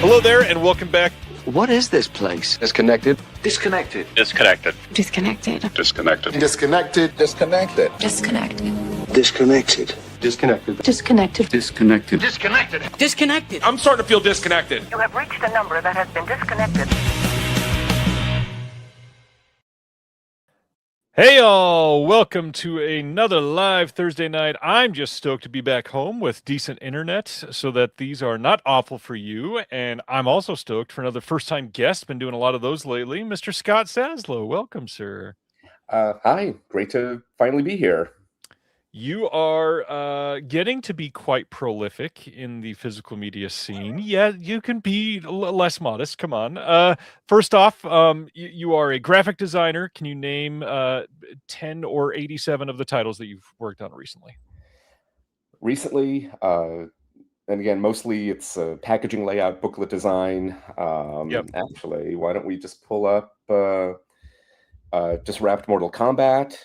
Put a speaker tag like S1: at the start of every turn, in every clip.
S1: Hello there, and welcome back.
S2: What is this place?
S3: Disconnected.
S4: Disconnected.
S5: Disconnected.
S6: Disconnected.
S5: Disconnected.
S4: Disconnected.
S3: Disconnected.
S6: Disconnected.
S3: Disconnected.
S4: Disconnected.
S6: Disconnected.
S4: Disconnected.
S5: Disconnected.
S6: Disconnected.
S1: I'm starting to feel disconnected.
S7: You have reached a number that has been disconnected.
S1: Hey all, welcome to another live Thursday night. I'm just stoked to be back home with decent internet so that these are not awful for you. And I'm also stoked for another first-time guest. Been doing a lot of those lately. Mr. Scott Saslow, welcome, sir.
S8: Hi, great to finally be here.
S1: You are getting to be quite prolific in the physical media scene. Yeah, you can be less modest. Come on. First off, you are a graphic designer. Can you name 10 or 87 of the titles that you've worked on recently?
S8: Recently, and again, mostly it's packaging layout, booklet design.
S1: Yep.
S8: Actually, why don't we just pull up just wrapped Mortal Kombat,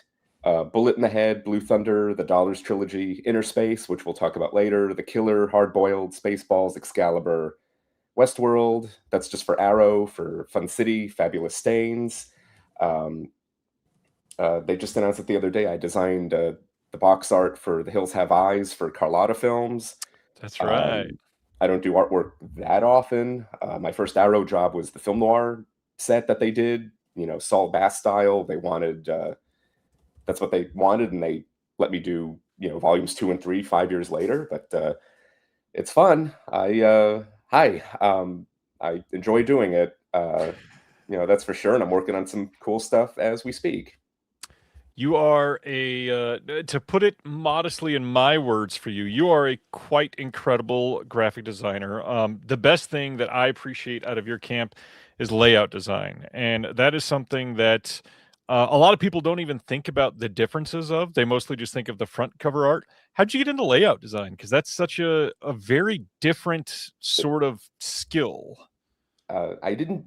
S8: Bullet in the Head, Blue Thunder, the Dollars Trilogy, Inner Space, which we'll talk about later, The Killer, Hard Boiled, Spaceballs, Excalibur, Westworld, that's just for Arrow, for Fun City, Fabulous Stains. They just announced it the other day. I designed the box art for The Hills Have Eyes for Carlotta Films.
S1: That's right.
S8: I don't do artwork that often. My first Arrow job was the film noir set that they did, Saul Bass style. They wanted... that's what they wanted, and they let me do, volumes 2 and 3 5 years later. But it's fun. I enjoy doing it. That's for sure. And I'm working on some cool stuff as we speak.
S1: You are to put it modestly in my words for you, you are a quite incredible graphic designer. The best thing that I appreciate out of your camp is layout design. And that is something that a lot of people don't even think about the differences of. They mostly just think of the front cover art. How'd you get into layout design? Because that's such a very different sort of skill.
S8: I didn't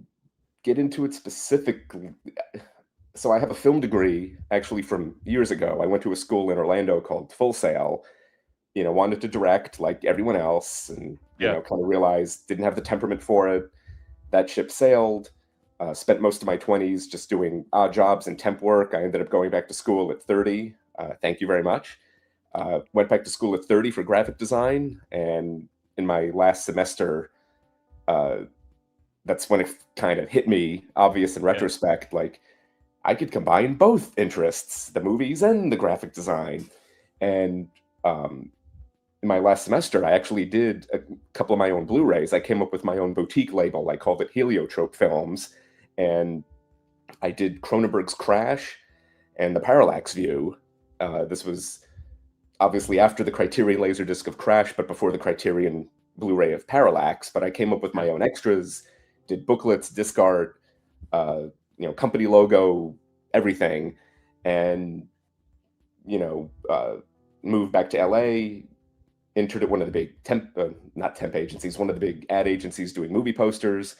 S8: get into it specifically. So I have a film degree actually from years ago. I went to a school in Orlando called Full Sail, wanted to direct like everyone else, and kind of realized didn't have the temperament for it. That ship sailed. Spent most of my 20s just doing odd jobs and temp work. I ended up going back to school at 30. Thank you very much. Went back to school at 30 for graphic design. And in my last semester, that's when it kind of hit me, obvious in retrospect, like I could combine both interests, the movies and the graphic design. And in my last semester, I actually did a couple of my own Blu-rays. I came up with my own boutique label. I called it Heliotrope Films. And I did Cronenberg's Crash and the Parallax View. This was obviously after the Criterion Laserdisc of Crash, but before the Criterion Blu-ray of Parallax. But I came up with my own extras, did booklets, disc art, company logo, everything. And, moved back to LA, entered at one of the big not temp agencies, one of the big ad agencies doing movie posters.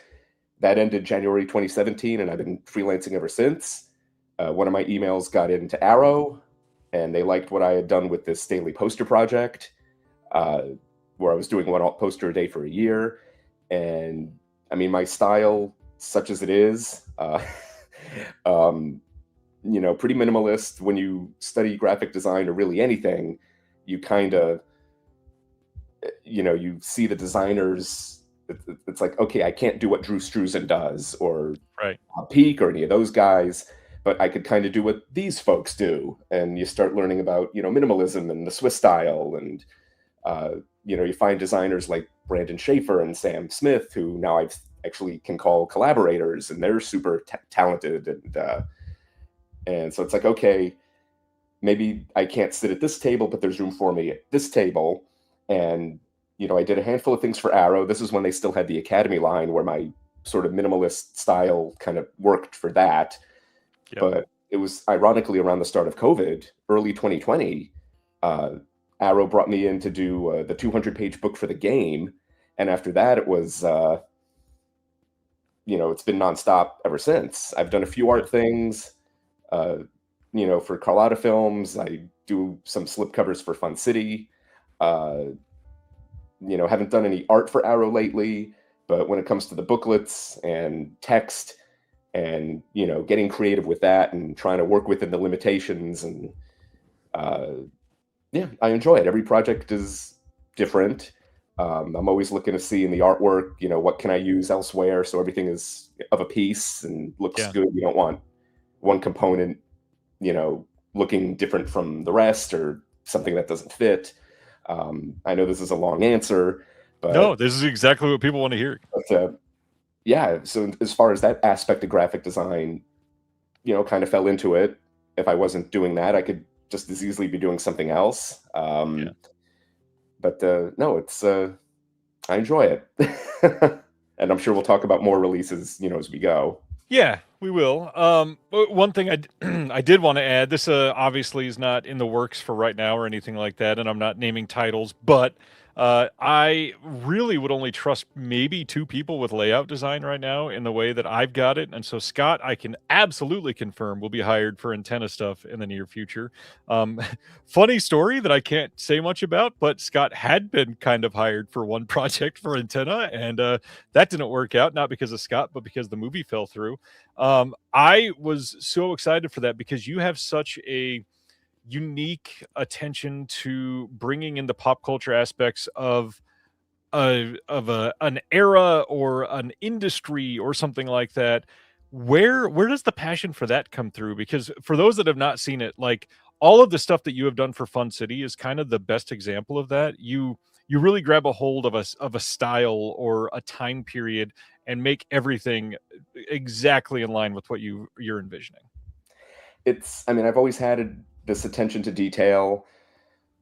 S8: That ended January 2017, and I've been freelancing ever since. One of my emails got into Arrow, and they liked what I had done with this daily poster project, where I was doing one poster a day for a year. And I mean, my style, such as it is, pretty minimalist. When you study graphic design or really anything, you kind of, you see the designers. It's like, okay, I can't do what Drew Struzan does or Peak or any of those guys, but I could kind of do what these folks do. And you start learning about, minimalism and the Swiss style. And, you find designers like Brandon Schaefer and Sam Smith, who now I actually can call collaborators, and they're super talented. And so it's like, okay, maybe I can't sit at this table, but there's room for me at this table. And I did a handful of things for Arrow. This is when they still had the Academy line, where my sort of minimalist style kind of worked for that. Yep. But it was ironically around the start of COVID, early 2020, Arrow brought me in to do the 200-page book for the game. And after that, it was, it's been nonstop ever since. I've done a few art things, for Carlotta Films. I do some slipcovers for Fun City. Haven't done any art for Arrow lately, But when it comes to the booklets and text and, getting creative with that and trying to work within the limitations and, uh, yeah, I enjoy it. Every project is different. I'm always looking to see in the artwork, what can I use elsewhere so everything is of a piece and looks
S1: Yeah.
S8: good. You don't want one component, looking different from the rest or something that doesn't fit. I know this is a long answer,
S1: No,
S8: but,
S1: this is exactly what people want to hear.
S8: yeah. So as far as that aspect of graphic design, kind of fell into it. If I wasn't doing that, I could just as easily be doing something else.
S1: Yeah.
S8: But no, it's I enjoy it, and I'm sure we'll talk about more releases, as we go.
S1: Yeah, we will. But one thing I did want to add, this obviously is not in the works for right now or anything like that, and I'm not naming titles, but I really would only trust maybe two people with layout design right now in the way that I've got it. And so Scott, I can absolutely confirm will be hired for antenna stuff in the near future. Um, Funny story that I can't say much about, but Scott had been kind of hired for one project for antenna, and that didn't work out, not because of Scott, but because the movie fell through. I was so excited for that because you have such a unique attention to bringing in the pop culture aspects of an era or an industry or something like that. Where does the passion for that come through? Because for those that have not seen it, like all of the stuff that you have done for Fun City is kind of the best example of that. You really grab a hold of a style or a time period and make everything exactly in line with what you're envisioning.
S8: I mean, I've always had this attention to detail.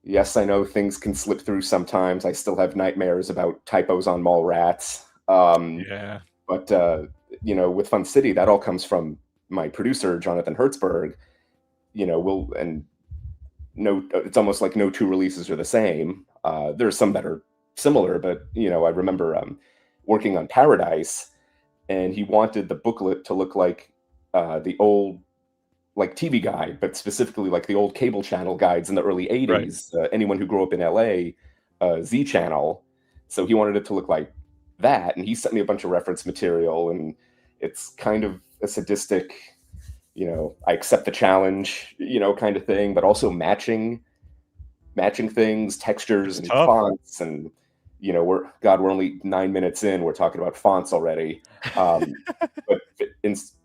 S8: Yes, I know things can slip through sometimes. I still have nightmares about typos on mall rats.
S1: Yeah.
S8: But with Fun City, that all comes from my producer, Jonathan Hertzberg. And no, it's almost like no two releases are the same. There's some that are similar, but I remember working on Paradise, and he wanted the booklet to look like the old like TV guide, but specifically like the old cable channel guides in the early
S1: Right.
S8: 80s. Anyone who grew up in LA, Z Channel. So he wanted it to look like that. And he sent me a bunch of reference material. And it's kind of a sadistic, I accept the challenge, kind of thing, but also matching things, textures
S1: It's
S8: and
S1: tough.
S8: fonts. And, we're only 9 minutes in. We're talking about fonts already. But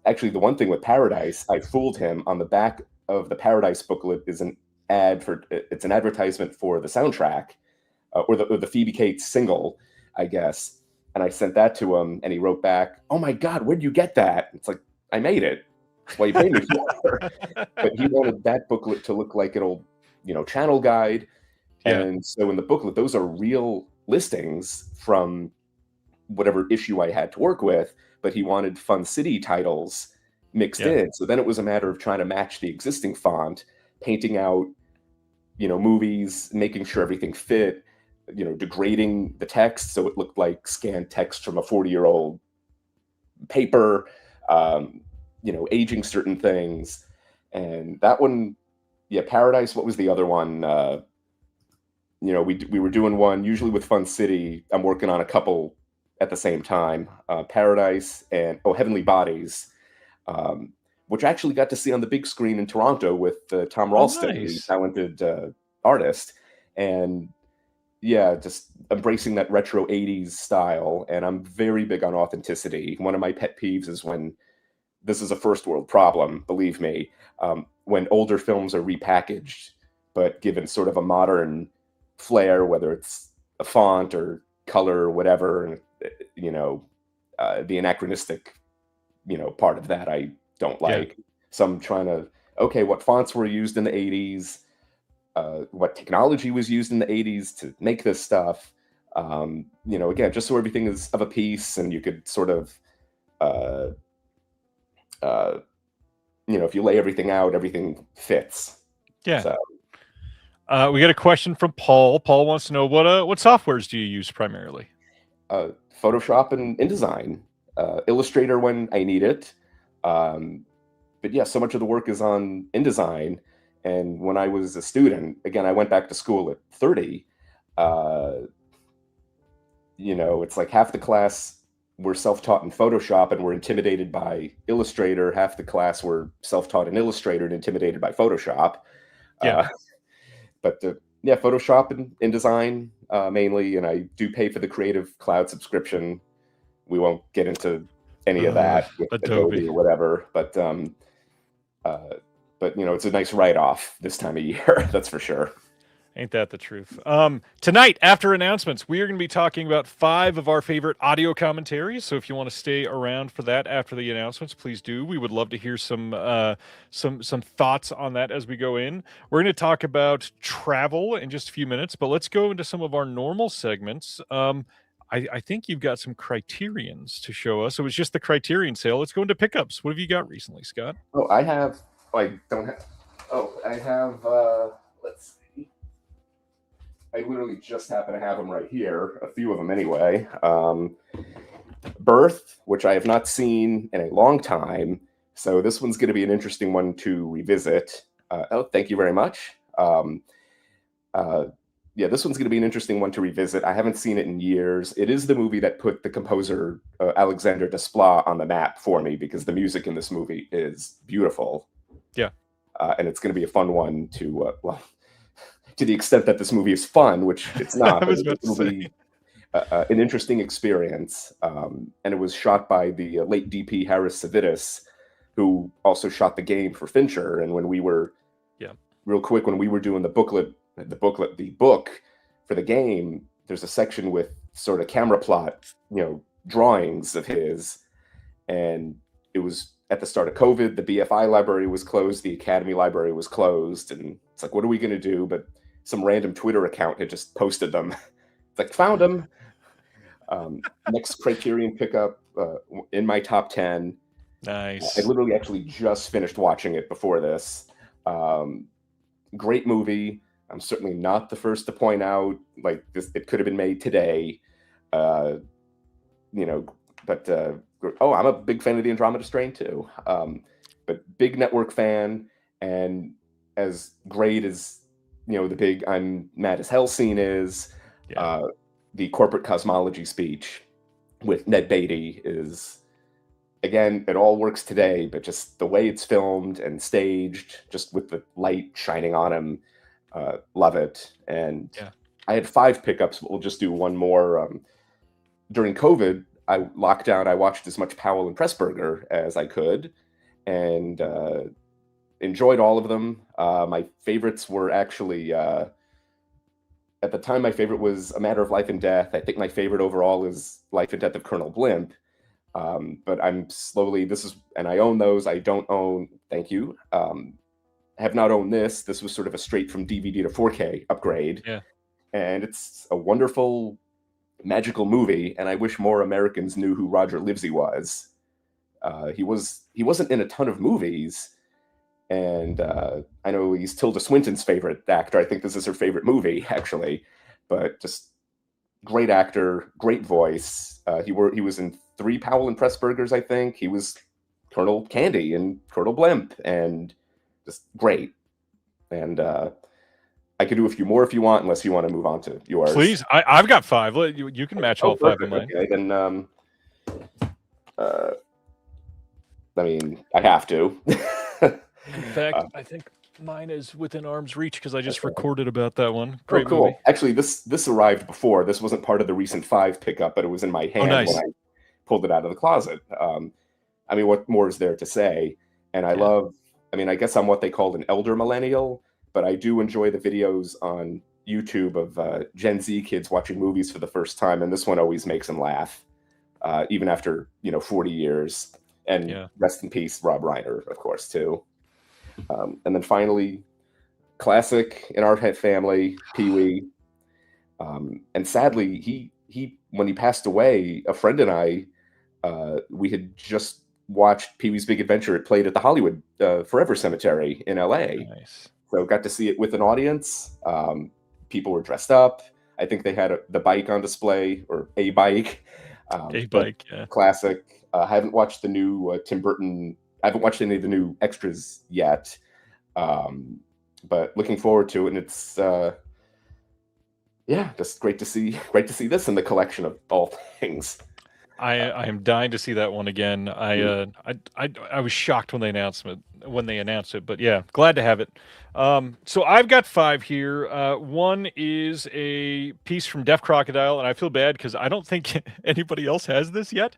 S8: actually, the one thing with Paradise, I fooled him. On the back of the Paradise booklet is it's an advertisement for the soundtrack, or the Phoebe Cates single, I guess. And I sent that to him, and he wrote back, "Oh my God, where'd you get that?" It's like, I made it. That's why you paid me for it. But he wanted that booklet to look like an old, channel guide.
S1: Yeah.
S8: And so in the booklet, those are real listings from whatever issue I had to work with, but he wanted Fun City titles mixed
S1: Yeah.
S8: in. So then it was a matter of trying to match the existing font, painting out, movies, making sure everything fit, degrading the text so it looked like scanned text from a 40-year-old paper, aging certain things. And that one, yeah, Paradise, what was the other one? We were doing one usually with Fun City. I'm working on a couple at the same time, Paradise and Heavenly Bodies, which I actually got to see on the big screen in Toronto with Tom
S1: Oh,
S8: Ralston, the
S1: nice.
S8: talented artist. And yeah, just embracing that retro 80s style. And I'm very big on authenticity. One of my pet peeves is when this is a first world problem, believe me, when older films are repackaged, but given sort of a modern flair, whether it's a font or color or whatever, and the anachronistic, part of that I don't
S1: Yeah.
S8: like. So I'm trying to, okay, what fonts were used in the 80s? What technology was used in the 80s to make this stuff? Again, just so everything is of a piece and you could sort of, uh, uh, if you lay everything out, everything fits.
S1: Yeah.
S8: So
S1: We got a question from Paul. Paul wants to know what softwares do you use primarily?
S8: Photoshop and InDesign, Illustrator when I need it. But yeah, so much of the work is on InDesign. And when I was a student, again, I went back to school at 30. It's like half the class were self-taught in Photoshop and were intimidated by Illustrator. Half the class were self-taught in Illustrator and intimidated by Photoshop.
S1: Yeah.
S8: But yeah, Photoshop and InDesign mainly, and I do pay for the Creative Cloud subscription. We won't get into any of that with Adobe or whatever, but it's a nice write-off this time of year, that's for sure.
S1: Ain't that the truth? Tonight, after announcements, we are going to be talking about 5 of our favorite audio commentaries. So if you want to stay around for that after the announcements, please do. We would love to hear some thoughts on that as we go in. We're going to talk about travel in just a few minutes, but let's go into some of our normal segments. I think you've got some Criterions to show us. It was just the Criterion sale. Let's go into pickups. What have you got recently, Scott?
S8: Oh, I have. Let's see. I literally just happen to have them right here. A few of them anyway. Birth, which I have not seen in a long time. So this one's going to be an interesting one to revisit. Thank you very much. Yeah, this one's going to be an interesting one to revisit. I haven't seen it in years. It is the movie that put the composer Alexander Desplat on the map for me, because the music in this movie is beautiful.
S1: Yeah.
S8: And it's going to be a fun one to, to the extent that this movie is fun, which it's not, but it'll be an interesting experience. And it was shot by the late DP Harris Savitis, who also shot The Game for Fincher. And when we were, real quick, when we were doing the book for The Game, there's a section with sort of camera plot, drawings of his. And it was at the start of COVID, the BFI library was closed, the Academy library was closed. And it's like, what are we going to do? But some random Twitter account had just posted them. It's like, found them. Next Criterion pickup in my top 10.
S1: Nice.
S8: I literally actually just finished watching it before this. Great movie. I'm certainly not the first to point out, like, this, it could have been made today. I'm a big fan of the Andromeda Strain too. But big network fan, and as great as the big I'm mad as hell scene is, the corporate cosmology speech with Ned Beatty is, again, it all works today, but just the way it's filmed and staged, just with the light shining on him, love it. And I had 5 pickups, but we'll just do one more. During COVID, lockdown, I watched as much Powell and Pressburger as I could, and enjoyed all of them. My favorites were actually, at the time, my favorite was A Matter of Life and Death. I think my favorite overall is Life and Death of Colonel Blimp. But I'm slowly, and I own those. I don't own, thank you, have not owned this. This was sort of a straight from DVD to 4K upgrade.
S1: Yeah.
S8: And it's a wonderful, magical movie, and I wish more Americans knew who Roger Livesey was. He wasn't in a ton of movies, and I know he's Tilda Swinton's favorite actor. I think this is her favorite movie, actually. But just great actor, great voice. He was in 3 Powell and Pressburgers, I think. He was Colonel Candy in Colonel Blimp, and just great. And I could do a few more if you want, unless you want to move on to yours.
S1: Please, I've got 5. You can match all 5 of mine.
S8: Okay, then I have to.
S1: In fact, I think mine is within arm's reach because I just recorded about that one. Great
S8: cool.
S1: movie.
S8: Actually, this arrived before. This wasn't part of the recent 5 pickup, but it was in my hand when I pulled it out of the closet. What more is there to say? And I love, I guess I'm what they called an elder millennial, but I do enjoy the videos on YouTube of Gen Z kids watching movies for the first time, and this one always makes them laugh, even after 40 years. And rest in peace, Rob Reiner, of course, too. And then finally, classic in our family, Pee-wee. And sadly, he when he passed away, a friend and I, we had just watched Pee-wee's Big Adventure. It played at the Hollywood Forever Cemetery in LA.
S1: Nice.
S8: So got to see it with an audience. People were dressed up. I think they had the bike on display, or a bike. Classic. I haven't watched the new Tim Burton. I haven't watched any of the new extras yet, but looking forward to it. And it's just great to see this in the collection of all things.
S1: I am dying to see that one again. I was shocked when they announced it, but yeah, glad to have it. So I've got 5 here. One is a piece from Deaf Crocodile, and I feel bad because I don't think anybody else has this yet.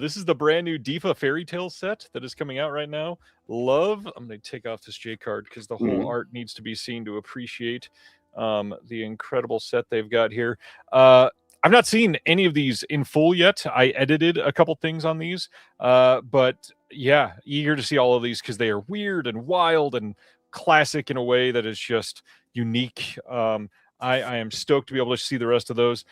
S1: This is the brand new Diva Fairy Tale set that is coming out right now. Love. I'm going to take off this J card because the whole art needs to be seen to appreciate the incredible set they've got here. I've not seen any of these in full yet. I edited a couple things on these, but yeah, eager to see all of these because they are weird and wild and classic in a way that is just unique. I am stoked to be able to see the rest of those.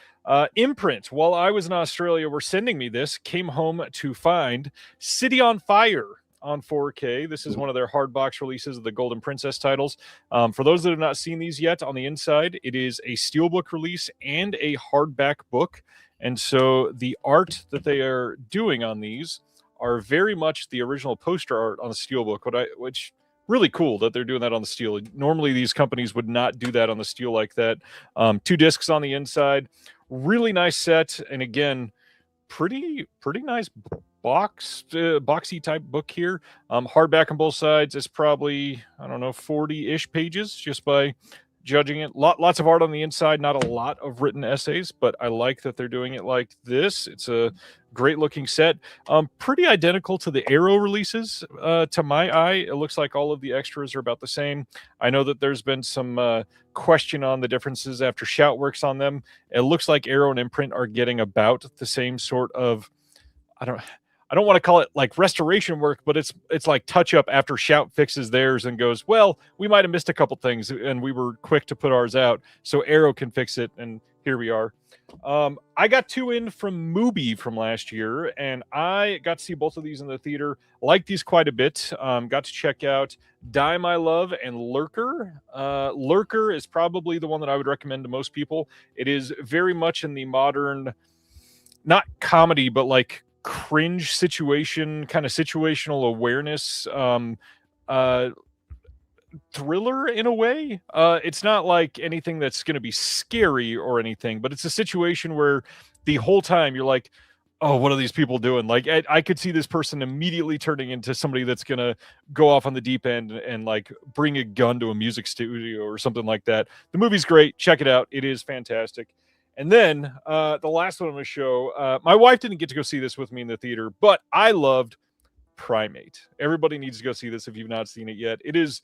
S1: Imprint, while I was in Australia, were sending me this, came home to find City on Fire on 4K. This is one of their hard box releases of the Golden Princess titles. For those that have not seen these yet, on the inside, it is a steelbook release and a hardback book. And so the art that they are doing on these are very much the original poster art on the steelbook, which really cool that they're doing that on the steel. Normally, these companies would not do that on the steel like that. 2 discs on the inside, really nice set, and again, pretty nice boxy type book here. Hardback on both sides. It's probably, I don't know, 40-ish pages just by judging it. Lots of art on the inside, not a lot of written essays, but I like that they're doing it like this. It's a great looking set. Pretty identical to the Arrow releases to my eye. It looks like all of the extras are about the same. I know that there's been some question on the differences after Shout works on them. It looks like Arrow and Imprint are getting about the same sort of, I don't want to call it like restoration work, but it's like touch up after Shout fixes theirs and goes, well, we might have missed a couple things and we were quick to put ours out, so Arrow can fix it, and here we are. I got 2 in from Mubi from last year, and I got to see both of these in the theater. Liked these quite a bit. Got to check out Die My Love and Lurker. Lurker is probably the one that I would recommend to most people. It is very much in the modern, not comedy, but like cringe situation, kind of situational awareness thriller in a way. It's not like anything that's going to be scary or anything, but it's a situation where the whole time you're like, oh, what are these people doing? Like, I could see this person immediately turning into somebody that's going to go off on the deep end and like bring a gun to a music studio or something like that. The movie's great. Check it out. It is fantastic. And then the last one I'm going to show, my wife didn't get to go see this with me in the theater, but I loved Primate. Everybody needs to go see this if you've not seen it yet. It is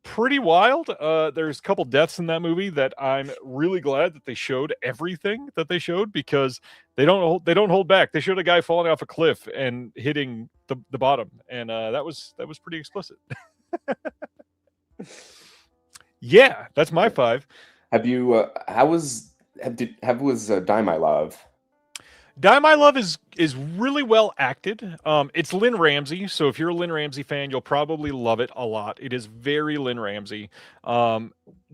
S1: pretty wild. There's a couple deaths in that movie that I'm really glad that they showed everything that they showed, because they don't hold back. They showed a guy falling off a cliff and hitting the bottom, and that was pretty explicit. Yeah, that's my 5.
S8: Have you? How was Die My Love?
S1: Die My Love is really well acted. It's Lynn Ramsey, so if you're a Lynn Ramsey fan, you'll probably love it a lot. It is very Lynn Ramsey.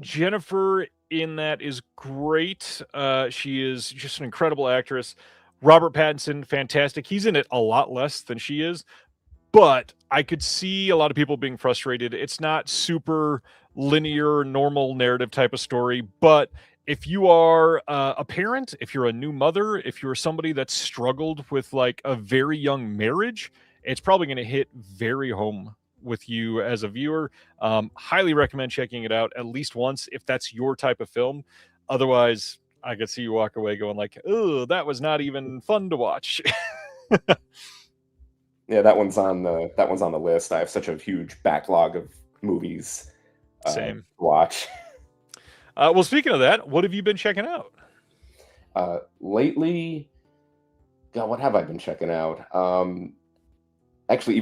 S1: Jennifer in that is great. She is just an incredible actress. Robert Pattinson, fantastic. He's in it a lot less than she is, but I could see a lot of people being frustrated. It's not super linear, normal narrative type of story, but if you are a parent, if you're a new mother, if you're somebody that's struggled with like a very young marriage, it's probably going to hit very home with you as a viewer. Highly recommend checking it out at least once if that's your type of film. Otherwise, I could see you walk away going like, oh, that was not even fun to watch.
S8: Yeah, that one's on the list. I have such a huge backlog of movies
S1: Same.
S8: to watch.
S1: Well, speaking of that, what have you been checking out?
S8: Lately, God, what have I been checking out? Actually,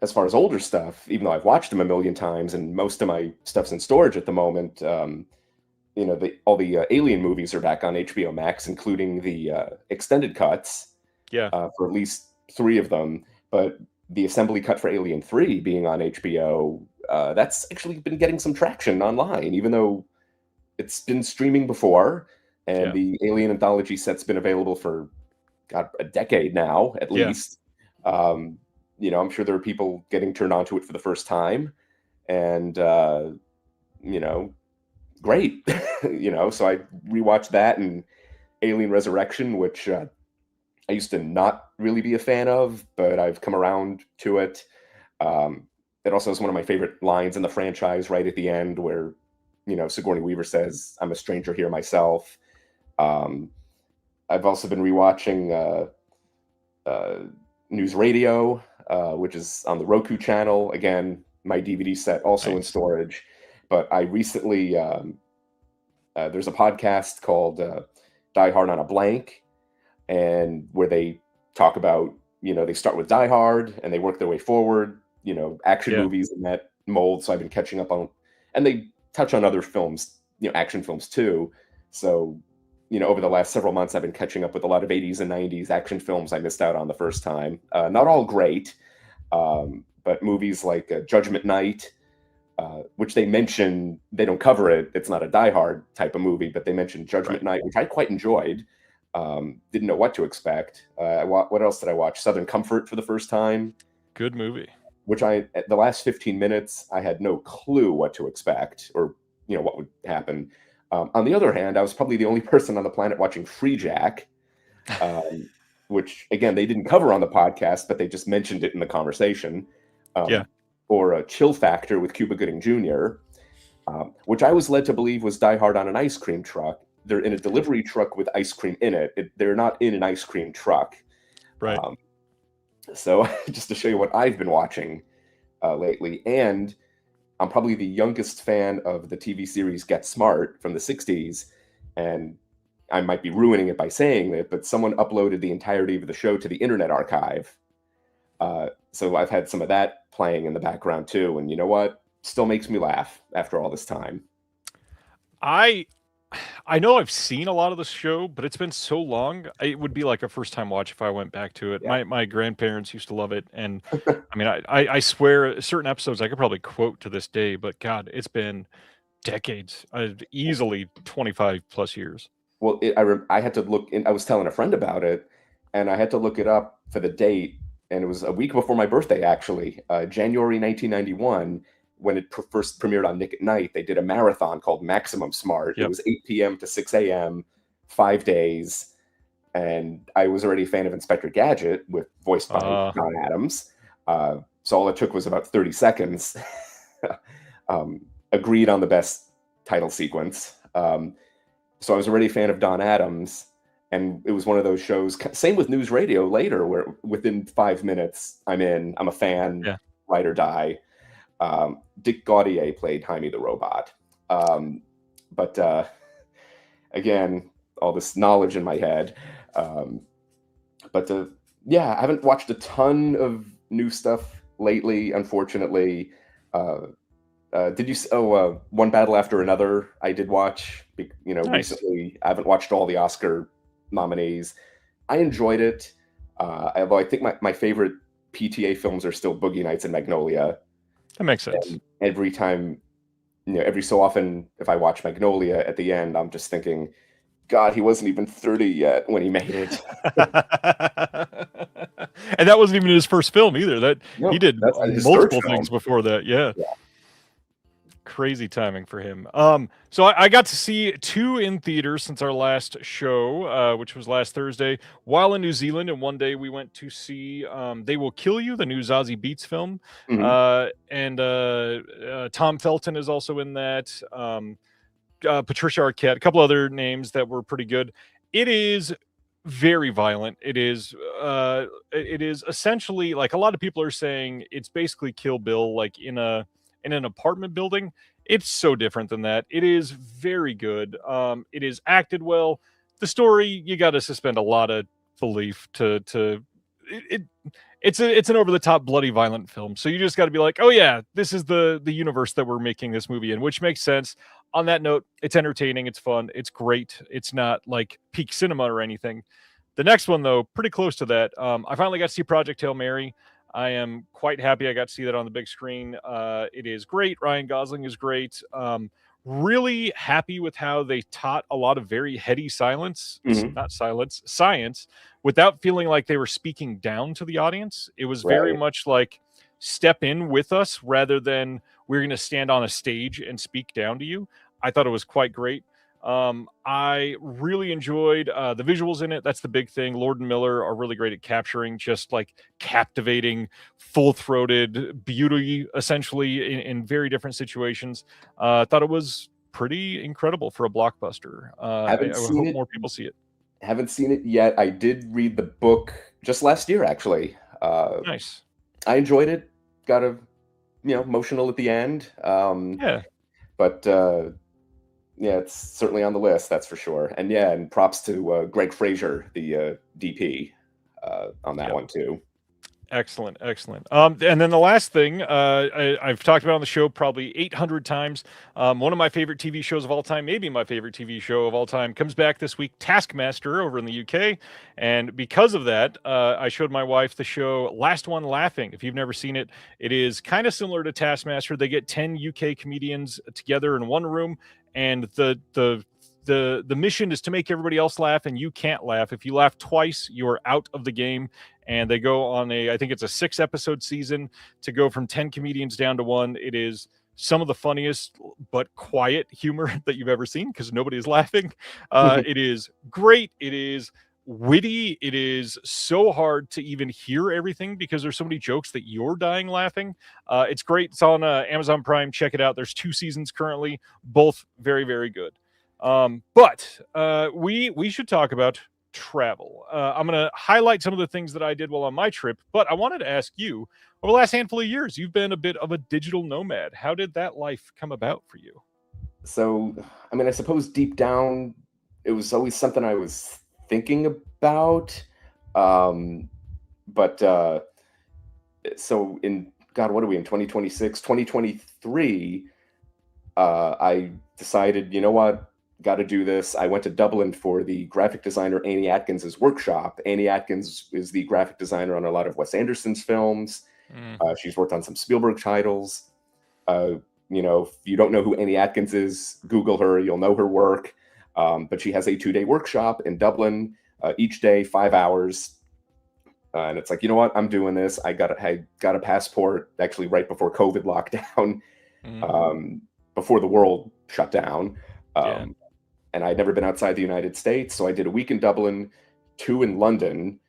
S8: as far as older stuff, even though I've watched them a million times and most of my stuff's in storage at the moment, all the Alien movies are back on HBO Max, including the extended cuts.
S1: Yeah.
S8: For at least 3 of them. But the assembly cut for Alien 3 being on HBO, that's actually been getting some traction online, even though it's been streaming before, and the Alien Anthology set's been available for a decade now, at least. I'm sure there are people getting turned on to it for the first time, and great. So I rewatched that and Alien Resurrection, which I used to not really be a fan of, but I've come around to it. It also is one of my favorite lines in the franchise right at the end where, Sigourney Weaver says, "I'm a stranger here myself." Um, I've also been rewatching News Radio, which is on the Roku channel. Again, my DVD set also in storage. But I recently, there's a podcast called Die Hard on a Blank, and where they talk about, they start with Die Hard and they work their way forward, action movies in that mold. So I've been catching up on, and they touch on other films, action films too. So, over the last several months, I've been catching up with a lot of 80s and 90s action films I missed out on the first time. Not all great, but movies like Judgment Night, which they mention, they don't cover it. It's not a Die Hard type of movie, but they mentioned Judgment Night, which I quite enjoyed. Didn't know what to expect. What else did I watch? Southern Comfort for the first time.
S1: Good movie.
S8: Which at the last 15 minutes, I had no clue what to expect or, what would happen. On the other hand, I was probably the only person on the planet watching Free Jack, which, again, they didn't cover on the podcast, but they just mentioned it in the conversation. Or a Chill Factor with Cuba Gooding Jr., which I was led to believe was Die Hard on an ice cream truck. They're in a delivery truck with ice cream in it. They're not in an ice cream truck.
S1: Right.
S8: So just to show you what I've been watching lately, and I'm probably the youngest fan of the TV series Get Smart from the 60s, and I might be ruining it by saying it, but someone uploaded the entirety of the show to the Internet Archive. So I've had some of that playing in the background too, and you know what? Still makes me laugh after all this time.
S1: I know I've seen a lot of the show, but it's been so long. It would be like a first time watch if I went back to it.
S8: Yeah.
S1: My grandparents used to love it, and I mean, I swear certain episodes I could probably quote to this day. But God, it's been decades, easily 25 plus years.
S8: Well, I had to look. I was telling a friend about it, and I had to look it up for the date, and it was a week before my birthday, actually, January 1991. When it first premiered on Nick at Night, they did a marathon called Maximum Smart. It was 8 p.m. to 6 a.m., 5 days. And I was already a fan of Inspector Gadget, voiced by John Adams. So all it took was about 30 seconds. Agreed on the best title sequence. So I was already a fan of Don Adams. And it was one of those shows, same with News Radio later, where within 5 minutes, I'm a fan, ride or die. Dick Gaudier played Jaime the Robot. But again, all this knowledge in my head. But I haven't watched a ton of new stuff lately, unfortunately. Did you? One Battle After Another. I did watch. Recently. I haven't watched all the Oscar nominees. I enjoyed it. Although I think my favorite PTA films are still Boogie Nights and Magnolia.
S1: That makes sense.
S8: And every time, every so often, if I watch Magnolia at the end, I'm just thinking, God, he wasn't even 30 yet when he made it.
S1: And that wasn't even his first film either. He did multiple things before that. Yeah. Crazy timing for him. So I got to see 2 in theaters since our last show, which was last Thursday, while in New Zealand. And one day we went to see They Will Kill You, the new Zazie Beetz film. And Tom Felton is also in that. Patricia Arquette, a couple other names that were pretty good. It is very violent. It is essentially, like, a lot of people are saying it's basically Kill Bill, like in an apartment building. It's so different than that. It is very good. It is acted well. The story, you got to suspend a lot of belief it's an over the top bloody violent film. So you just got to be like, oh yeah, this is the universe that we're making this movie in, which makes sense. On that note, it's entertaining, it's fun, it's great. It's not like peak cinema or anything. The next one though, pretty close to that. I finally got to see Project Hail Mary. I am quite happy I got to see that on the big screen. It is great. Ryan Gosling is great. Really happy with how they taught a lot of very heady science without feeling like they were speaking down to the audience. It was very much like step in with us rather than we're going to stand on a stage and speak down to you. I thought it was quite great. I really enjoyed the visuals in it. That's the big thing. Lord and Miller are really great at capturing just like captivating, full-throated beauty, essentially in very different situations. I thought it was pretty incredible for a blockbuster.
S8: Haven't
S1: I
S8: seen
S1: hope
S8: it.
S1: more people see it.
S8: Haven't seen it yet. I did read the book just last year, actually.
S1: Nice.
S8: I enjoyed it. Got a emotional at the end.
S1: Yeah.
S8: But yeah, it's certainly on the list, that's for sure. And yeah, and props to Greg Fraser, the DP, on that
S1: Yep.
S8: one too.
S1: Excellent, excellent. And then the last thing I've talked about on the show probably 800 times. One of my favorite TV shows of all time, maybe my favorite TV show of all time, comes back this week. Taskmaster over in the UK, and because of that, I showed my wife the show Last One Laughing. If you've never seen it, it is kind of similar to Taskmaster. They get 10 UK comedians together in one room, and the mission is to make everybody else laugh, and you can't laugh. If you laugh twice, you are out of the game. And they go on I think it's a 6-episode season to go from 10 comedians down to one. It is some of the funniest but quiet humor that you've ever seen because nobody is laughing. It is great. It is witty. It is so hard to even hear everything because there's so many jokes that you're dying laughing. It's great. It's on Amazon Prime. Check it out. There's 2 seasons currently, both very, very good. But we should talk about travel. I'm going to highlight some of the things that I did while on my trip, but I wanted to ask you, over the last handful of years, you've been a bit of a digital nomad. How did that life come about for you?
S8: So, I mean, I suppose deep down, it was always something I was thinking about. But so in God, what are we in 2026, 2023? I decided, you know what? Got to do this. I went to Dublin for the graphic designer Annie Atkins's workshop. Annie Atkins is the graphic designer on a lot of Wes Anderson's films. She's worked on some Spielberg titles. If you don't know who Annie Atkins is, Google her. You'll know her work. But she has a 2-day workshop in Dublin, each day, 5 hours. And it's like, you know what? I'm doing this. I got a passport actually right before COVID lockdown, before the world shut down. And I'd never been outside the United States. So I did a week in Dublin, 2 in London,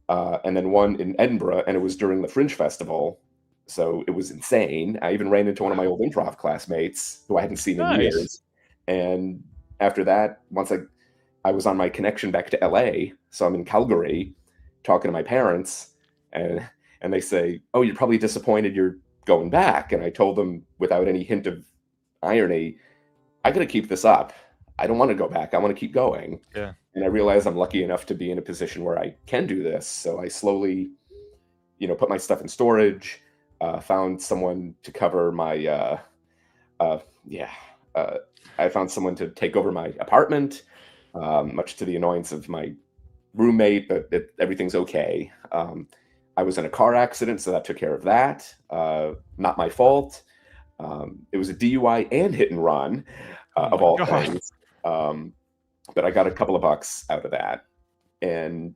S8: and then 1 in Edinburgh. And it was during the Fringe Festival. So it was insane. I even ran into one of my old improv classmates who I hadn't seen in years. And after that, once I was on my connection back to LA. So I'm in Calgary talking to my parents, and they say, "Oh, you're probably disappointed you're going back." And I told them without any hint of irony, I got to keep this up. I don't want to go back. I want to keep going.
S1: Yeah.
S8: And I realize I'm lucky enough to be in a position where I can do this. So I slowly, put my stuff in storage, found someone to cover my, I found someone to take over my apartment, much to the annoyance of my roommate, but everything's okay. I was in a car accident, so that took care of that. Not my fault. It was a DUI and hit and run, of all things. But I got a couple of bucks out of that. And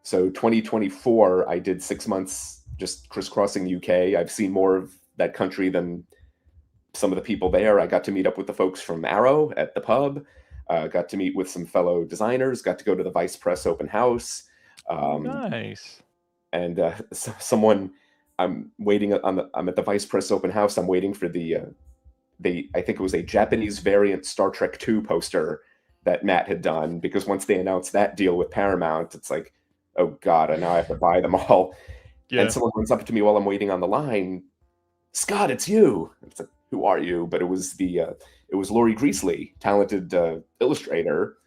S8: so 2024, I did 6 months just crisscrossing the UK. I've seen more of that country than some of the people there. I got to meet up with the folks from Arrow at the pub, got to meet with some fellow designers, got to go to the Vice Press open house.
S1: Nice.
S8: And someone, I'm at the Vice Press open house. I'm waiting for I think it was a Japanese variant Star Trek II poster that Matt had done, because once they announced that deal with Paramount, it's like, oh God, and now I have to buy them all. Yeah. And someone runs up to me while I'm waiting on the line, "Scott, it's you." It's like, "Who are you?" But it was Laurie Greasley, talented illustrator,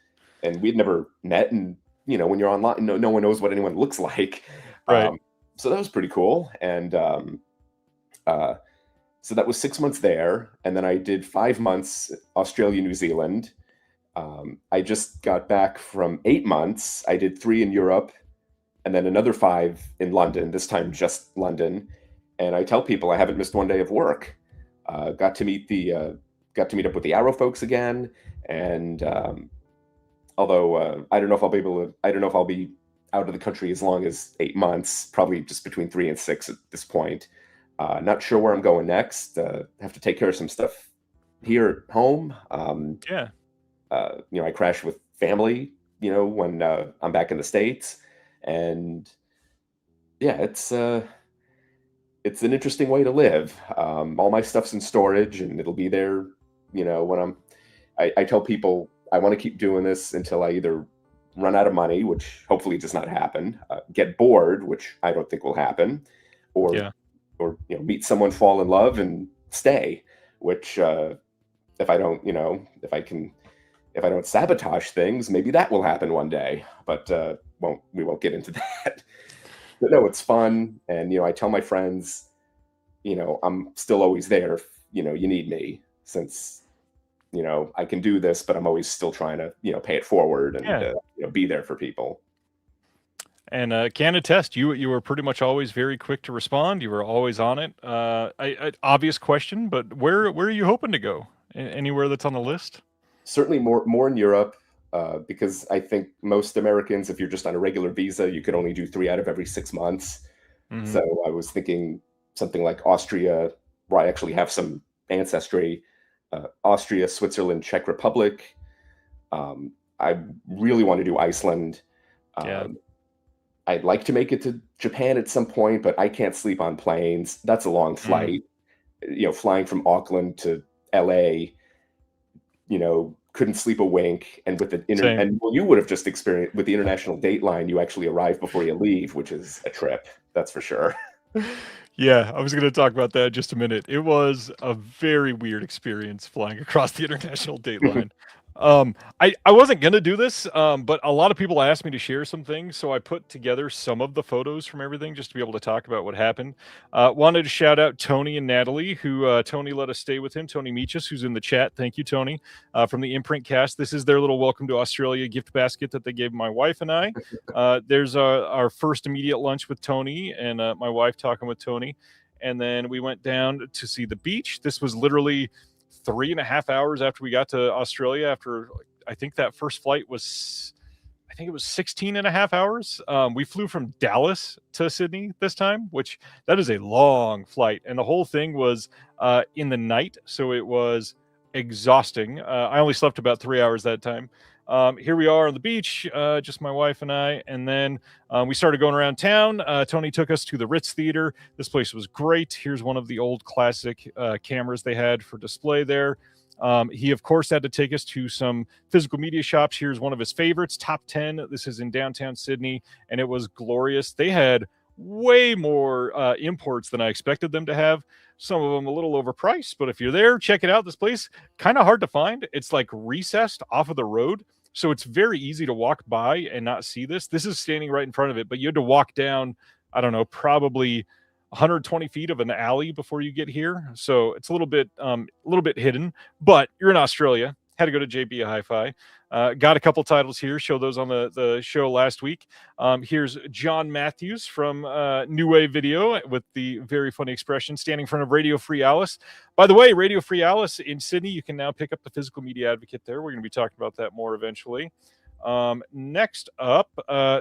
S8: and we'd never met. And when you're online, no one knows what anyone looks like.
S1: Right.
S8: So that was pretty cool. And so that was 6 months there, and then I did 5 months Australia, New Zealand. I just got back from 8 months. I did 3 in Europe, and then another 5 in London. This time, just London. And I tell people I haven't missed one day of work. Got to meet up with the Arrow folks again. And although I don't know if I'll be out of the country as long as 8 months. Probably just between 3 and 6 at this point. Not sure where I'm going next. Have to take care of some stuff here at home.
S1: Yeah.
S8: I crash with family, when I'm back in the States. And yeah, it's an interesting way to live. All my stuff's in storage and it'll be there, when I tell people I want to keep doing this until I either run out of money, which hopefully does not happen, get bored, which I don't think will happen, or
S1: Yeah.
S8: meet someone, fall in love, and stay. Which if I don't, if I don't sabotage things, maybe that will happen one day. But we won't get into that. But no, it's fun, and I tell my friends, I'm still always there if you need me, since I can do this, but I'm always still trying to pay it forward and
S1: Yeah.
S8: be there for people.
S1: And can attest, you were pretty much always very quick to respond. You were always on it. Obvious question, but where are you hoping to go? Anywhere that's on the list?
S8: Certainly more in Europe, because I think most Americans, if you're just on a regular visa, you could only do 3 out of every 6 months.
S1: Mhm.
S8: So I was thinking something like Austria, where I actually have some ancestry. Austria, Switzerland, Czech Republic. I really want to do Iceland.
S1: Yeah.
S8: I'd like to make it to Japan at some point, but I can't sleep on planes. That's a long flight. Flying from Auckland to LA, couldn't sleep a wink. And with the
S1: Same.
S8: and well, you would have just experienced with the international dateline, you actually arrive before you leave, which is a trip. That's for sure.
S1: Yeah, I was going to talk about that in just a minute. It was a very weird experience flying across the international dateline. I wasn't going to do this, but a lot of people asked me to share some things, so I put together some of the photos from everything just to be able to talk about what happened. Wanted to shout out Tony and Natalie, who Tony let us stay with him. Tony Meachus, who's in the chat. Thank you, Tony, from the Imprint Cast. This is their little welcome to Australia gift basket that they gave my wife and I. There's our first immediate lunch with Tony and my wife talking with Tony. And then we went down to see the beach. This was literally 3.5 hours after we got to Australia. After I think that first flight was, I think it was 16.5 hours. We flew from Dallas to Sydney this time, which that is a long flight. And the whole thing was in the night. So it was exhausting. I only slept about 3 hours that time. Here we are on the beach, just my wife and I. And then we started going around town. Tony took us to the Ritz Theater. This place was great. Here's one of the old classic cameras they had for display there. He, of course, had to take us to some physical media shops. Here's one of his favorites, Top 10. This is in downtown Sydney, and it was glorious. They had way more imports than I expected them to have. Some of them a little overpriced, but if you're there, check it out. This place, kind of hard to find. It's like recessed off of the road. So it's very easy to walk by and not see this. This is standing right in front of it, but you had to walk down, I don't know, probably 120 feet of an alley before you get here. So it's a little bit hidden, but you're in Australia. Had to go to JB Hi-Fi. Got a couple titles here. Show those on the show last week. Here's John Matthews from New Wave Video with the very funny expression, standing in front of Radio Free Alice. By the way, Radio Free Alice in Sydney, you can now pick up the Physical Media Advocate there. We're going to be talking about that more eventually. Next up,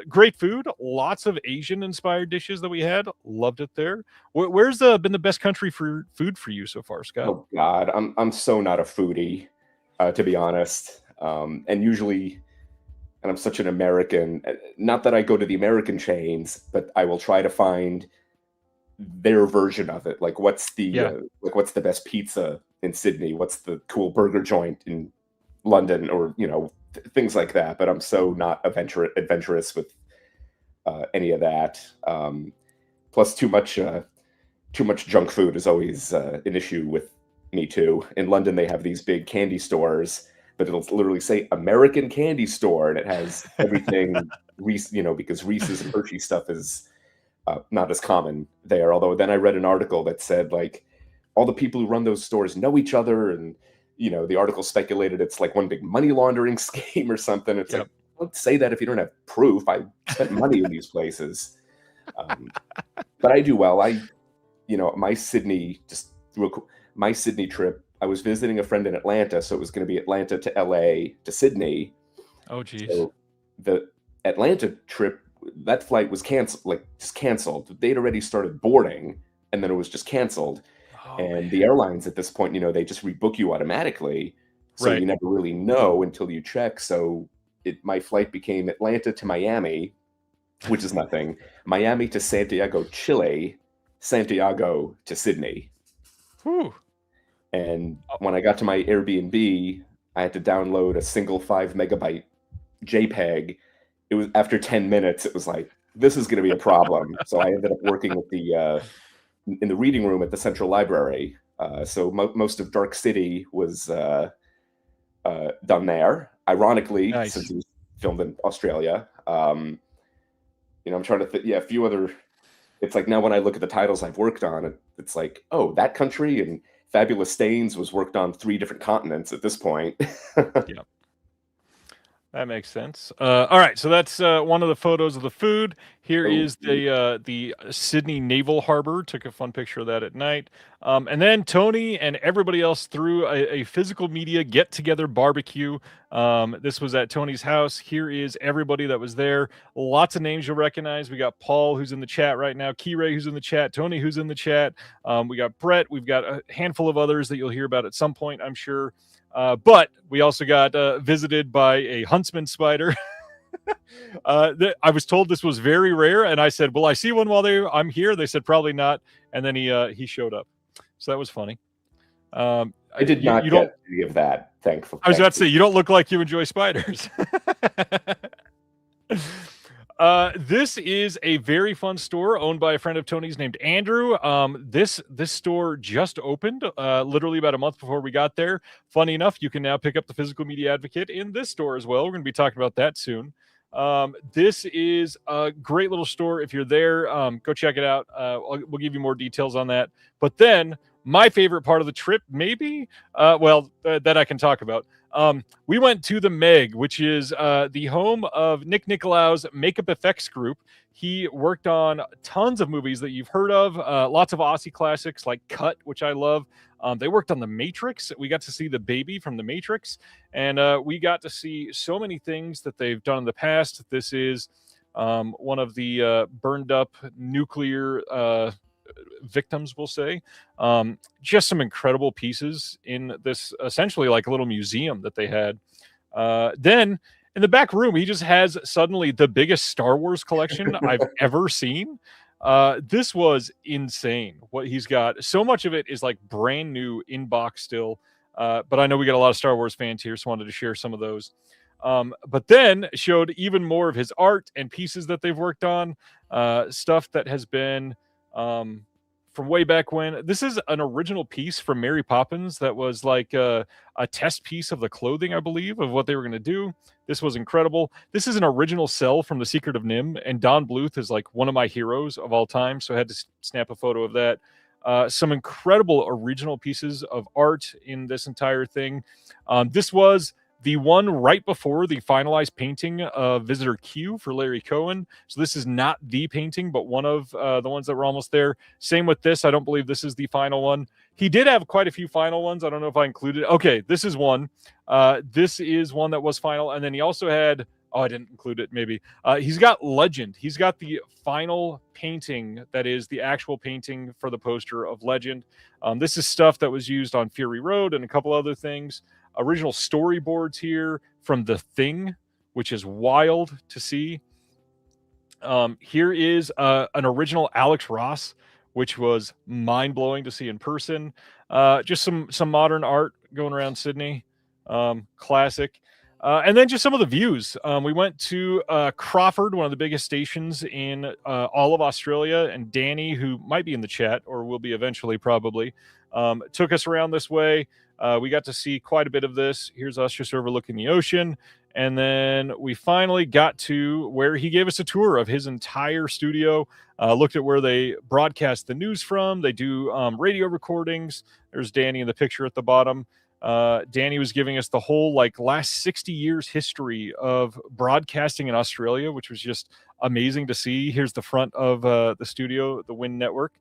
S1: great food. Lots of Asian-inspired dishes that we had. Loved it there. Where's been the best country for food for you so far, Scott?
S8: Oh God, I'm so not a foodie, to be honest. And usually, and I'm such an American, not that I go to the American chains, but I will try to find their version of it. Like what's the best pizza in Sydney? What's the cool burger joint in London, or things like that. But I'm so not adventurous with any of that. Plus, too much junk food is always an issue with me too. In London, they have these big candy stores, but it'll literally say American Candy Store, and it has everything Reese, because Reese's and Hershey stuff is not as common there. Although then I read an article that said like all the people who run those stores know each other, and the article speculated it's like one big money laundering scheme or something. It's like, don't say that if you don't have proof. I spent money in these places. But I do well. My Sydney trip, I was visiting a friend in Atlanta, so it was going to be Atlanta to LA to Sydney.
S1: Oh, geez.
S8: So the Atlanta trip, that flight was canceled. They'd already started boarding, and then it was just canceled. And the airlines at this point, they just rebook you automatically. So
S1: Right.
S8: you never really know until you check. So my flight became Atlanta to Miami, which is nothing. Miami to Santiago, Chile, Santiago to Sydney.
S1: Whew.
S8: And when I got to my Airbnb, I had to download a single 5 megabyte JPEG. It was after 10 minutes, it was like, this is going to be a problem. So I ended up working with in the reading room at the Central Library. So most of Dark City was done there. Ironically,
S1: Nice.
S8: since it was filmed in Australia. I'm trying to think. Yeah, a few other. It's like now when I look at the titles I've worked on, it's like, oh, that country and Fabulous Stains was worked on 3 different continents at this point.
S1: Yeah. That makes sense. All right, so that's one of the photos of the food. Here is the Sydney Naval Harbor. Took a fun picture of that at night. And then Tony and everybody else threw a physical media get-together barbecue. This was at Tony's house. Here is everybody that was there. Lots of names you'll recognize. We got Paul, who's in the chat right now, Key-Ray, who's in the chat, Tony, who's in the chat. We got Brett. We've got a handful of others that you'll hear about at some point, I'm sure. But we also got visited by a huntsman spider. I was told this was very rare, and I said, "Will I see one while I'm here?" They said, "Probably not." And then he showed up, so that was funny.
S8: I did not get any of that. Thankfully,
S1: I was about to say you don't look like you enjoy spiders. This is a very fun store owned by a friend of Tony's named Andrew. This store just opened literally about a month before we got there. Funny enough, you can now pick up the Physical Media Advocate in this store as well. We're going to be talking about that soon. This is a great little store. If you're there, go check it out. We'll give you more details on that. But then my favorite part of the trip, maybe, that I can talk about. We went to the Meg, which is the home of Nick Nicolau's makeup effects group. He worked on tons of movies that you've heard of, lots of Aussie classics like Cut, which I love. They worked on The Matrix. We got to see the baby from The Matrix, and we got to see so many things that they've done in the past. This is one of the burned up nuclear victims, we'll say. Just some incredible pieces in this essentially like a little museum that they had. Then in the back room, he just has suddenly the biggest Star Wars collection I've ever seen. This was insane what he's got. So much of it is like brand new in box still. But I know we got a lot of Star Wars fans here, so wanted to share some of those. But then showed even more of his art and pieces that they've worked on, stuff that has been from way back when. This is an original piece from Mary Poppins that was like a test piece of the clothing, I believe, of what they were going to do. This was incredible. This is an original cell from The Secret of Nim, and Don Bluth is like one of my heroes of all time, so I had to snap a photo of that. Some incredible original pieces of art in this entire thing. This was the one right before the finalized painting of Visitor Q for Larry Cohen. So this is not the painting, but one of the ones that were almost there. Same with this. I don't believe this is the final one. He did have quite a few final ones. I don't know if I included. Okay, this is one. This is one that was final. And then he also had, I didn't include it, maybe. He's got Legend. He's got the final painting that is the actual painting for the poster of Legend. This is stuff that was used on Fury Road and a couple other things. Original storyboards here from The Thing, which is wild to see. Here is an original Alex Ross, which was mind-blowing to see in person. Just some modern art going around Sydney. Classic. And then just some of the views. We went to Crawford, one of the biggest stations in all of Australia, and Danny, who might be in the chat or will be eventually probably, took us around this way. We got to see quite a bit of this. Here's us just overlooking the ocean. And then we finally got to where he gave us a tour of his entire studio, looked at where they broadcast the news from. They do radio recordings. There's Danny in the picture at the bottom. Danny was giving us the whole last 60 years history of broadcasting in Australia, which was just amazing to see. Here's the front of the studio, the Wind Network.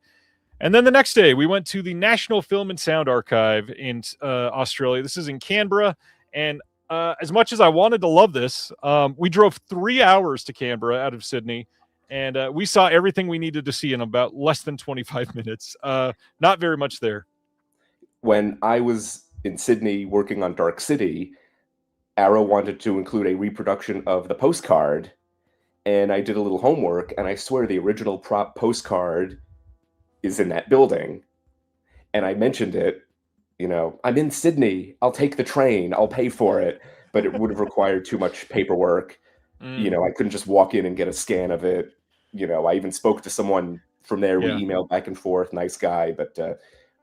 S1: And then the next day, we went to the National Film and Sound Archive in Australia. This is in Canberra. And as much as I wanted to love this, we drove 3 hours to Canberra out of Sydney. And we saw everything we needed to see in about less than 25 minutes. Not very much there.
S8: When I was in Sydney working on Dark City, Arrow wanted to include a reproduction of the postcard, and I did a little homework, and I swear the original prop postcard is in that building. And I mentioned it, I'm in Sydney, I'll take the train, I'll pay for it, but it would have required too much paperwork. I couldn't just walk in and get a scan of it. I even spoke to someone from there.
S1: Yeah.
S8: We emailed back and forth, nice guy, but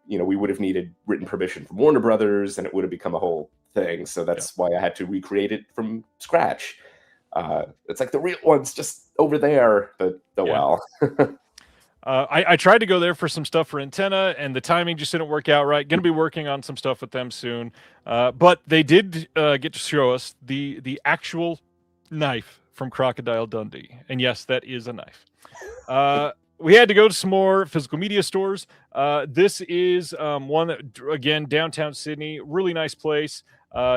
S8: we would have needed written permission from Warner Brothers, and it would have become a whole thing. So that's why I had to recreate it from scratch. It's like the real one's just over there, but well.
S1: I tried to go there for some stuff for Antenna, and the timing just didn't work out right. Going to be working on some stuff with them soon. But they did get to show us the actual knife from Crocodile Dundee. And yes, that is a knife. We had to go to some more physical media stores. This is one that, again, downtown Sydney, really nice place.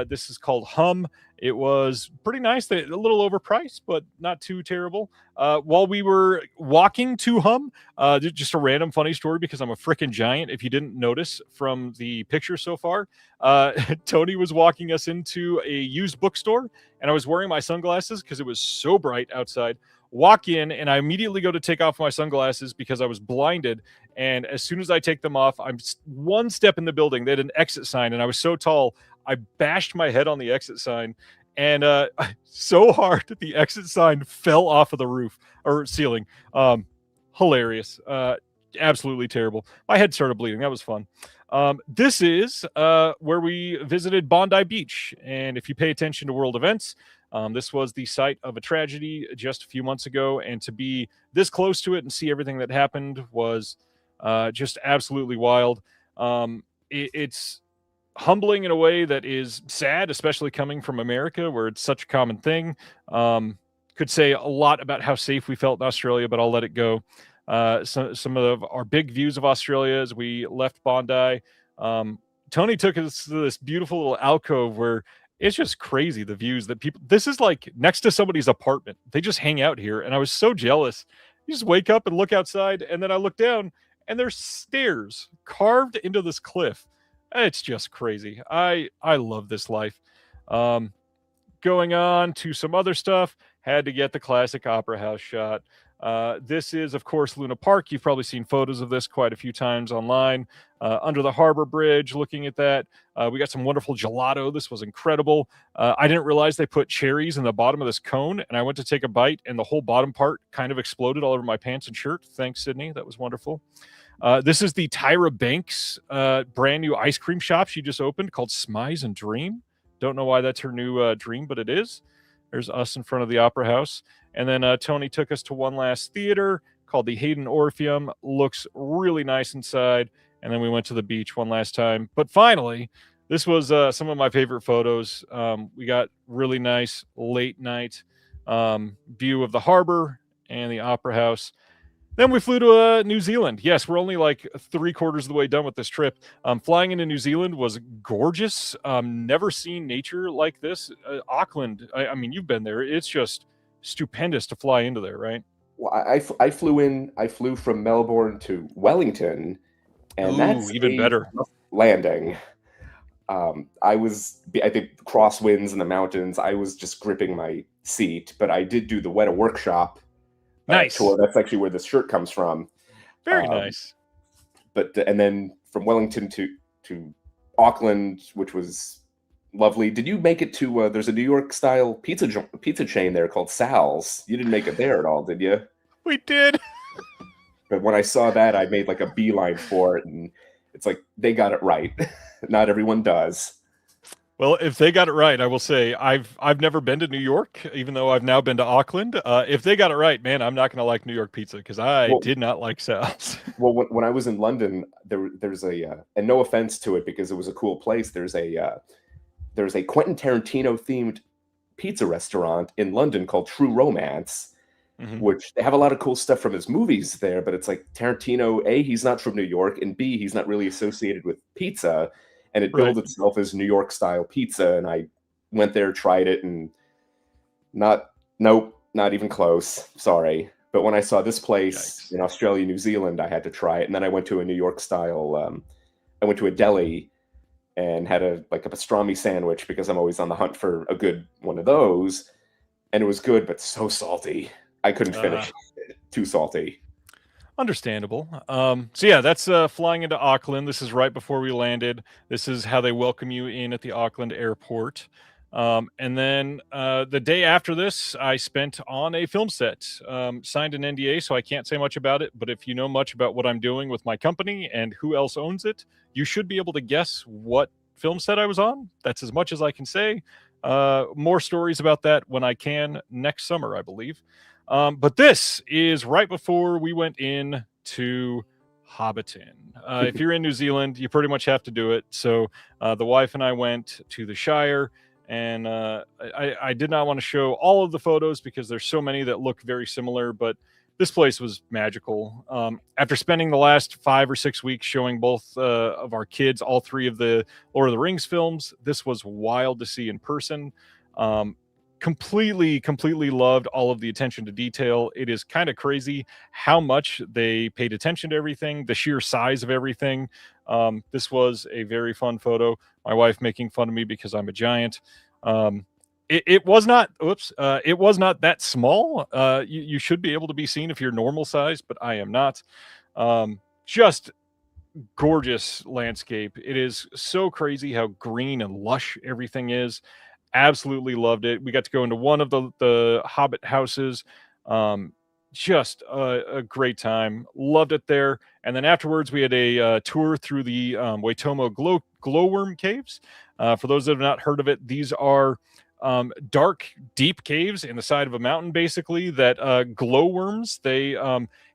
S1: This is called Hum. It was pretty nice. A little overpriced, but not too terrible. While we were walking to Hum, just a random funny story because I'm a freaking giant. If you didn't notice from the picture so far, Tony was walking us into a used bookstore, and I was wearing my sunglasses because it was so bright outside. Walk in, and I immediately go to take off my sunglasses because I was blinded. And as soon as I take them off, I'm one step in the building. They had an exit sign, and I was so tall, I bashed my head on the exit sign, and so hard that the exit sign fell off of the roof or ceiling. Hilarious. Absolutely terrible. My head started bleeding. That was fun. This is where we visited Bondi Beach. And if you pay attention to world events, this was the site of a tragedy just a few months ago. And to be this close to it and see everything that happened was just absolutely wild. It's humbling in a way that is sad, especially coming from America, where it's such a common thing. Could say a lot about how safe we felt in Australia, but I'll let it go. Some of our big views of Australia as we left Bondi. Tony took us to this beautiful little alcove where it's just crazy, the views that people, this is like next to somebody's apartment. They just hang out here. And I was so jealous. You just wake up and look outside, and then I look down and there's stairs carved into this cliff. It's just crazy. I love this life. Going on to some other stuff, had to get the classic Opera House shot. This is, of course, Luna Park. You've probably seen photos of this quite a few times online. Under the Harbor Bridge, looking at that. We got some wonderful gelato. This was incredible. I didn't realize they put cherries in the bottom of this cone, and I went to take a bite, and the whole bottom part kind of exploded all over my pants and shirt. Thanks, Sydney. That was wonderful. This is the Tyra Banks brand new ice cream shop she just opened called Smize and Dream. Don't know why that's her new dream, but it is. There's us in front of the Opera House. And then Tony took us to one last theater called the Hayden Orpheum. Looks really nice inside. And then we went to the beach one last time. But finally, this was some of my favorite photos. We got really nice late night view of the harbor and the Opera House. Then we flew to New Zealand. Yes, we're only like 3/4 of the way done with this trip. Flying into New Zealand was gorgeous. Never seen nature like this. Auckland, I mean, you've been there. It's just stupendous to fly into there, right?
S8: Well, I flew from Melbourne to Wellington, and that's
S1: even better
S8: landing. I think crosswinds in the mountains. I was just gripping my seat, but I did do the Weta workshop.
S1: Nice
S8: tour. That's actually where this shirt comes from.
S1: Very nice.
S8: But and then from Wellington to Auckland, which was lovely. Did you make it to? There's a New York style pizza chain there called Sal's. You didn't make it there at all, did you?
S1: We did.
S8: But when I saw that, I made like a beeline for it, and it's like they got it right. Not everyone does.
S1: Well, if they got it right, I will say I've never been to New York, even though I've now been to Auckland. If they got it right, man, I'm not going to like New York pizza because I did not like Sal's.
S8: Well, when I was in London, there's a and no offense to it because it was a cool place. There's a Quentin Tarantino themed pizza restaurant in London called True Romance, which they have a lot of cool stuff from his movies there. But it's like Tarantino, A, he's not from New York, and B, he's not really associated with pizza. And it billed itself as New York style pizza. And I went there, tried it, and not even close. Sorry. But when I saw this place in Australia, New Zealand, I had to try it. And then I went to a New York style, I went to a deli, and had a pastrami sandwich because I'm always on the hunt for a good one of those. And it was good, but so salty. I couldn't finish it. Too salty.
S1: Understandable. So yeah, that's flying into Auckland. This is right before we landed. This is how they welcome you in at the Auckland airport. And then the day after this, I spent on a film set. Signed an NDA, so I can't say much about it. But if you know much about what I'm doing with my company and who else owns it, you should be able to guess what film set I was on. That's as much as I can say. More stories about that when I can next summer, I believe. But this is right before we went in to Hobbiton. If you're in New Zealand, you pretty much have to do it. So the wife and I went to the Shire, and I did not want to show all of the photos because there's so many that look very similar, but this place was magical. After spending the last 5 or 6 weeks showing both of our kids all 3 of the Lord of the Rings films, this was wild to see in person. Completely loved all of the attention to detail. It is kind of crazy how much they paid attention to everything, the sheer size of everything. This was a very fun photo. My wife making fun of me because I'm a giant. It was not that small. You should be able to be seen if you're normal size, but I am not. Just gorgeous landscape. It is so crazy how green and lush everything is. Absolutely loved it. We got to go into one of the Hobbit houses. Just a great time. Loved it there. And then afterwards, we had a tour through the Waitomo glowworm caves. For those that have not heard of it, these are dark, deep caves in the side of a mountain, basically, that glowworms, they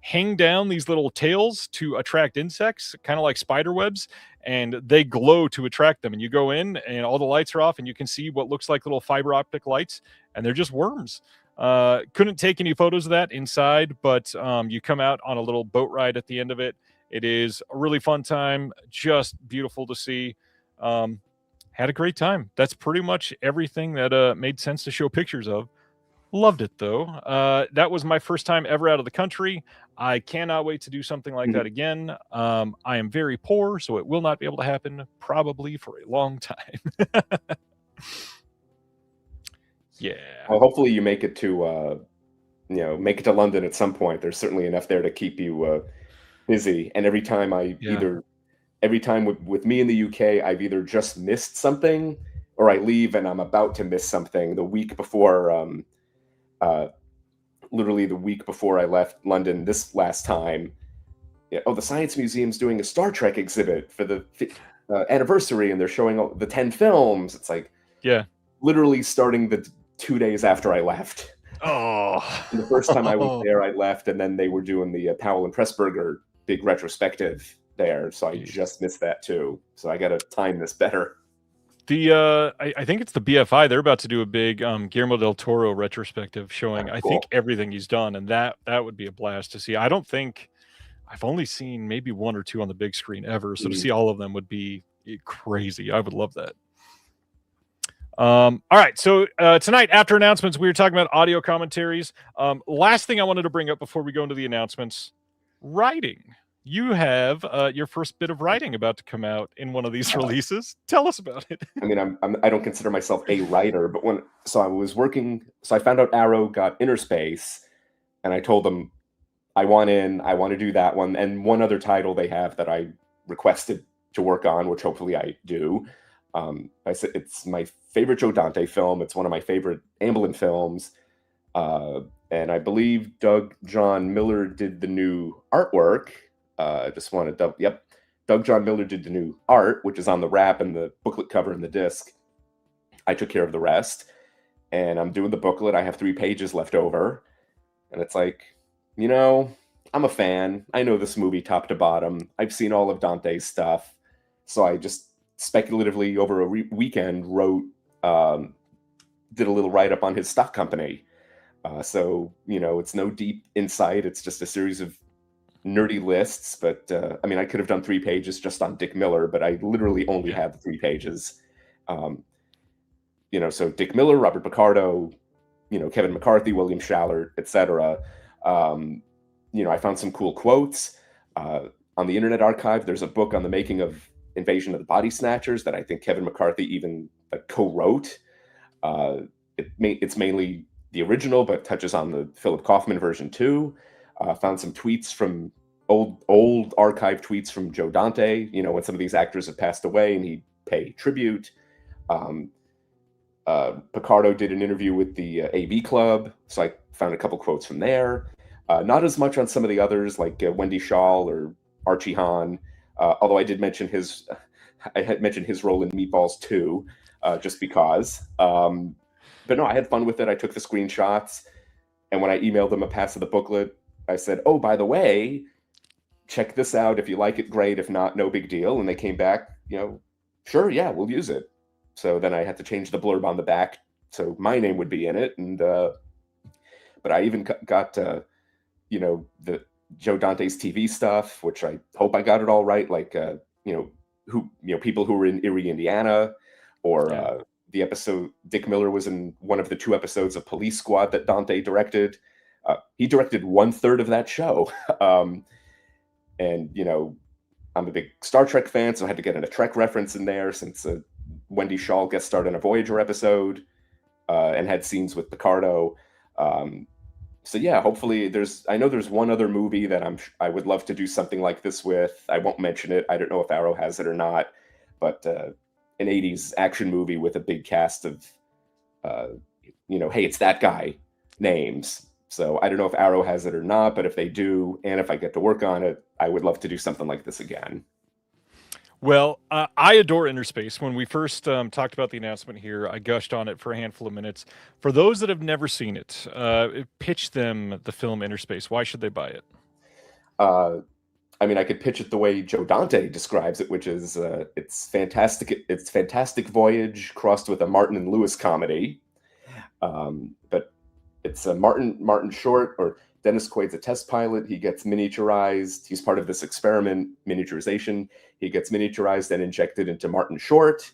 S1: hang down these little tails to attract insects, kind of like spider webs, and they glow to attract them. And you go in and all the lights are off and you can see what looks like little fiber optic lights, and they're just worms. Couldn't take any photos of that inside, but you come out on a little boat ride at the end of it. It is a really fun time, just beautiful to see. Had a great time. That's pretty much everything that made sense to show pictures of. Loved it, though. That was my first time ever out of the country. I cannot wait to do something like that again. I am very poor, so it will not be able to happen probably for a long time. Yeah.
S8: Well, hopefully you make it to London at some point. There's certainly enough there to keep you busy. And every time with me in the UK, I've either just missed something or I leave and I'm about to miss something. The week before, literally the week before I left London this last time, the Science Museum's doing a Star Trek exhibit for the anniversary, and they're showing all the 10 films. It's like, literally starting the 2 days after I left.
S1: Oh.
S8: And the first time I was there, I left, and then they were doing the Powell and Pressburger big retrospective there, so I just missed that too. So I got to time this better.
S1: I think it's the BFI. They're about to do a big Guillermo del Toro retrospective showing I think everything he's done, and that would be a blast to see. I don't think I've only seen maybe 1 or 2 on the big screen ever, so to see all of them would be crazy. I would love that. All right, so tonight after announcements, we were talking about audio commentaries. Last thing I wanted to bring up before we go into the announcements: writing. You have your first bit of writing about to come out in one of these releases. Tell us about it.
S8: I mean, I don't consider myself a writer, but I was working, so I found out Arrow got Inner Space, and I told them I want to do that one, and one other title they have that I requested to work on, which hopefully I do. I said it's my favorite Joe Dante film. It's one of my favorite Amblin films, and I believe Doug John Miller did the new artwork. Doug John Miller did the new art, which is on the wrap and the booklet cover and the disc. I took care of the rest, and I'm doing the booklet. I have 3 pages left over, and it's like, I'm a fan. I know this movie top to bottom. I've seen all of Dante's stuff, so I just speculatively over a weekend did a little write-up on his stock company. So it's no deep insight. It's just a series of nerdy lists, but I could have done 3 pages just on Dick Miller, but I literally only had the 3 pages. So Dick Miller, Robert Picardo, Kevin McCarthy, William Shallert, etc. I found some cool quotes on the Internet Archive. There's a book on the making of Invasion of the Body Snatchers that I think Kevin McCarthy even co-wrote. It's mainly the original, but touches on the Philip Kaufman version too. Found some tweets from old archive tweets from Joe Dante, when some of these actors have passed away and he'd pay tribute. Picardo did an interview with the AV Club, so I found a couple quotes from there. Not as much on some of the others like Wendy Shaw or Archie Hahn, although I had mentioned his role in Meatballs 2, just because. But no, I had fun with it. I took the screenshots, and when I emailed them a pass of the booklet, I said, "Oh, by the way, check this out. If you like it, great. If not, no big deal." And they came back, sure, yeah, we'll use it. So then I had to change the blurb on the back so my name would be in it. And but I even got the Joe Dante's TV stuff, which I hope I got it all right. Like people who were in Erie, Indiana, or the episode Dick Miller was in one of the 2 episodes of Police Squad that Dante directed. He directed 1/3 of that show. And I'm a big Star Trek fan, so I had to get in a Trek reference in there since Wendy Shaw guest starred in a Voyager episode and had scenes with Picardo. So yeah, hopefully I know there's one other movie that I would love to do something like this with. I won't mention it. I don't know if Arrow has it or not, but an 80s action movie with a big cast of, hey, it's that guy names. So I don't know if Arrow has it or not, but if they do, and if I get to work on it, I would love to do something like this again.
S1: Well, I adore Interspace. When we first talked about the announcement here, I gushed on it for a handful of minutes. For those that have never seen it, pitch them the film Interspace. Why should they buy it?
S8: I could pitch it the way Joe Dante describes it, which is it's fantastic. It's fantastic voyage crossed with a Martin and Lewis comedy. But it's a Martin Short, or Dennis Quaid's a test pilot. He gets miniaturized. He's part of this experiment, miniaturization. He gets miniaturized and injected into Martin Short.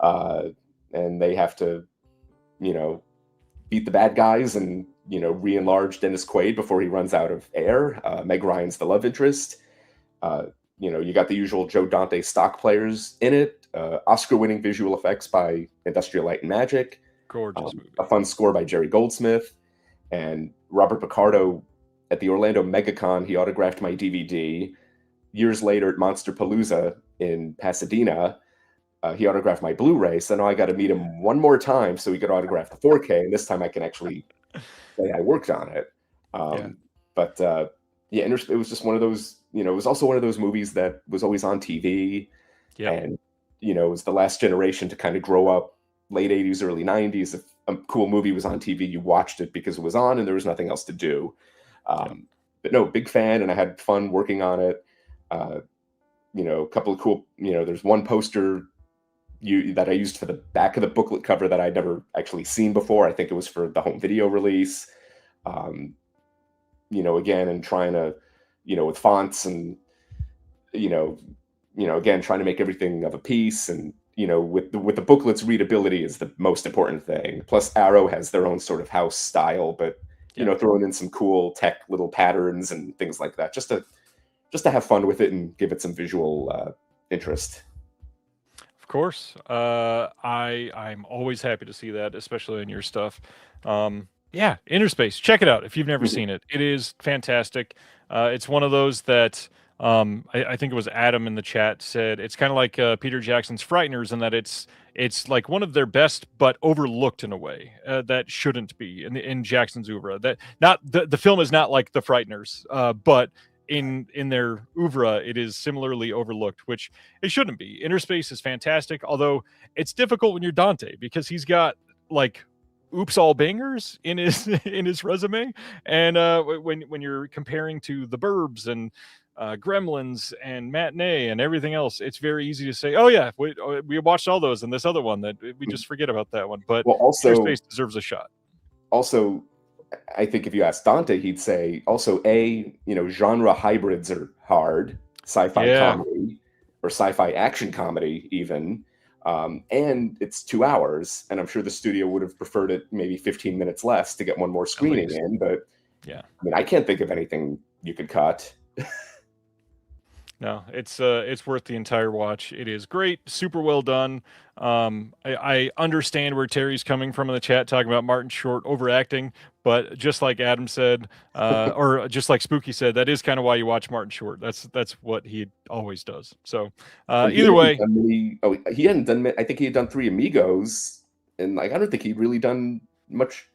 S8: And they have to, beat the bad guys and, re-enlarge Dennis Quaid before he runs out of air. Meg Ryan's the love interest. You got the usual Joe Dante stock players in it. Oscar-winning visual effects by Industrial Light and Magic.
S1: Gorgeous movie.
S8: A fun score by Jerry Goldsmith. And Robert Picardo at the Orlando MegaCon, he autographed my DVD. Years later at Monster Palooza in Pasadena, he autographed my Blu-ray. So now I got to meet him one more time so he could autograph the 4K. And this time I can actually say I worked on it. But it was just one of those, it was also one of those movies that was always on TV. Yeah. And, it was the last generation to kind of grow up late 80s, early 90s. If a cool movie was on TV, you watched it because it was on and there was nothing else to do. But no, big fan, and I had fun working on it. A couple of cool, there's one poster that I used for the back of the booklet cover that I'd never actually seen before. I think it was for the home video release. Again, and trying to, with fonts and, again, trying to make everything of a piece, and, with the booklet's readability is the most important thing. Plus Arrow has their own sort of house style, but, throwing in some cool tech little patterns and things like that, just to have fun with it and give it some visual interest.
S1: Of course. I'm always happy to see that, especially in your stuff. Interspace. Check it out if you've never seen it. It is fantastic. It's one of those that I think it was Adam in the chat said it's kind of like Peter Jackson's Frighteners, in that it's like one of their best but overlooked in a way that shouldn't be in Jackson's oeuvre. That not the film is not like the Frighteners, but in their oeuvre it is similarly overlooked, which it shouldn't be. Interspace is fantastic, although it's difficult when you're Dante because he's got like oops all bangers in his resume, and when you're comparing to The Burbs and Gremlins and Matinee and everything else, it's very easy to say, oh yeah, we watched all those and this other one that we just forget about that one. But also Interspace deserves a shot. Also,
S8: I think if you ask Dante, he'd say also genre hybrids are hard, sci-fi comedy or sci-fi action comedy even. And it's 2 hours, and I'm sure the studio would have preferred it maybe 15 minutes less to get one more screening in. But I can't think of anything you could cut.
S1: No, it's worth the entire watch. It is great, super well done. I understand where Terry's coming from in the chat talking about Martin Short overacting, but just like Adam said, or just like Spooky said, that is kind of why you watch Martin Short. That's what he always does. So
S8: And he
S1: either
S8: hadn't
S1: way,
S8: done many, he hadn't done. I think he had done Three Amigos, and like I don't think he'd really done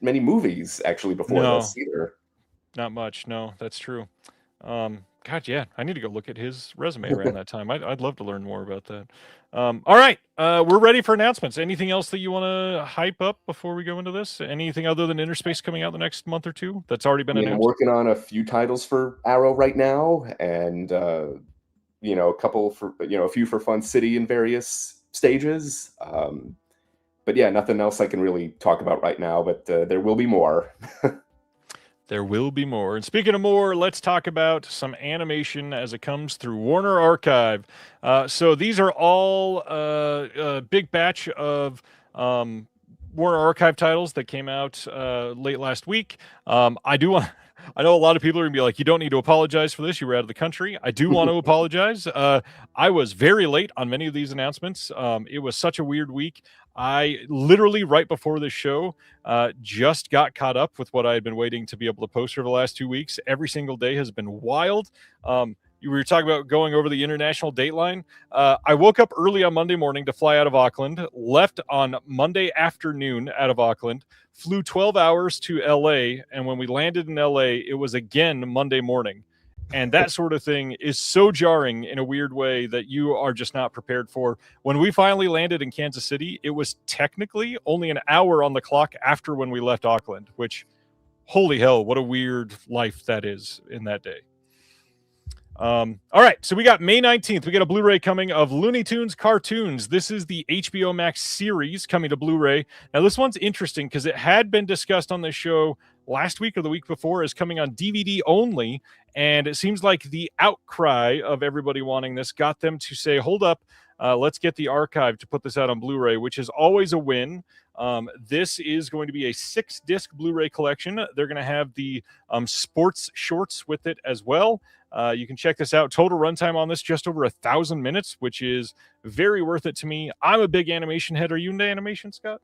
S8: many movies actually before
S1: no,
S8: this either.
S1: not much. No, that's true. God, yeah, I need to go look at his resume around that time. I'd love to learn more about that. All right, we're ready for announcements. Anything else that you want to hype up before we go into this? Anything other than Interspace coming out the next month or two that's already been
S8: I mean, I'm
S1: announced?
S8: working on a few titles for Arrow right now, and a couple for a few for Fun City in various stages. But yeah, nothing else I can really talk about right now. But there will be more.
S1: There will be more. And speaking of more, let's talk about some animation as it comes through Warner Archive. So these are all a big batch of Warner Archive titles that came out late last week. I do want. I know a lot of people are gonna be like, "You don't need to apologize for this. You were out of the country." I do want to apologize. I was very late on many of these announcements. It was such a weird week. I literally right before this show just got caught up with what I had been waiting to be able to post for the last 2 weeks. Every single day has been wild. You were talking about going over the international dateline. I woke up early on Monday morning to fly out of Auckland, left on Monday afternoon out of Auckland, flew 12 hours to LA, and when we landed in LA, it was again Monday morning. And that sort of thing is so jarring in a weird way that you are just not prepared for. When we finally landed in Kansas City, it was technically only an hour on the clock after when we left Auckland, which, holy hell, what a weird life that is in that day. All right, so we got May 19th. We got a Blu-ray coming of Looney Tunes Cartoons. This is the HBO Max series coming to Blu-ray. Now, this one's interesting because it had been discussed on this show last week or the week before as coming on DVD only, and it seems like the outcry of everybody wanting this got them to say, hold up, let's get the archive to put this out on Blu-ray, which is always a win. This is going to be a 6-disc Blu-ray collection. They're going to have the sports shorts with it as well. You can check this out. Total runtime on this, just over 1,000 minutes, which is very worth it to me. I'm a big animation head. Are you into animation, Scott?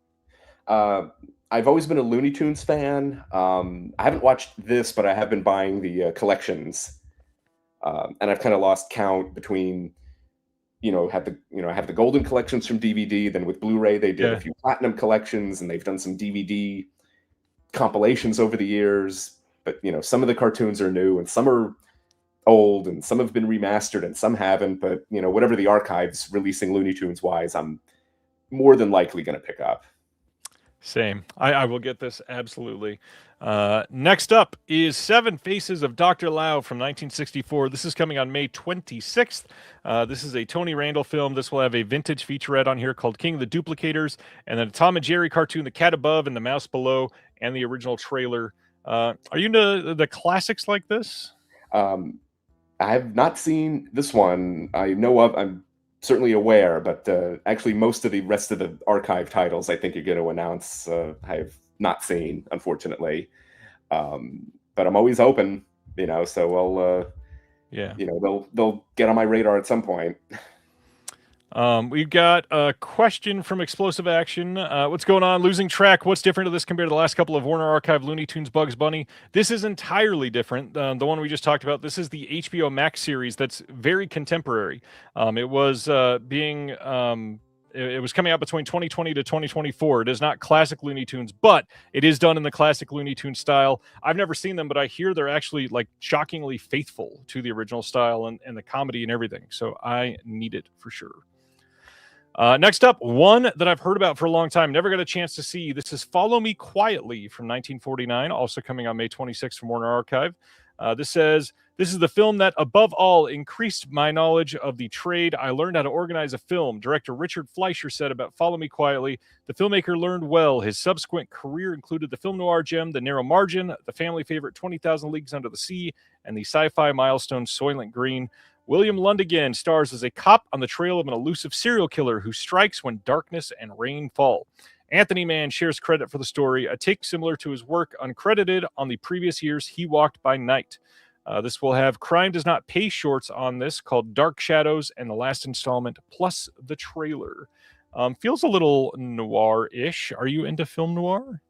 S8: I've always been a Looney Tunes fan. I haven't watched this, but I have been buying the collections, and I've kind of lost count between, I have the golden collections from DVD. Then with Blu-ray, they did a few platinum collections, and they've done some DVD compilations over the years. But some of the cartoons are new, and some are old, and some have been remastered, and some haven't. But whatever the archive's releasing Looney Tunes wise, I'm more than likely going to pick up.
S1: Same. I will get this, absolutely. Next up is Seven Faces of Dr. Lau from 1964. This is coming on May 26th. This is a Tony Randall film. This will have a vintage featurette on here called King of the Duplicators, and then a Tom and Jerry cartoon, The Cat Above and The Mouse Below, and the original trailer. Are you into the classics like this?
S8: I have not seen this one. I know of. I'm certainly aware, but actually, most of the rest of the archive titles, I think you're going to announce, I have not seen, unfortunately. But I'm always open, so they'll get on my radar at some point.
S1: We've got a question from Explosive Action. What's going on? Losing track. What's different to this compared to the last couple of Warner Archive Looney Tunes Bugs Bunny? This is entirely different. The one we just talked about, this is the HBO Max series that's very contemporary. It was it was coming out between 2020 to 2024. It is not classic Looney Tunes, but it is done in the classic Looney Tunes style. I've never seen them, but I hear they're actually like shockingly faithful to the original style and the comedy and everything. So I need it for sure. Next up, one that I've heard about for a long time, never got a chance to see. This is Follow Me Quietly from 1949, also coming on May 26th from Warner Archive. This says, this is the film that, above all, increased my knowledge of the trade. I learned how to organize a film. Director Richard Fleischer said about Follow Me Quietly, the filmmaker learned well. His subsequent career included the film noir gem The Narrow Margin, the family favorite 20,000 Leagues Under the Sea, and the sci-fi milestone Soylent Green. William Lundigan stars as a cop on the trail of an elusive serial killer who strikes when darkness and rain fall. Anthony Mann shares credit for the story, a take similar to his work uncredited on the previous year's He Walked by Night. This will have Crime Does Not Pay shorts on this called Dark Shadows and the last installment plus the trailer. Feels a little noir-ish. Are you into film noir?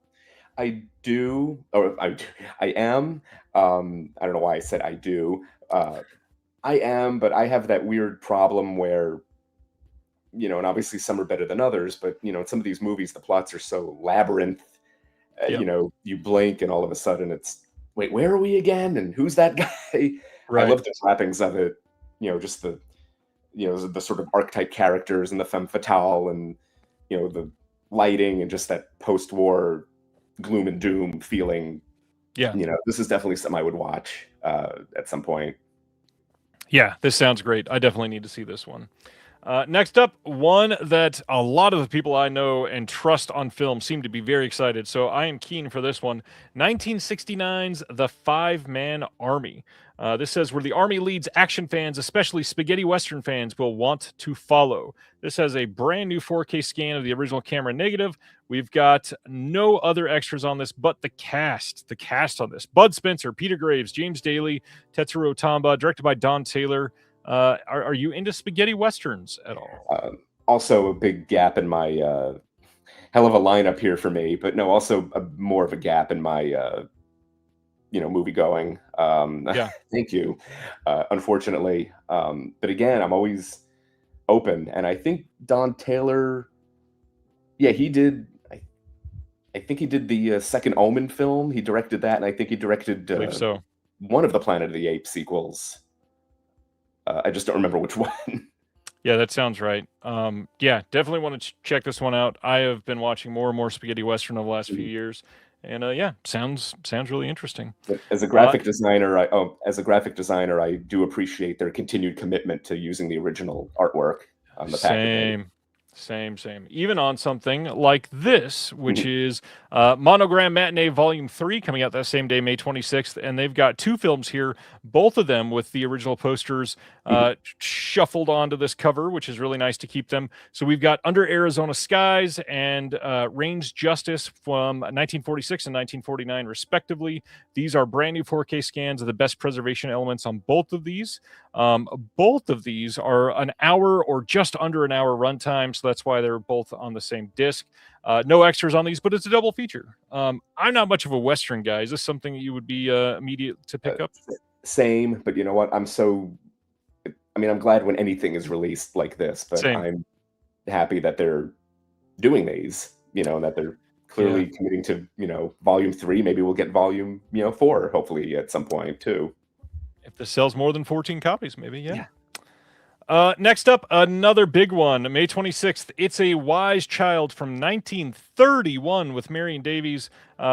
S8: I do, or I am. I don't know why I said I do. I am, but I have that weird problem where, and obviously some are better than others, but in some of these movies, the plots are so labyrinth.
S1: Yep.
S8: You blink and all of a sudden it's, wait, where are we again? And who's that guy? I
S1: Right.
S8: love the trappings of it. Just the sort of archetype characters and the femme fatale and, the lighting and just that post-war gloom and doom feeling.
S1: Yeah.
S8: This is definitely something I would watch at some point.
S1: Yeah, this sounds great. I definitely need to see this one. Next up, one that a lot of the people I know and trust on film seem to be very excited, so I am keen for this one. 1969's The Five-Man Army. This says where the Army leads action fans, especially spaghetti western fans, will want to follow. This has a brand new 4K scan of the original camera negative. We've got no other extras on this but the cast. The cast on this: Bud Spencer, Peter Graves, James Daly, Tetsuro Tamba, directed by Don Taylor. Are you into spaghetti westerns at all?
S8: Also a big gap in my hell of a lineup here for me, but no, also more of a gap in my movie going.
S1: Yeah.
S8: Thank you. Unfortunately, but again, I'm always open, and I think Don Taylor, yeah, he did. I think he did the second Omen film. He directed that, and I think he directed
S1: I believe so.
S8: one of the Planet of the Apes sequels. I just don't remember which one.
S1: Yeah, that sounds right. Yeah, definitely want to check this one out. I have been watching more and more spaghetti western over the last few years, and yeah, sounds really interesting.
S8: As a graphic designer, I do appreciate their continued commitment to using the original artwork on the packaging.
S1: Same. Even on something like this, which is Monogram Matinee Volume 3, coming out that same day, May 26th. And they've got two films here, both of them with the original posters shuffled onto this cover, which is really nice to keep them. So we've got Under Arizona Skies and Range Justice from 1946 and 1949, respectively. These are brand new 4K scans of the best preservation elements on both of these. Both of these are an hour or just under an hour runtime, so that's why they're both on the same disc. No extras on these, but it's a double feature. I'm not much of a Western guy. Is this something that you would be immediate to pick up?
S8: Same, but you know what? I'm glad when anything is released like this, but
S1: Same.
S8: I'm happy that they're doing these, and that they're clearly committing to, volume 3. Maybe we'll get volume, 4, hopefully at some point too.
S1: If this sells more than 14 copies, maybe, yeah. Next up, another big one, May 26th. It's a Wise Child from 1931 with Marion Davies.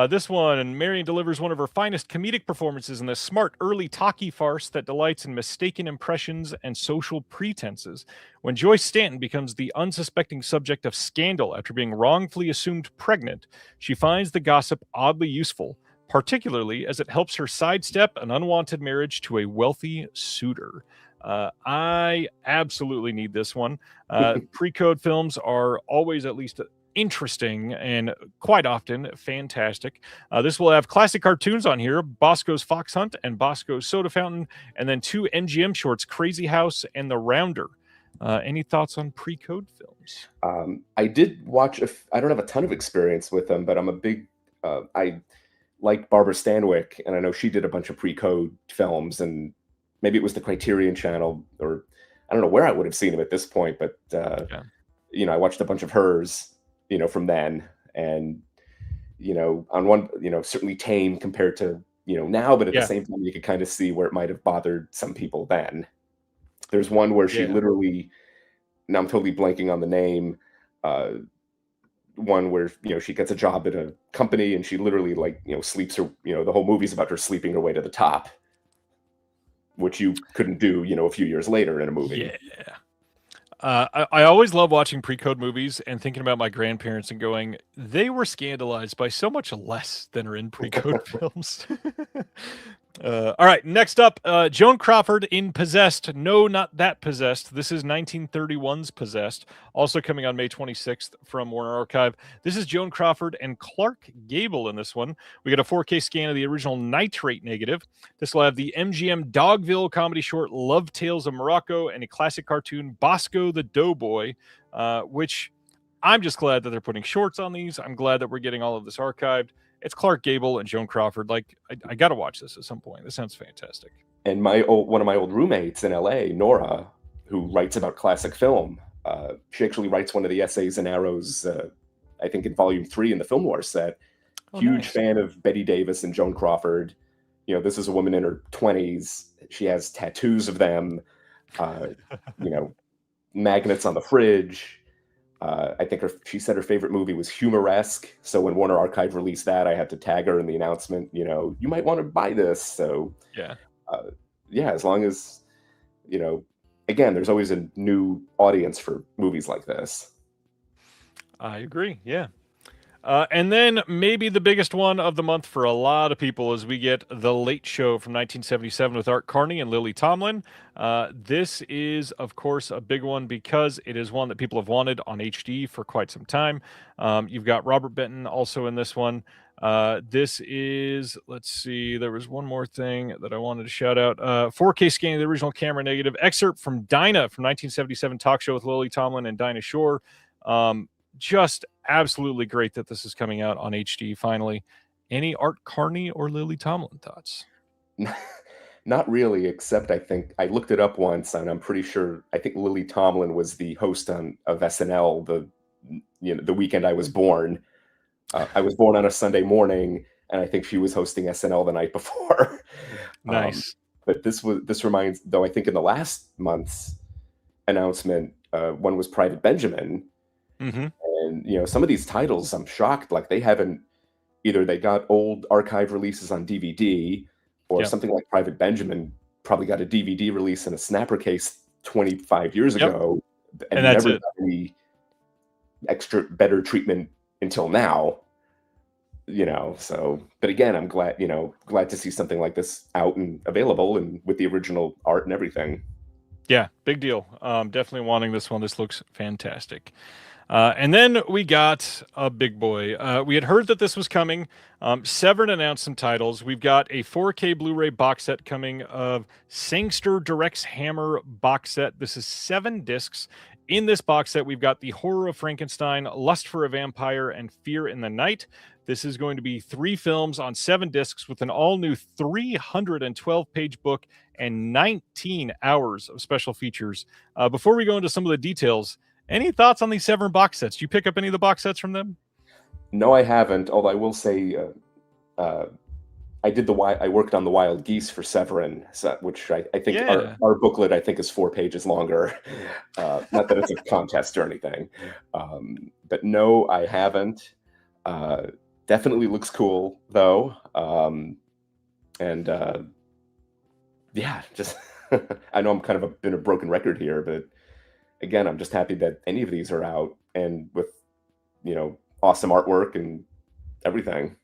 S1: This one, and Marion delivers one of her finest comedic performances in this smart, early talkie farce that delights in mistaken impressions and social pretenses. When Joyce Stanton becomes the unsuspecting subject of scandal after being wrongfully assumed pregnant, she finds the gossip oddly useful, particularly as it helps her sidestep an unwanted marriage to a wealthy suitor. I absolutely need this one. Pre-code films are always at least interesting and quite often fantastic. This will have classic cartoons on here, Bosco's Fox Hunt and Bosco's Soda Fountain, and then two MGM shorts, Crazy House and The Rounder. Any thoughts on pre-code films?
S8: I did watch, I don't have a ton of experience with them, but I'm a big, I like Barbara Stanwyck, and I know she did a bunch of pre-code films, and maybe it was the Criterion Channel, or I don't know where I would have seen him at this point, but I watched a bunch of hers, from then, and on one, certainly tame compared to now, but at the same time, you could kind of see where it might have bothered some people then. There's one where she literally, now I'm totally blanking on the name, one where she gets a job at a company and she literally sleeps her, the whole movie's about her sleeping her way to the top, which you couldn't do, a few years later in a movie.
S1: I always love watching pre-code movies and thinking about my grandparents and going, they were scandalized by so much less than are in pre-code films. All right, next up, Joan Crawford in Possessed. No, not that Possessed. This is 1931's Possessed, also coming on May 26th from Warner Archive. This is Joan Crawford and Clark Gable in this one. We got a 4K scan of the original nitrate negative. This will have the MGM Dogville comedy short Love Tales of Morocco and a classic cartoon Bosco the Doughboy, which I'm just glad that they're putting shorts on these. I'm glad that we're getting all of this archived. It's Clark Gable and Joan Crawford. Like, I got to watch this at some point. This sounds fantastic.
S8: And one of my old roommates in LA, Nora, who writes about classic film, she actually writes one of the essays in Arrow's, I think in volume 3 in the Film Noir set. Huge fan of Betty Davis and Joan Crawford. This is a woman in her 20s. She has tattoos of them, magnets on the fridge. I think she said her favorite movie was Humoresque. So when Warner Archive released that, I had to tag her in the announcement, you might want to buy this. So as long as, again, there's always a new audience for movies like this.
S1: I agree. Yeah. And then maybe the biggest one of the month for a lot of people is we get The Late Show from 1977 with Art Carney and Lily Tomlin. This is, of course, a big one because it is one that people have wanted on HD for quite some time. You've got Robert Benton also in this one. This is, let's see, there was one more thing that I wanted to shout out. 4K scanning of the original camera negative. Excerpt from Dinah from 1977 talk show with Lily Tomlin and Dinah Shore. Just absolutely great that this is coming out on HD finally. Any Art Carney or Lily Tomlin thoughts?
S8: Not really, except I think I looked it up once, and I'm pretty sure I think Lily Tomlin was the host of SNL the weekend I was born. I was born on a Sunday morning, and I think she was hosting SNL the night before.
S1: Nice.
S8: But this reminds, though, I think in the last month's announcement, one was Private Benjamin.
S1: Mm-hmm.
S8: And some of these titles, I'm shocked, like they haven't either they got old archive releases on DVD, or something like Private Benjamin probably got a DVD release in a snapper case 25 years ago, and
S1: that's
S8: never
S1: it.
S8: got any extra better treatment until now. So, but again, I'm glad to see something like this out and available and with the original art and everything. Yeah,
S1: big deal. Definitely wanting this one. This looks fantastic. And then we got a big boy. We had heard that this was coming. Severin announced some titles. We've got a 4K Blu-ray box set coming of Sangster Directs Hammer box set. This is 7 discs. In this box set, we've got The Horror of Frankenstein, Lust for a Vampire, and Fear in the Night. This is going to be 3 films on 7 discs with an all-new 312-page book and 19 hours of special features. Before we go into some of the details, any thoughts on these Severin box sets? Did you pick up any of the box sets from them?
S8: No, I haven't. Although I will say, I worked on the Wild Geese for Severin, which I think our booklet I think is 4 pages longer. Not that it's a contest or anything, but no, I haven't. Definitely looks cool though, just I know I'm kind of been a broken record here, but again, I'm just happy that any of these are out and with, awesome artwork and everything.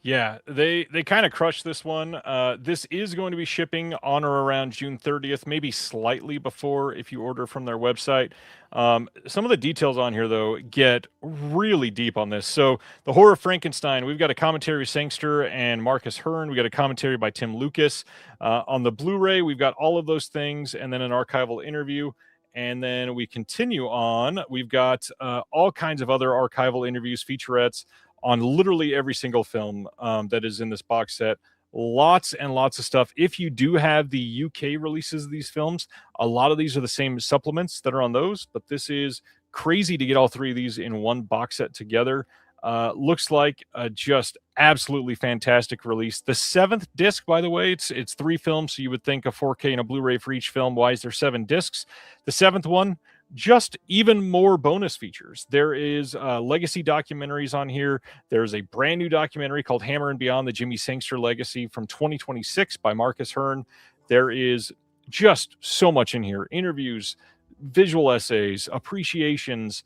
S1: Yeah, they kind of crushed this one. This is going to be shipping on or around June 30th, maybe slightly before if you order from their website. Some of the details on here, though, get really deep on this. So The Horror of Frankenstein, we've got a commentary by Sangster and Marcus Hearn. We got a commentary by Tim Lucas. On the Blu-ray, we've got all of those things and then an archival interview. And then we continue on. We've got all kinds of other archival interviews, featurettes, on literally every single film that is in this box set. Lots and lots of stuff. If you do have the UK releases of these films, a lot of these are the same supplements that are on those, but this is crazy to get all 3 of these in one box set together. Looks like a just absolutely fantastic release. The 7th disc, by the way, it's 3 films, so you would think a 4K and a Blu-ray for each film. Why is there 7 discs? The 7th one, just even more bonus features. There is legacy documentaries on here. There's a brand new documentary called Hammer and Beyond, the Jimmy Sangster Legacy from 2026 by Marcus Hearn. There is just so much in here. Interviews, visual essays, appreciations,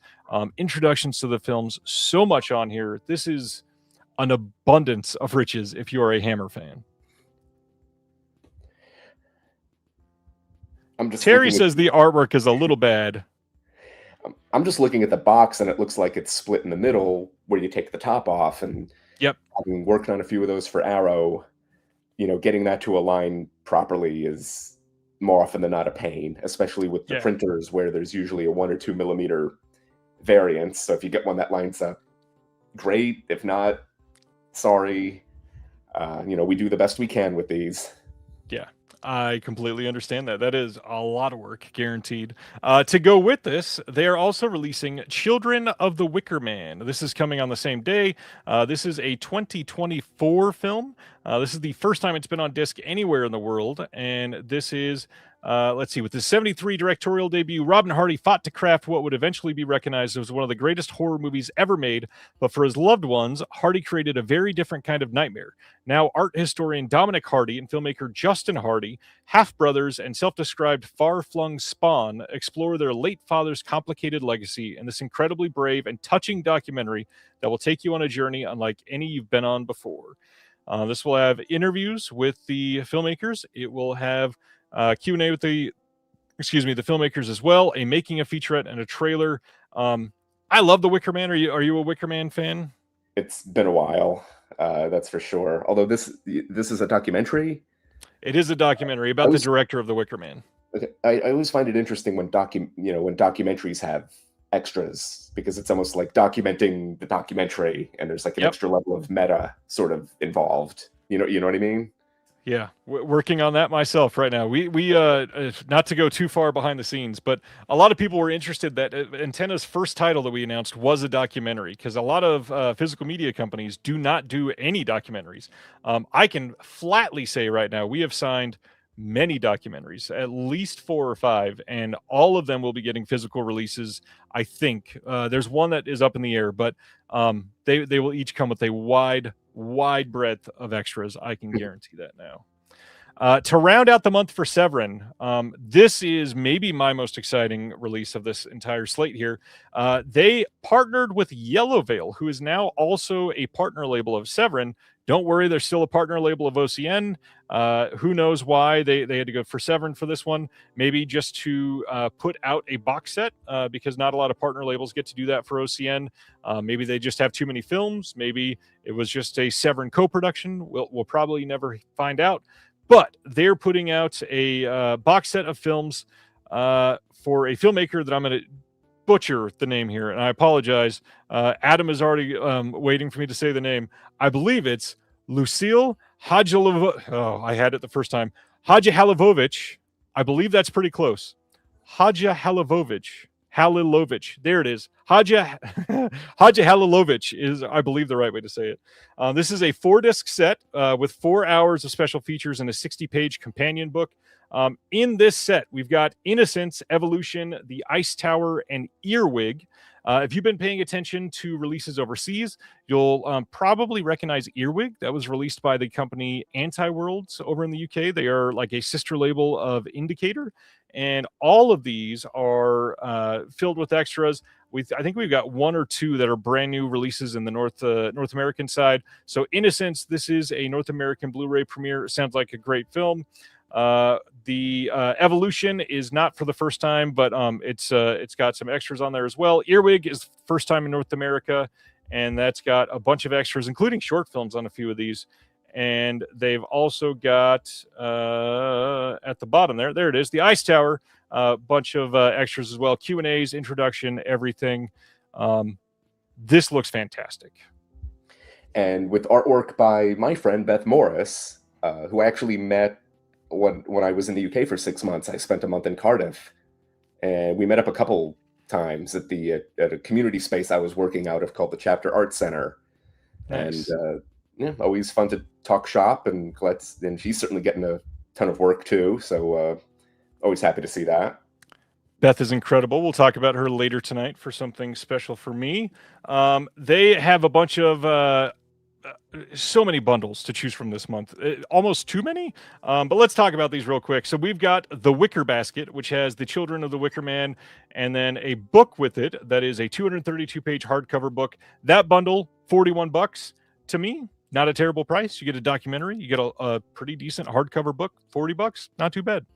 S1: introductions to the films, so much on here. This is an abundance of riches if you are a Hammer fan.
S8: I'm just
S1: Terry
S8: looking
S1: says the artwork is a little bad.
S8: I'm just looking at the box, and it looks like it's split in the middle where you take the top off. And
S1: Yep.
S8: having worked on a few of those for Arrow, getting that to align properly is more often than not a pain, especially with the printers where there's usually a 1 or 2 millimeter variance. So if you get one that lines up, great. If not, sorry. We do the best we can with these.
S1: Yeah, I completely understand that. That is a lot of work, guaranteed. To go with this, they are also releasing Children of the Wicker Man. This is coming on the same day. This is a 2024 film. This is the first time it's been on disc anywhere in the world, and this is let's see, with his 73 directorial debut, Robin Hardy fought to craft what would eventually be recognized as one of the greatest horror movies ever made. But for his loved ones, Hardy created a very different kind of nightmare. Now, art historian Dominic Hardy and filmmaker Justin Hardy, half-brothers and self-described far-flung spawn, explore their late father's complicated legacy in this incredibly brave and touching documentary that will take you on a journey unlike any you've been on before. This will have interviews with the filmmakers. It will have Q&A with the filmmakers as well, a making of featurette and a trailer. I love The Wicker Man. Are you a Wicker Man fan?
S8: It's been a while, that's for sure. Although this is a documentary.
S1: It is a documentary about the director of The Wicker Man.
S8: Okay, I always find it interesting when when documentaries have extras, because it's almost like documenting the documentary, and there's like an extra level of meta sort of involved. You know what I mean?
S1: Yeah, working on that myself right now. We not to go too far behind the scenes, but a lot of people were interested that Antenna's first title that we announced was a documentary, because a lot of physical media companies do not do any documentaries. I can flatly say right now we have signed many documentaries, at least 4 or 5, and all of them will be getting physical releases. I think there's one that is up in the air, but they will each come with a wide breadth of extras. I can guarantee that now. To round out the month for Severin, this is maybe my most exciting release of this entire slate here. They partnered with Yellow Veil, who is now also a partner label of Severin. Don't worry, they're still a partner label of OCN. Who knows why they had to go for Severin for this one? Maybe just to put out a box set, because not a lot of partner labels get to do that for OCN. Maybe they just have too many films. Maybe it was just a Severin co-production. We'll probably never find out. But they're putting out a box set of films for a filmmaker that I'm going to butcher the name here, and I apologize. Adam is already waiting for me to say the name. I believe it's Lucille Hadjihalivovich. Oh, I had it the first time. Hadjihalivovich. I believe that's pretty close. Hadjihalivovich. Halilovich. There it is. Hadjihalivovich is, I believe, the right way to say it. This is a 4-disc set with 4 hours of special features and a 60-page companion book. In this set, we've got Innocence, Evolution, The Ice Tower, and Earwig. If you've been paying attention to releases overseas, you'll probably recognize Earwig. That was released by the company Anti-Worlds over in the UK. They are like a sister label of Indicator. And all of these are filled with extras. I think we've got 1 or 2 that are brand new releases in the North American side. So Innocence, this is a North American Blu-ray premiere. Sounds like a great film. The Evolution is not for the first time, but it's got some extras on there as well. Earwig is first time in North America, and that's got a bunch of extras, including short films on a few of these. And they've also got at the bottom there it is, The Ice Tower, a bunch of extras as well, Q&As, introduction, everything. This looks fantastic.
S8: And with artwork by my friend Beth Morris, who I actually met when I was in the UK for 6 months. I spent a month in Cardiff, and we met up a couple times at a community space I was working out of called the Chapter Art Center. Nice. And always fun to talk shop, and she's certainly getting a ton of work too. So always happy to see that.
S1: Beth is incredible. We'll talk about her later tonight for something special for me. They have a bunch of so many bundles to choose from this month, almost too many. But let's talk about these real quick. So we've got the Wicker Basket, which has the Children of the Wicker Man, and then a book with it that is a 232-page hardcover book. That bundle, $41. To me, not a terrible price. You get a documentary, you get a pretty decent hardcover book, $40, not too bad.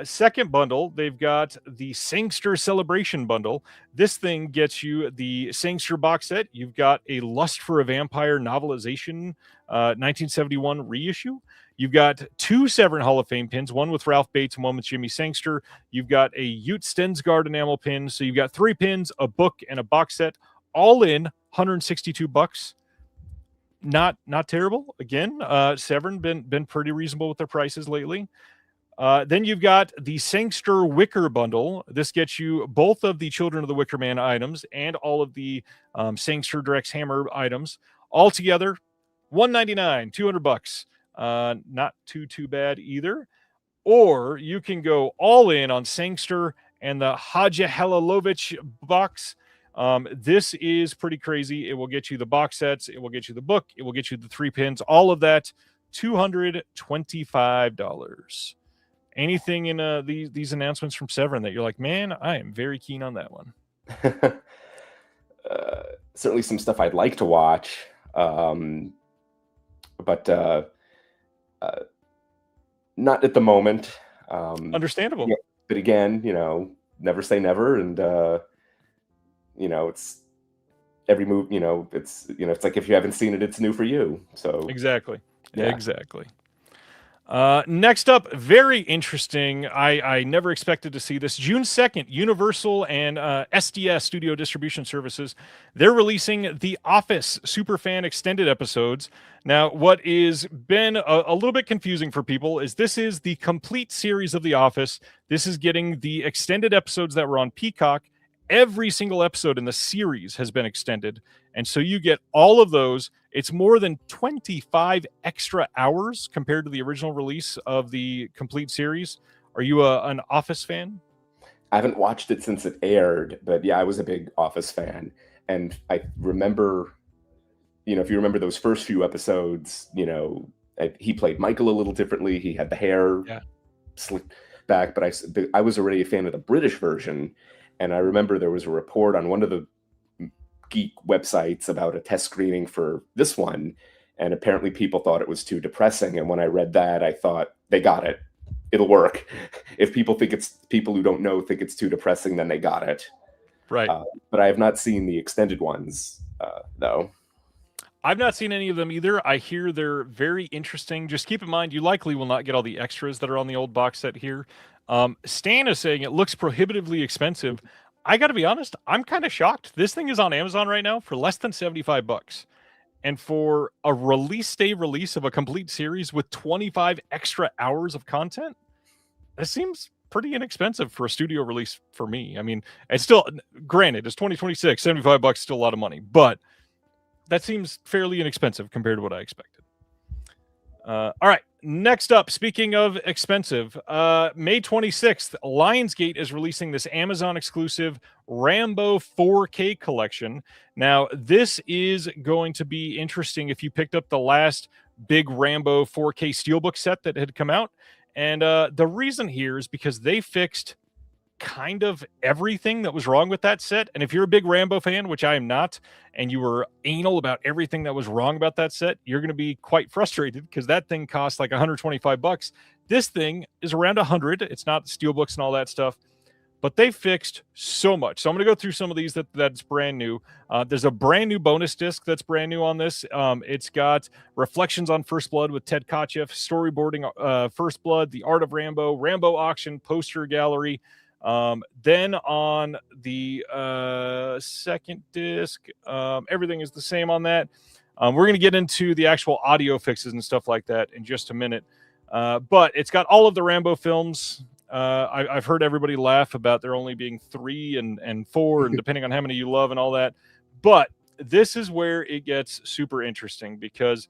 S1: Second bundle, they've got the Sangster Celebration bundle. This thing gets you the Sangster box set. You've got a Lust for a Vampire novelization, 1971 reissue. You've got 2 Severn Hall of Fame pins, one with Ralph Bates and one with Jimmy Sangster. You've got a Ute Stensgaard enamel pin. So you've got 3 pins, a book, and a box set, all in $162. Not terrible. Again, Severn been pretty reasonable with their prices lately. Then you've got the Sangster Wicker bundle. This gets you both of the Children of the Wicker Man items and all of the Sangster Drex Hammer items all together. $199, $200. Not too bad either. Or you can go all in on Sangster and the Hadja Halilovic box. This is pretty crazy. It will get you the box sets. It will get you the book. It will get you the 3 pins. All of that, $225. Anything in these announcements from Severn that you're like, man, I am very keen on that one?
S8: Certainly some stuff I'd like to watch, but not at the moment.
S1: Understandable.
S8: Yeah, but again, never say never, and it's every move. It's like if you haven't seen it, it's new for you. So
S1: exactly.
S8: Yeah.
S1: Exactly. Next up, very interesting. I never expected to see this. June 2nd, Universal and SDS Studio Distribution Services, they're releasing The Office Superfan Extended episodes. Now, what is been a little bit confusing for people is this is the complete series of The Office. This is getting the extended episodes that were on Peacock. Every single episode in the series has been extended. And so you get all of those. It's more than 25 extra hours compared to the original release of the complete series. Are you an Office fan?
S8: I haven't watched it since it aired, but yeah, I was a big Office fan. And I remember, if you remember those first few episodes, he played Michael a little differently. He had the hair slicked back, but I was already a fan of the British version. And I remember there was a report on one of the geek websites about a test screening for this one, and apparently people thought it was too depressing. And when I read that, I thought, they got it. It'll work. If people who don't know think it's too depressing, then they got it.
S1: Right.
S8: But I have not seen the extended ones, though.
S1: I've not seen any of them either. I hear they're very interesting. Just keep in mind, you likely will not get all the extras that are on the old box set here. Stan is saying it looks prohibitively expensive. I got to be honest, I'm kind of shocked. This thing is on Amazon right now for less than $75. And for a release day release of a complete series with 25 extra hours of content, that seems pretty inexpensive for a studio release for me. I mean, it's still, granted, it's 2026, $75 is still a lot of money, but that seems fairly inexpensive compared to what I expected. All right, next up, speaking of expensive, May 26th, Lionsgate is releasing this Amazon exclusive Rambo 4K collection. Now, this is going to be interesting if you picked up the last big Rambo 4K steelbook set that had come out. And the reason here is because they fixed kind of everything that was wrong with that set. And if you're a big Rambo fan, which I am not, and you were anal about everything that was wrong about that set, you're going to be quite frustrated because that thing costs like $125. This thing is around $100. It's not steelbooks and all that stuff, but they fixed so much. So I'm going to go through some of these that's brand new. There's a brand new bonus disc that's brand new on this. It's got Reflections on First Blood with Ted Kotcheff, storyboarding First Blood, The Art of Rambo, Rambo Auction, poster gallery. Then on the second disc, everything is the same on that. We're going to get into the actual audio fixes and stuff like that in just a minute. But it's got all of the Rambo films. I've heard everybody laugh about there only being 3 and 4, and depending on how many you love and all that. But this is where it gets super interesting because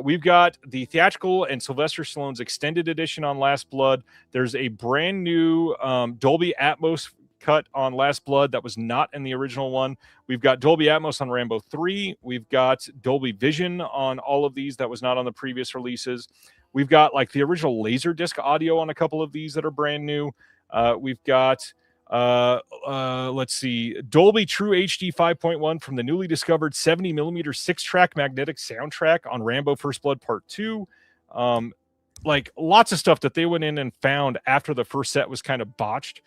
S1: we've got the theatrical and Sylvester Stallone's extended edition on Last Blood. There's a brand new Dolby Atmos cut on Last Blood that was not in the original one. We've got Dolby Atmos on Rambo 3. We've got Dolby Vision on all of these that was not on the previous releases. We've got like the original Laserdisc audio on a couple of these that are brand new. We've got let's see, Dolby True HD 5.1 from the newly discovered 70mm 6-track magnetic soundtrack on Rambo First Blood Part 2. like lots of stuff that they went in and found after the first set was kind of botched.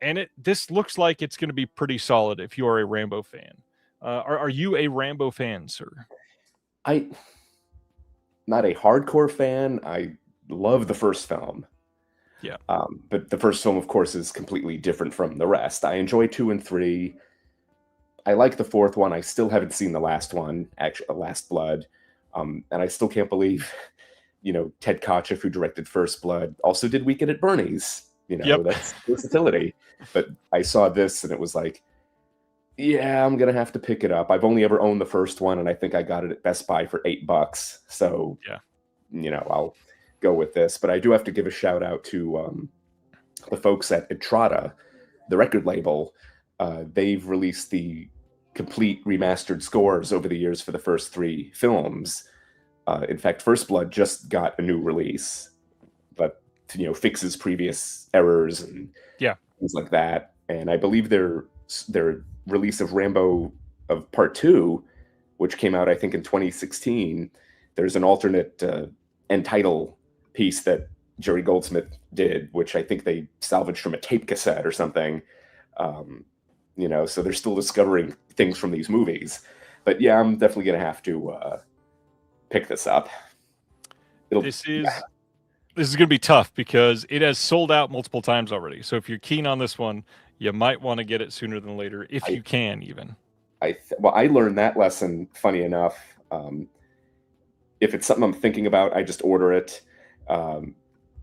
S1: And this looks like it's going to be pretty solid if you are a Rambo fan. Are you a Rambo fan, sir?
S8: Not a hardcore fan. I love the first film.
S1: Yeah.
S8: But the first film, of course, is completely different from the rest. I enjoy 2 and 3. I like the fourth one. I still haven't seen the last one, actually, Last Blood. And I still can't believe, Ted Kotcheff, who directed First Blood, also did Weekend at Bernie's. That's versatility. But I saw this and it was like, yeah, I'm going to have to pick it up. I've only ever owned the first one, and I think I got it at Best Buy for $8. So, I'll go with this. But I do have to give a shout out to the folks at Entrada, the record label. They've released the complete remastered scores over the years for the first 3 films. In fact, First Blood just got a new release, but fixes previous errors and things like that. And I believe their release of Rambo of Part 2, which came out I think in 2016, there's an alternate end title piece that Jerry Goldsmith did, which I think they salvaged from a tape cassette or something. So they're still discovering things from these movies. But yeah, I'm definitely going to have to pick this up.
S1: This is going to be tough because it has sold out multiple times already. So if you're keen on this one, you might want to get it sooner than later, if you can even.
S8: I learned that lesson, funny enough. If it's something I'm thinking about, I just order it.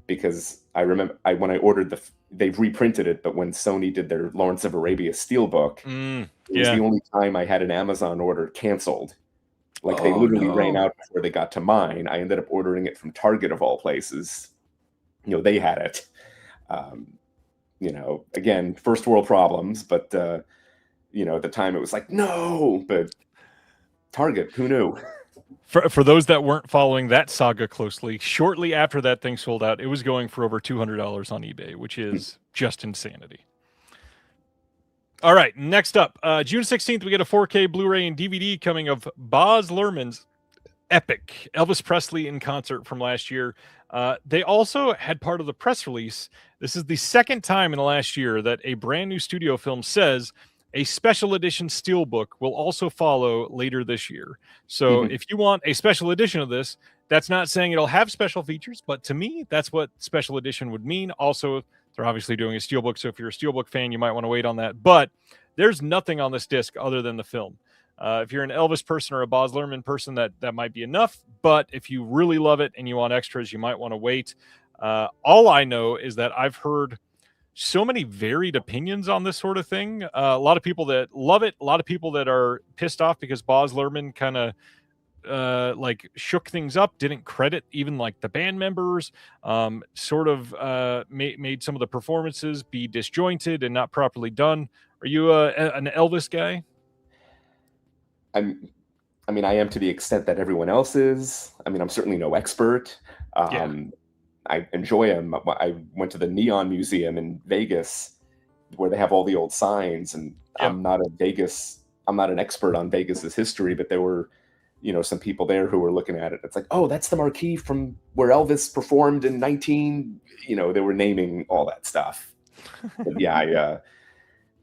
S8: Because I remember when I ordered they've reprinted it, but when Sony did their Lawrence of Arabia Steelbook, it was the only time I had an Amazon order canceled. Like they literally ran out before they got to mine. I ended up ordering it from Target of all places. They had it. Again, first world problems, but at the time it was like, no, but Target, who knew?
S1: For those that weren't following that saga closely, shortly after that thing sold out, it was going for over $200 on eBay, which is just insanity. All right, next up, June 16th, we get a 4K Blu-ray and DVD coming of Baz Luhrmann's epic Elvis Presley in concert from last year. They also had part of the press release. This is the second time in the last year that a brand new studio film says a special edition steelbook will also follow later this year. So if you want a special edition of this, that's not saying it'll have special features, but to me, that's what special edition would mean. Also, they're obviously doing a steelbook, so if you're a steelbook fan, you might want to wait on that. But there's nothing on this disc other than the film. If you're an Elvis person or a Baz Luhrmann person, that might be enough. But if you really love it and you want extras, you might want to wait. All I know is that I've heard so many varied opinions on this sort of thing. A lot of people that love it, a lot of people that are pissed off because Baz Luhrmann kind of shook things up, didn't credit even like the band members, made some of the performances be disjointed and not properly done. Are you an Elvis guy?
S8: I am to the extent that everyone else is. I'm certainly no expert. I enjoy him. I went to the Neon Museum in Vegas where they have all the old signs, and I'm not an expert on Vegas's history, but there were, some people there who were looking at it. It's like, oh, that's the marquee from where Elvis performed in they were naming all that stuff. But there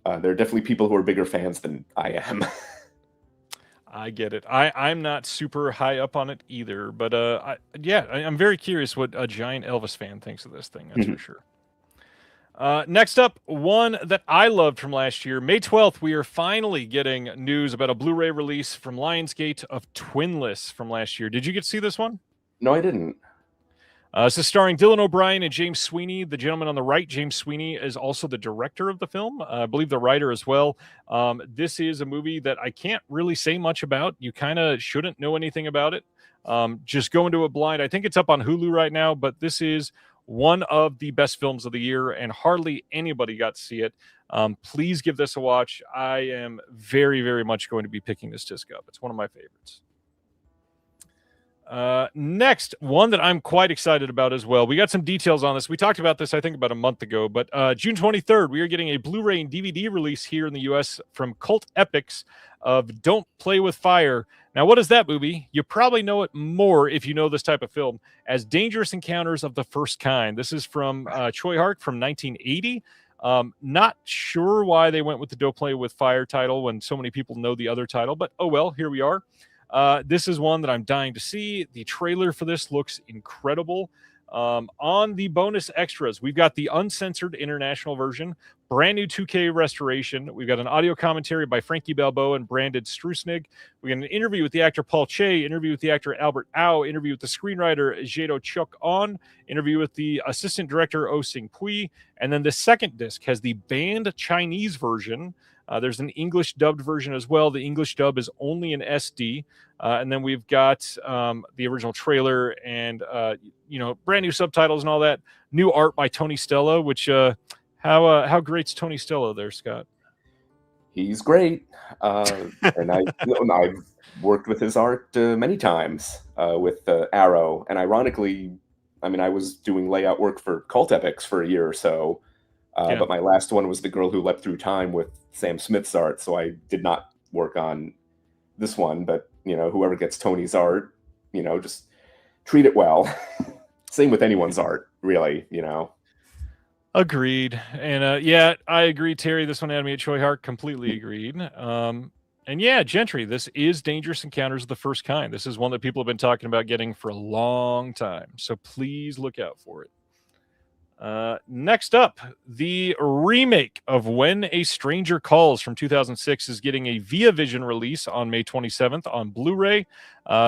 S8: are definitely people who are bigger fans than I am.
S1: I get it. I'm not super high up on it either, but I'm very curious what a giant Elvis fan thinks of this thing. That's for sure. Next up, one that I loved from last year, May 12th, we are finally getting news about a Blu-ray release from Lionsgate of Twinless from last year. Did you get to see this one?
S8: No, I didn't.
S1: This is starring Dylan O'Brien and James Sweeney. The gentleman on the right, James Sweeney, is also the director of the film. I believe the writer as well. This is a movie that I can't really say much about. You kind of shouldn't know anything about it. Just go into it blind. I think it's up on Hulu right now, but this is one of the best films of the year, and hardly anybody got to see it. Please give this a watch. I am very, very much going to be picking this disc up. It's one of my favorites. Next, one that I'm quite excited about as well. We got some details on this. We talked about this, I think, about a month ago, but June 23rd, we are getting a Blu-ray and DVD release here in the U.S. from Cult Epics of Don't Play with Fire. Now, what is that movie? You probably know it more if you know this type of film as Dangerous Encounters of the First Kind. This is from Choi Hark from 1980. Not sure why they went with the Don't Play with Fire title when so many people know the other title, but oh well, here we are. This is one that I'm dying to see. The trailer for this looks incredible. On the bonus extras, we've got the uncensored international version, brand new 2K restoration. We've got an audio commentary by Frankie Balboa and Brandon Strusnig. We got an interview with the actor Paul Che, interview with the actor Albert Au, interview with the screenwriter Jado Chuk On, interview with the assistant director Oh Sing Pui, and then the second disc has the banned Chinese version. There's an English dubbed version as well. The English dub is only in SD. And then we've got the original trailer and, brand new subtitles and all that. New art by Tony Stella, which how great's Tony Stella there, Scott?
S8: He's great. And I've worked with his art many times with Arrow. And ironically, I was doing layout work for Cult Epics for a year or so. But my last one was The Girl Who Leapt Through Time with Sam Smith's art, so I did not work on this one. But, whoever gets Tony's art, just treat it well. Same with anyone's art, really,
S1: Agreed. And, I agree, Terry. This one had me at Choi Hark. Completely agreed. And, Gentry, this is Dangerous Encounters of the First Kind. This is one that people have been talking about getting for a long time. So please look out for it. Next up, the remake of When a Stranger Calls from 2006 is getting a Via Vision release on May 27th on Blu-ray.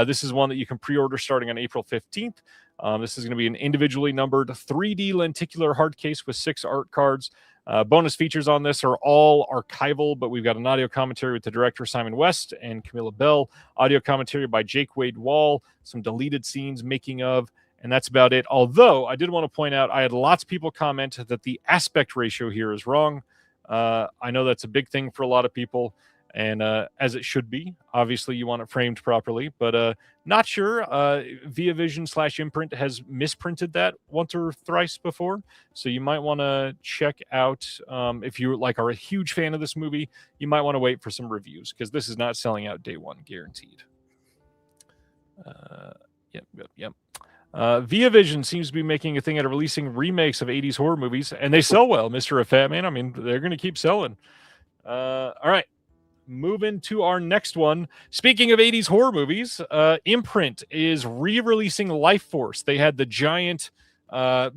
S1: This is one that you can pre-order starting on April 15th. This is going to be an individually numbered 3D lenticular hard case with 6 art cards. Bonus features on this are all archival, but we've got an audio commentary with the director Simon West and Camilla Bell, audio commentary by Jake Wade Wall, some deleted scenes, making of, and that's about it. Although I did want to point out, I had lots of people comment that the aspect ratio here is wrong. I know that's a big thing for a lot of people, and as it should be. Obviously, you want it framed properly, but not sure. Via Vision / Imprint has misprinted that once or thrice before, so you might want to check out. If you are a huge fan of this movie, you might want to wait for some reviews because this is not selling out day one, guaranteed. Yep. Via Vision seems to be making a thing out of releasing remakes of 80s horror movies, and they sell well, Mr. Fat Man. They're going to keep selling. All right. Moving to our next one. Speaking of 80s horror movies, Imprint is re-releasing Life Force. They had the giant,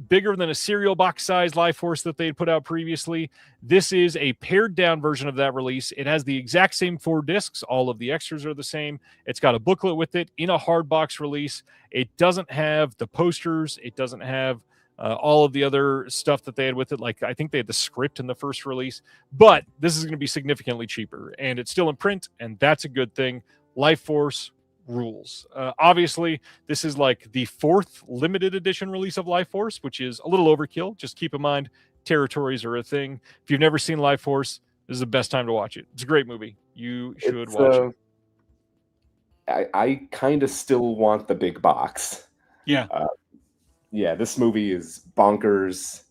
S1: bigger than a cereal box size Life Force that they had put out previously. This is a pared down version of that release. It has the exact same 4 discs. All of the extras are the same. It's got a booklet with it in a hard box release. It doesn't have the posters. It doesn't have all of the other stuff that they had with it. Like, I think they had the script in the first release, but this is going to be significantly cheaper, and it's still in print, and that's a good thing. Life Force rules. Obviously, this is like the 4th limited edition release of Life Force, which is a little overkill. Just keep in mind, territories are a thing. If you've never seen Life Force, this is the best time to watch it. It's a great movie. You should watch it.
S8: I kind of still want the big box.
S1: Yeah.
S8: This movie is bonkers.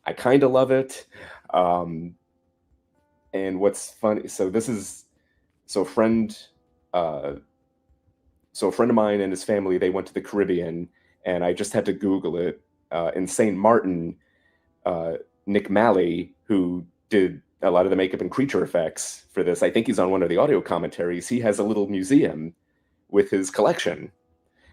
S8: I kind of love it. And what's funny, a friend of mine and his family, they went to the Caribbean, and I just had to Google it. In St. Martin, Nick Malley, who did a lot of the makeup and creature effects for this, I think he's on one of the audio commentaries. He has a little museum with his collection.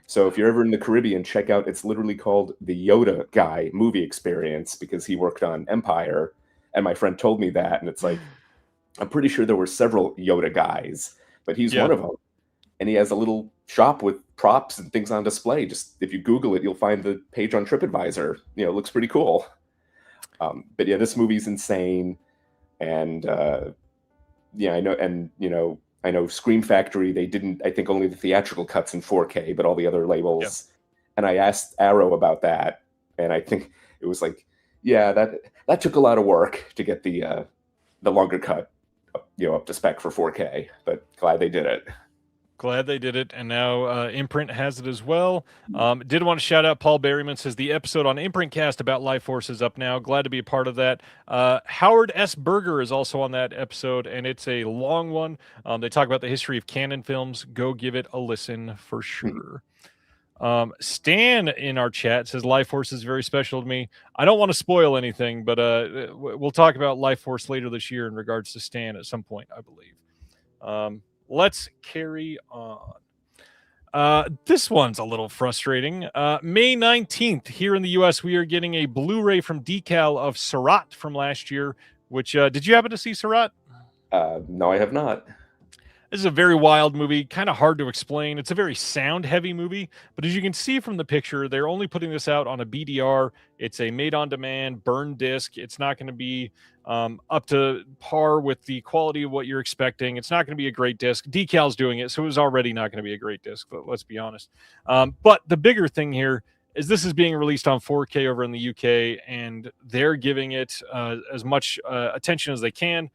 S8: So if you're ever in the Caribbean, check out, it's literally called the Yoda Guy Movie Experience, because he worked on Empire. And my friend told me that. And it's like, I'm pretty sure there were several Yoda guys, but he's one of them. And he has a little shop with props and things on display. Just if you Google it, you'll find the page on TripAdvisor. It looks pretty cool. But this movie's insane. And I know. And, I know Scream Factory, they didn't, I think only the theatrical cuts in 4K, but all the other labels. Yep. And I asked Arrow about that. And I think it was like, that took a lot of work to get the longer cut, up to spec for 4K, but glad they did it.
S1: Glad they did it, and now Imprint has it as well. Did want to shout out Paul Berryman, says the episode on Imprintcast about Life Force is up now. Glad to be a part of that. Howard S. Berger is also on that episode, and it's a long one. They talk about the history of canon films. Go give it a listen for sure. Stan in our chat says Life Force is very special to me. I don't want to spoil anything, but we'll talk about Life Force later this year in regards to Stan at some point, I believe. Let's carry on. This one's a little frustrating. May 19th, here in the U.S., we are getting a Blu-ray from Decal of Surratt from last year, which, did you happen to see Surratt?
S8: No, I have not.
S1: This is a very wild movie, kind of hard to explain. It's a very sound-heavy movie, but as you can see from the picture, they're only putting this out on a BDR. It's a made-on-demand burn disc. It's not going to be up to par with the quality of what you're expecting. It's not going to be a great disc. Decal's doing it, so it was already not going to be a great disc, let's be honest. But the bigger thing here is this is being released on 4K over in the UK, and they're giving it as much attention as they can.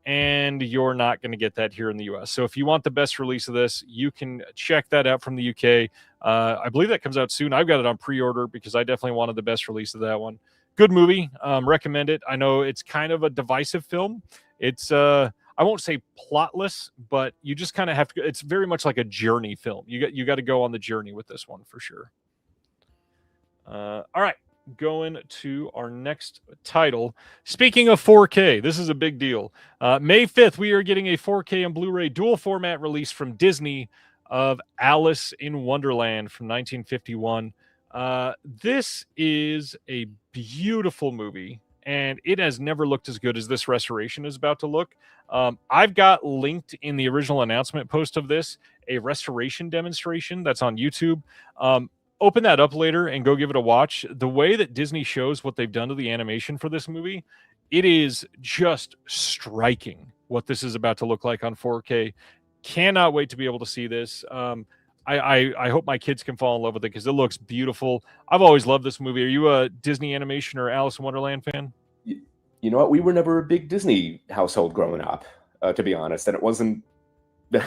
S1: And you're not going to get that here in the US. So if you want the best release of this, you can check that out from the UK. I believe that comes out soon. I've got it on pre-order because I definitely wanted the best release of that one. Good movie. Recommend it. I know it's kind of a divisive film. It's I won't say plotless, but you just kind of have to. It's very much like a journey film. You got to go on the journey with this one for sure. All right. Going to our next title. Speaking of 4K, this is a big deal. May 5th, we are getting a 4K and Blu-ray dual format release from Disney of Alice in Wonderland from 1951. This is a beautiful movie, and it has never looked as good as this restoration is about to look. I've got linked in the original announcement post of this a restoration demonstration that's on YouTube. Open that up later and go give it a watch. The way that Disney shows what they've done to the animation for this movie, it is just striking what this is about to look like on 4K. Cannot wait to be able to see this. I hope my kids can fall in love with it because it looks beautiful. I've always loved this movie. Are you a Disney animation or Alice in Wonderland fan?
S8: You know what? We were never a big Disney household growing up, to be honest. And it wasn't, it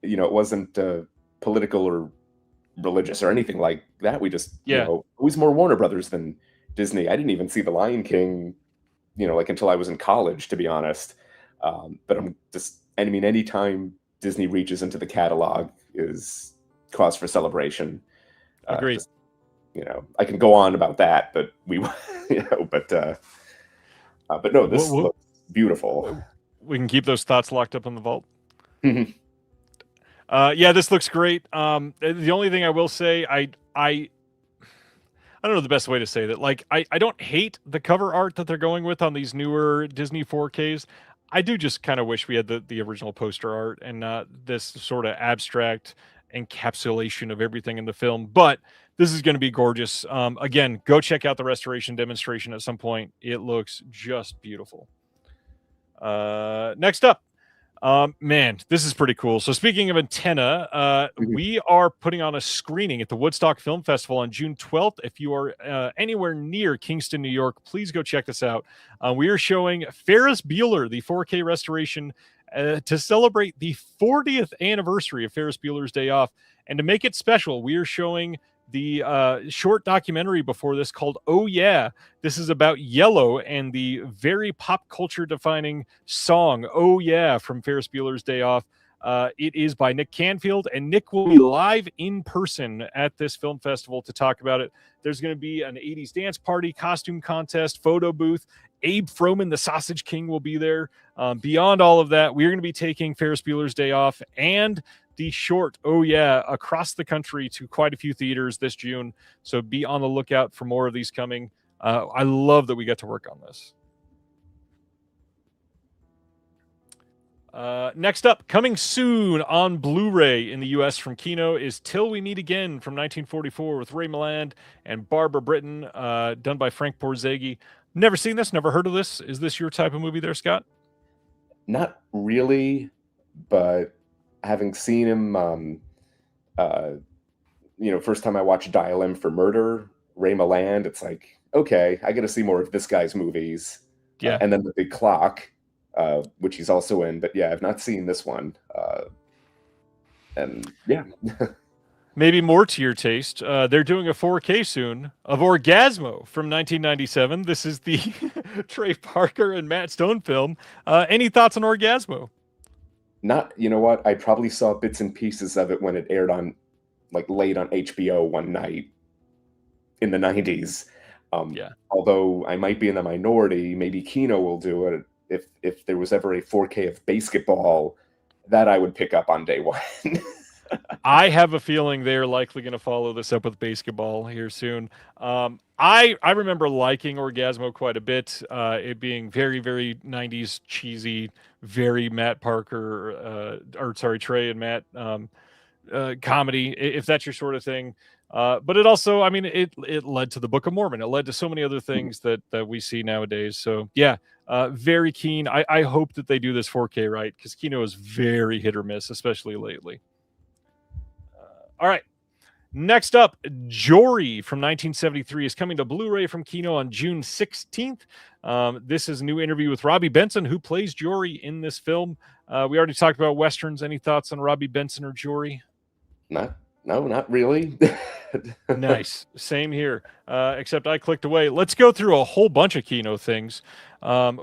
S8: wasn't political or religious or anything like that. We just, it was more Warner Brothers than Disney. I didn't even see The Lion King, until I was in college, to be honest. But anytime Disney reaches into the catalog is cause for celebration.
S1: Agreed.
S8: I can go on about that, but but no, this looks beautiful.
S1: We can keep those thoughts locked up in the vault. This looks great. The only thing I will say, I don't know the best way to say that. Like, I don't hate the cover art that they're going with on these newer Disney 4Ks. I do just kind of wish we had the original poster art and not this sort of abstract encapsulation of everything in the film. But this is going to be gorgeous. Again, go check out the restoration demonstration at some point. It looks just beautiful. Next up. Man, this is pretty cool. So speaking of antenna, we are putting on a screening at the Woodstock Film Festival on June 12th. If you are anywhere near Kingston, New York, please go check this out. We are showing Ferris Bueller, the 4K restoration, to celebrate the 40th anniversary of Ferris Bueller's Day Off. And to make it special, we are showing the short documentary before this called Oh Yeah. This is about Yellow and the very pop culture defining song Oh Yeah from Ferris Bueller's Day Off. It is by Nick Canfield, and Nick will be live in person at this film festival to talk about it. There's going to be an 80s dance party, costume contest, photo booth. Abe Froman, the Sausage King, will be there. Beyond all of that, we're going to be taking Ferris Bueller's Day Off and the short Oh Yeah across the country to quite a few theaters this June. So be on the lookout for more of these coming. I love that we get to work on this. Next up, coming soon on Blu-ray in the US from Kino is Till We Meet Again from 1944 with Ray Milland and Barbara Britton, done by Frank Borzage. Never seen this, never heard of this. Is this your type of movie there, Scott?
S8: Not really, but having seen him, first time I watched Dial M for Murder, Ray Milland, it's like, okay, I got to see more of this guy's movies.
S1: Yeah.
S8: And then The Big Clock, which he's also in. But yeah, I've not seen this one. And yeah.
S1: Maybe more to your taste. They're doing a 4K soon of Orgasmo from 1997. This is the Trey Parker and Matt Stone film. Any thoughts on Orgasmo?
S8: Not, you know what? I probably saw bits and pieces of it when it aired on, like, late on HBO one night in the 90s.
S1: Yeah.
S8: Although I might be in the minority, maybe Kino will do it. If there was ever a 4K of basketball, that I would pick up on day one.
S1: I have a feeling they're likely going to follow this up with basketball here soon. I remember liking Orgasmo quite a bit. It being very, very 90s cheesy, very Matt Parker, Trey and Matt comedy, if that's your sort of thing. But it also, I mean, it led to the Book of Mormon. It led to so many other things that we see nowadays. So yeah, very keen. I hope that they do this 4K right, because Kino is very hit or miss, especially lately. All right. Next up, Jory from 1973 is coming to Blu-ray from Kino on June 16th. This is a new interview with Robbie Benson, who plays Jory in this film. We already talked about Westerns. Any thoughts on Robbie Benson or Jory?
S8: No, not really.
S1: Nice. Same here. Except I clicked away. Let's go through a whole bunch of Kino things.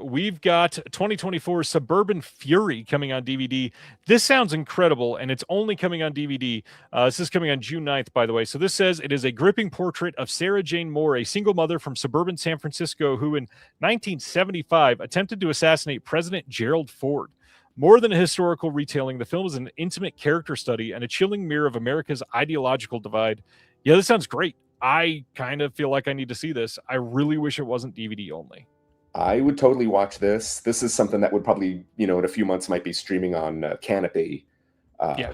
S1: We've got 2024 Suburban Fury coming on DVD. This sounds incredible, and it's only coming on DVD. This is coming on June 9th, by the way. So this says it is a gripping portrait of Sarah Jane Moore, a single mother from suburban San Francisco who in 1975 attempted to assassinate President Gerald Ford. More than a historical retelling, the film is an intimate character study and a chilling mirror of America's ideological divide. Yeah, this sounds great. I kind of feel like I need to see this. I really wish it wasn't DVD only.
S8: I would totally watch this. This is something that would probably, in a few months might be streaming on Canopy.
S1: Yeah.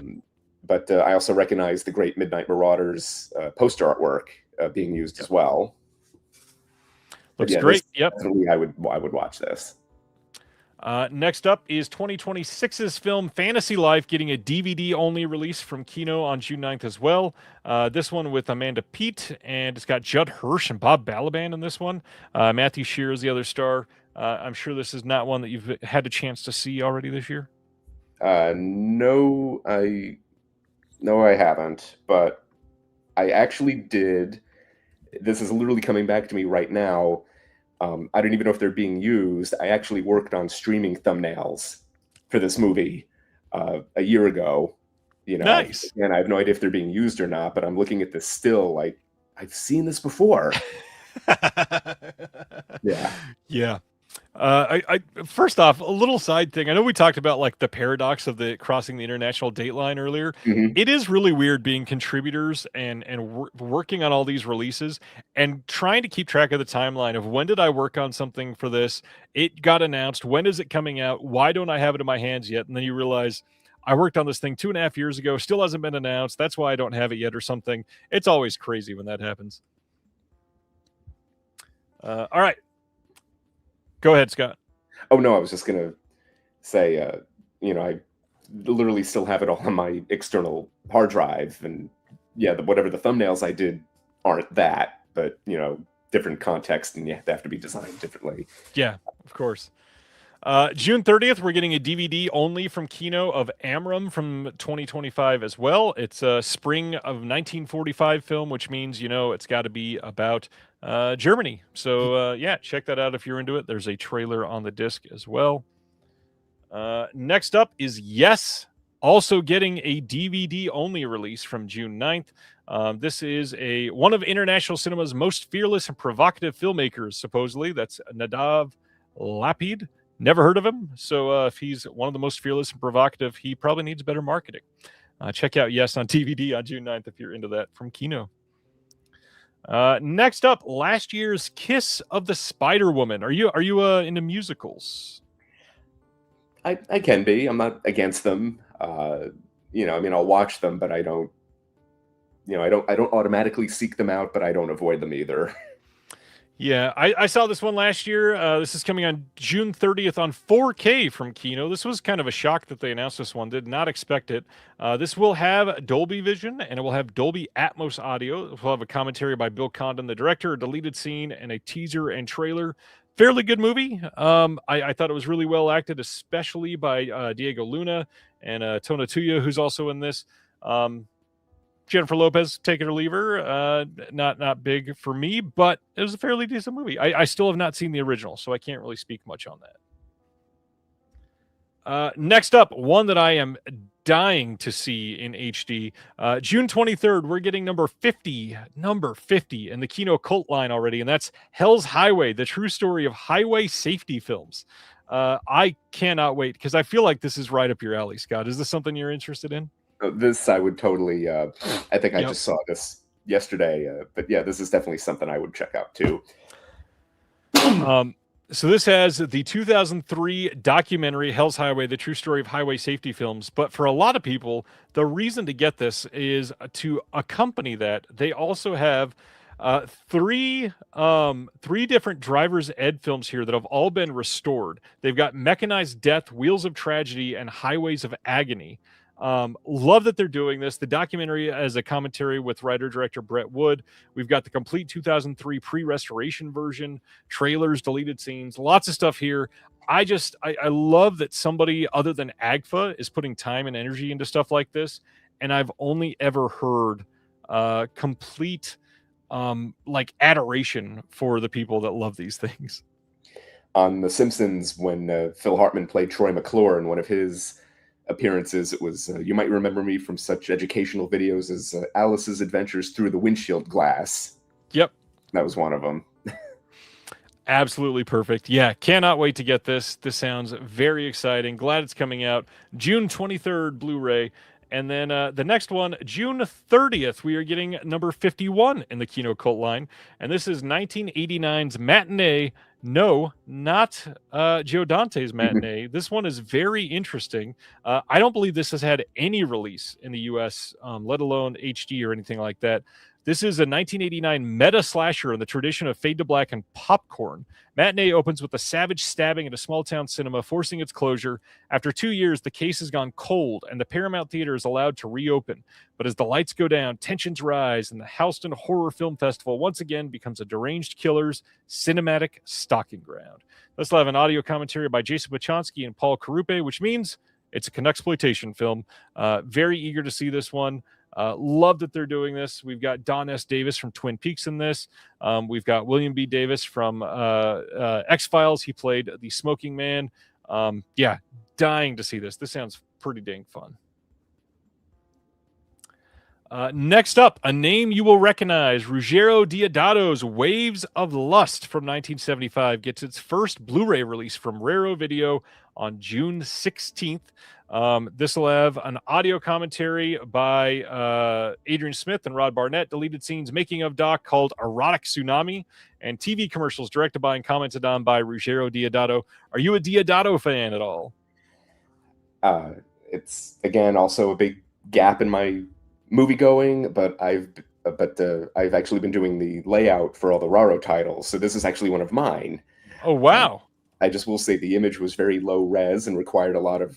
S8: But I also recognize the great Midnight Marauders poster artwork being used as well.
S1: Looks great. Yep.
S8: Definitely, I would watch this.
S1: Next up is 2026's film Fantasy Life getting a DVD-only release from Kino on June 9th as well. This one with Amanda Peet, and it's got Judd Hirsch and Bob Balaban in this one. Matthew Shear is the other star. I'm sure this is not one that you've had a chance to see already this year.
S8: No, I haven't, but I actually did. This is literally coming back to me right now. I don't even know if they're being used. I actually worked on streaming thumbnails for this movie a year ago.
S1: Nice.
S8: And I have no idea if they're being used or not, but I'm looking at this still like I've seen this before. Yeah.
S1: Yeah. I first off, a little side thing. I know we talked about like the paradox of the crossing the international date line earlier.
S8: Mm-hmm.
S1: It is really weird being contributors and working on all these releases and trying to keep track of the timeline of when did I work on something for this? It got announced. When is it coming out? Why don't I have it in my hands yet? And then you realize I worked on this thing 2.5 years ago, still hasn't been announced. That's why I don't have it yet or something. It's always crazy when that happens. All right. Go ahead, Scott.
S8: Oh, no, I was just going to say, I literally still have it all on my external hard drive. And yeah, whatever the thumbnails I did aren't that, but, different context, and they have to be designed differently.
S1: Yeah, of course. June 30th, we're getting a DVD only from Kino of Amram from 2025 as well. It's a spring of 1945 film, which means, it's got to be about Germany. So, check that out if you're into it. There's a trailer on the disc as well. Next up is Yes, also getting a DVD only release from June 9th. This is one of international cinema's most fearless and provocative filmmakers, supposedly. That's Nadav Lapid. Never heard of him. So if he's one of the most fearless and provocative, he probably needs better marketing. Check out Yes on DVD on June 9th if you're into that from Kino. Next up, last year's Kiss of the Spider-Woman. Are you into musicals?
S8: I can be. I'm not against them. I'll watch them, but I don't automatically seek them out, but I don't avoid them either.
S1: Yeah, I saw this one last year. This is coming on June 30th on 4K from Kino. This was kind of a shock that they announced this one. Did not expect it. This will have Dolby Vision, and it will have Dolby Atmos audio. It will have a commentary by Bill Condon, the director, a deleted scene, and a teaser and trailer. Fairly good movie. I thought it was really well acted, especially by Diego Luna and Tona Tuya, who's also in this. Jennifer Lopez, take it or leave her. Not big for me, but it was a fairly decent movie. I still have not seen the original, so I can't really speak much on that. Next up, one that I am dying to see in HD. June 23rd, we're getting number 50 in the Kino cult line already, and that's Hell's Highway, the true story of highway safety films. I cannot wait because I feel like this is right up your alley, Scott. Is this something you're interested in?
S8: This I would totally. I think I just saw this yesterday, but yeah, this is definitely something I would check out too.
S1: So this has the 2003 documentary Hell's Highway, the true story of highway safety films. But for a lot of people, the reason to get this is to accompany that. They also have three different driver's ed films here that have all been restored. They've got Mechanized Death, Wheels of Tragedy, and Highways of Agony. Love that they're doing this. The documentary as a commentary with writer-director Brett Wood. We've got the complete 2003 pre-restoration version, trailers, deleted scenes, lots of stuff here. I love that somebody other than AGFA is putting time and energy into stuff like this. And I've only ever heard complete like adoration for the people that love these things.
S8: On The Simpsons, when Phil Hartman played Troy McClure in one of his appearances, it was you might remember me from such educational videos as Alice's Adventures Through the Windshield Glass.
S1: Yep,
S8: that was one of them.
S1: Absolutely perfect. Yeah, cannot wait to get this. This sounds very exciting. Glad it's coming out June 23rd, Blu-ray. And then the next one, June 30th, we are getting number 51 in the Kino cult line. And this is 1989's Matinee. No, not Joe Dante's Matinee. This one is very interesting. I don't believe this has had any release in the U.S., let alone HD or anything like that. This is a 1989 meta slasher in the tradition of Fade to Black and Popcorn. Matinee opens with a savage stabbing at a small town cinema, forcing its closure. After 2 years, the case has gone cold, and the Paramount Theater is allowed to reopen. But as the lights go down, tensions rise, and the Houston Horror Film Festival once again becomes a deranged killer's cinematic stalking ground. Let's have an audio commentary by Jason Wachonsky and Paul Carupe, which means it's a Canuxploitation film. Very eager to see this one. Love that they're doing this. We've got Don S. Davis from Twin Peaks in this. We've got William B. Davis from X-Files. He played the smoking man. Yeah, dying to see this. This sounds pretty dang fun. Next up, a name you will recognize. Ruggero Deodato's Waves of Lust from 1975 gets its first Blu-ray release from Raro Video on June 16th. This will have an audio commentary by Adrian Smith and Rod Barnett, deleted scenes, making of doc called Erotic Tsunami, and TV commercials directed by and commented on by Ruggero Deodato. Are you a Deodato fan at all?
S8: It's, again, also a big gap in my movie going, but I've actually been doing the layout for all the Raro titles, so this is actually one of mine.
S1: Oh, wow.
S8: I just will say the image was very low res and required a lot of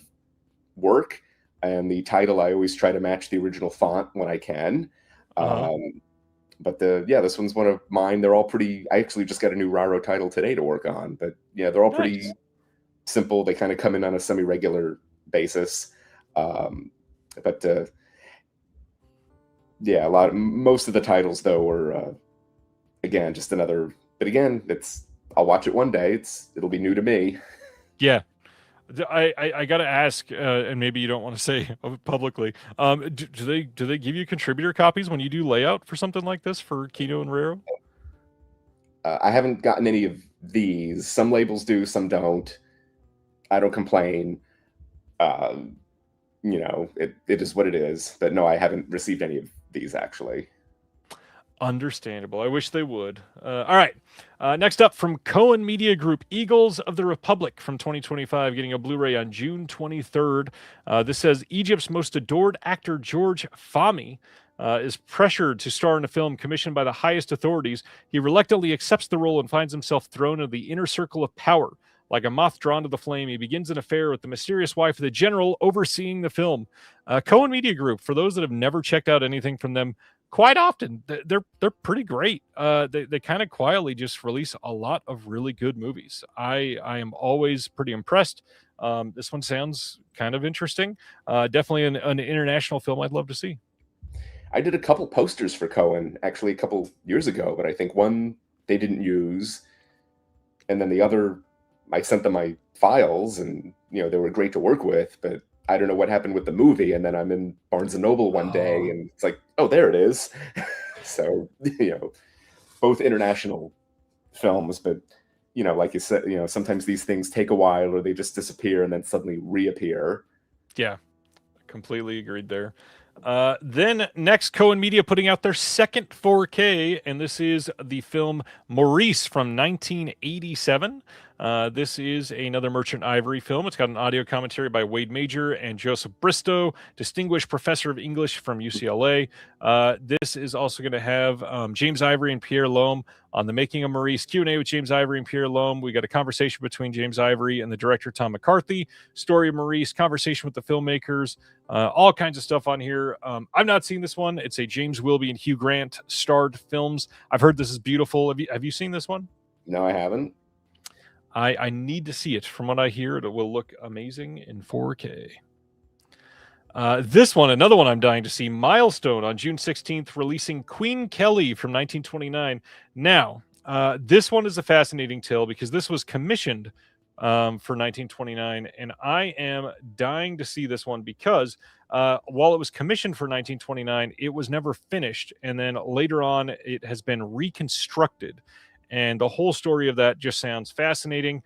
S8: work, and the title I always try to match the original font when I can. But this one's one of mine. They're all pretty. I actually just got a new Raro title today to work on, but yeah, they're all pretty simple. They kind of come in on a semi-regular basis. Most of the titles though were again just another. But again, I'll watch it one day. It'll be new to me.
S1: Yeah. I gotta ask, and maybe you don't want to say publicly. Do they give you contributor copies when you do layout for something like this for Kino and Raro?
S8: I haven't gotten any of these. Some labels do, some don't. I don't complain. It is what it is. But no, I haven't received any of these actually.
S1: Understandable. I wish they would. All right. Next up from Cohen Media Group, Eagles of the Republic from 2025, getting a Blu-ray on June 23rd. This says Egypt's most adored actor George Fahmy is pressured to star in a film commissioned by the highest authorities. He reluctantly accepts the role and finds himself thrown into the inner circle of power. Like a moth drawn to the flame, he begins an affair with the mysterious wife of the general overseeing the film. Cohen Media Group, for those that have never checked out anything from them, quite often they're pretty great. They kind of quietly just release a lot of really good movies. I am always pretty impressed. This one sounds kind of interesting. Definitely an international film I'd love to see.
S8: I did a couple posters for Cohen actually a couple years ago, but I think one they didn't use, and then the other I sent them my files, and they were great to work with, but I don't know what happened with the movie. And then I'm in Barnes and Noble one day, and it's like, oh, there it is. So both international films, but like you said, sometimes these things take a while, or they just disappear and then suddenly reappear.
S1: Yeah, completely agreed there. Then next, Cohen Media putting out their second 4K, and this is the film Maurice from 1987. This is another Merchant Ivory film. It's got an audio commentary by Wade Major and Joseph Bristow, distinguished professor of English from UCLA. This is also going to have James Ivory and Pierre Lhomme on the making of Maurice. Q&A with James Ivory and Pierre Lhomme. We got a conversation between James Ivory and the director Tom McCarthy. Story of Maurice, conversation with the filmmakers, all kinds of stuff on here. I've not seen this one. It's a James Wilby and Hugh Grant starred films. I've heard this is beautiful. Have you seen this one?
S8: No, I haven't.
S1: I need to see it. From what I hear, it will look amazing in 4K. This one, another one I'm dying to see, Milestone on June 16th, releasing Queen Kelly from 1929. Now, this one is a fascinating tale because this was commissioned for 1929, and I am dying to see this one because while it was commissioned for 1929, it was never finished, and then later on, it has been reconstructed. And the whole story of that just sounds fascinating.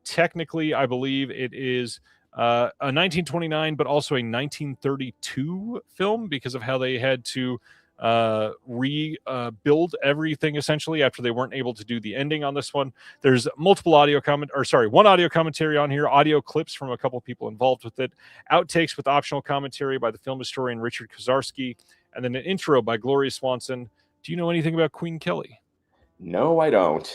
S1: Technically, I believe it is a 1929, but also a 1932 film because of how they had to rebuild everything essentially after they weren't able to do the ending on this one. There's multiple one audio commentary on here, audio clips from a couple people involved with it, outtakes with optional commentary by the film historian Richard Kozarski, and then an intro by Gloria Swanson. Do you know anything about Queen Kelly?
S8: No, I don't.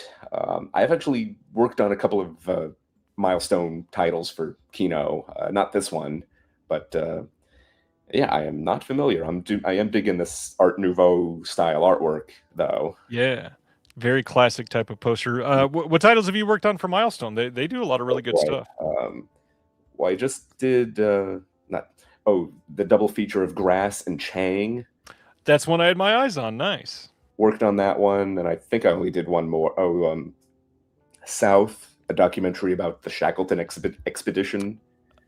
S8: I've actually worked on a couple of milestone titles for Kino. Not this one, but yeah, I am not familiar. I am digging this Art Nouveau style artwork, though.
S1: Yeah, very classic type of poster. What titles have you worked on for Milestone? They do a lot of really good stuff.
S8: Well, I just did the double feature of Grass and Chang.
S1: That's one I had my eyes on. Nice.
S8: Worked on that one, and I think I only did one more. South, a documentary about the Shackleton expedition.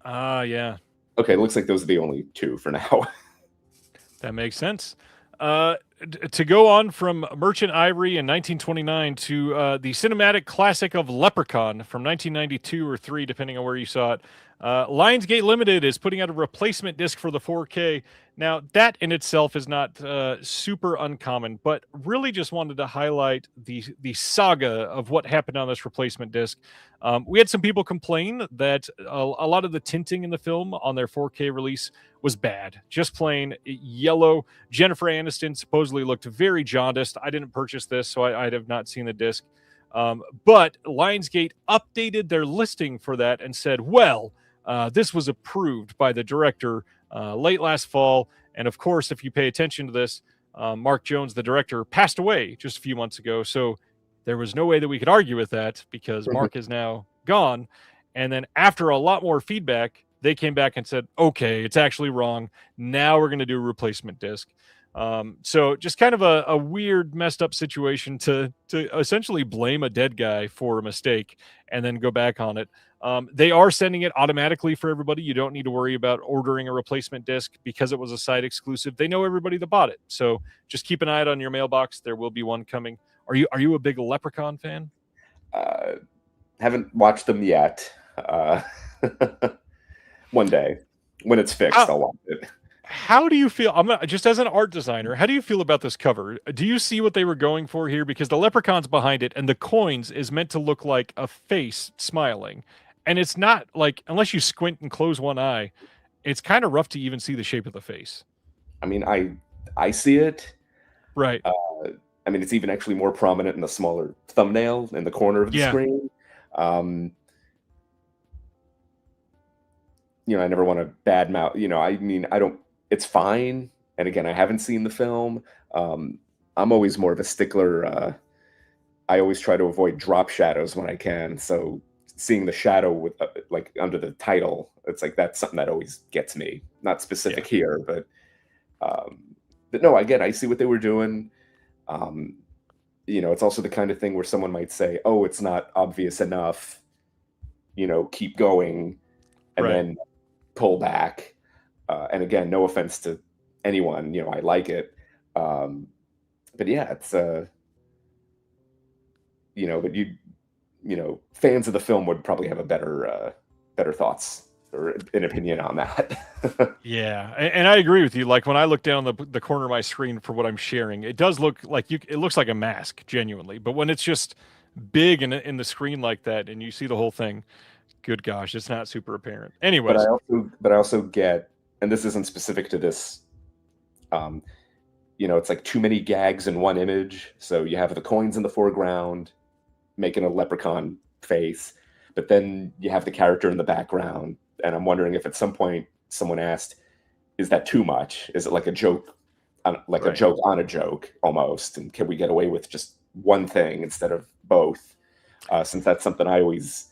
S1: Yeah.
S8: Okay, it looks like those are the only two for now.
S1: That makes sense. To go on from Merchant Ivory in 1929 to the cinematic classic of Leprechaun from 1992 or 3, depending on where you saw it. Lionsgate Limited is putting out a replacement disc for the 4K. Now, that in itself is not super uncommon, but really just wanted to highlight the saga of what happened on this replacement disc. We had some people complain that a lot of the tinting in the film on their 4K release was bad. Just plain yellow. Jennifer Aniston supposedly looked very jaundiced. I didn't purchase this, so I have not seen the disc. But Lionsgate updated their listing for that and said, well, this was approved by the director late last fall. And of course, if you pay attention to this, Mark Jones, the director, passed away just a few months ago. So there was no way that we could argue with that because Mark is now gone. And then after a lot more feedback, they came back and said, okay, it's actually wrong. Now we're going to do a replacement disc. So just kind of a weird, messed up situation to essentially blame a dead guy for a mistake and then go back on it. They are sending it automatically for everybody. You don't need to worry about ordering a replacement disc because it was a site exclusive. They know everybody that bought it. So just keep an eye out on your mailbox. There will be one coming. Are you a big Leprechaun fan?
S8: Haven't watched them yet. One day when it's fixed, I'll watch it.
S1: How do you feel? Just as an art designer, how do you feel about this cover? Do you see what they were going for here? Because the leprechaun's behind it, and the coins is meant to look like a face smiling, and it's not like, unless you squint and close one eye, it's kind of rough to even see the shape of the face.
S8: I mean, I see it.
S1: Right.
S8: I mean, it's even actually more prominent in the smaller thumbnail in the corner of the screen. I never want to badmouth. I mean, I don't. It's fine. And again, I haven't seen the film. I'm always more of a stickler. I always try to avoid drop shadows when I can. So seeing the shadow with like under the title. It's like that's something that always gets me. Not specific here, but no, again, I see what they were doing. It's also the kind of thing where someone might say, "Oh, it's not obvious enough." Keep going, and then pull back. And again, no offense to anyone, I like it. But yeah, it's but fans of the film would probably have a better thoughts or an opinion on that.
S1: Yeah, and I agree with you. Like when I look down the corner of my screen for what I'm sharing, it does look like it looks like a mask, genuinely. But when it's just big in the screen like that, and you see the whole thing, good gosh, it's not super apparent. Anyways,
S8: but I also get, and this isn't specific to this. It's like too many gags in one image. So you have the coins in the foreground, making a leprechaun face, but then you have the character in the background. And I'm wondering if at some point someone asked, is that too much? Is it like a joke, a joke on a joke almost? And can we get away with just one thing instead of both? Since that's something I always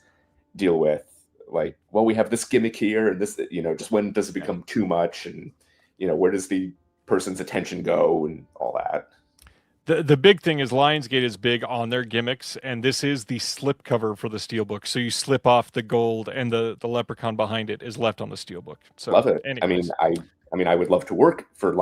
S8: deal with. Like, well, we have this gimmick here and this, just when does it become too much? And, where does the person's attention go and all that?
S1: The big thing is Lionsgate is big on their gimmicks, and this is the slipcover for the steelbook. So you slip off the gold, and the leprechaun behind it is left on the steelbook. So
S8: love it.
S1: Anyways.
S8: I would love to work for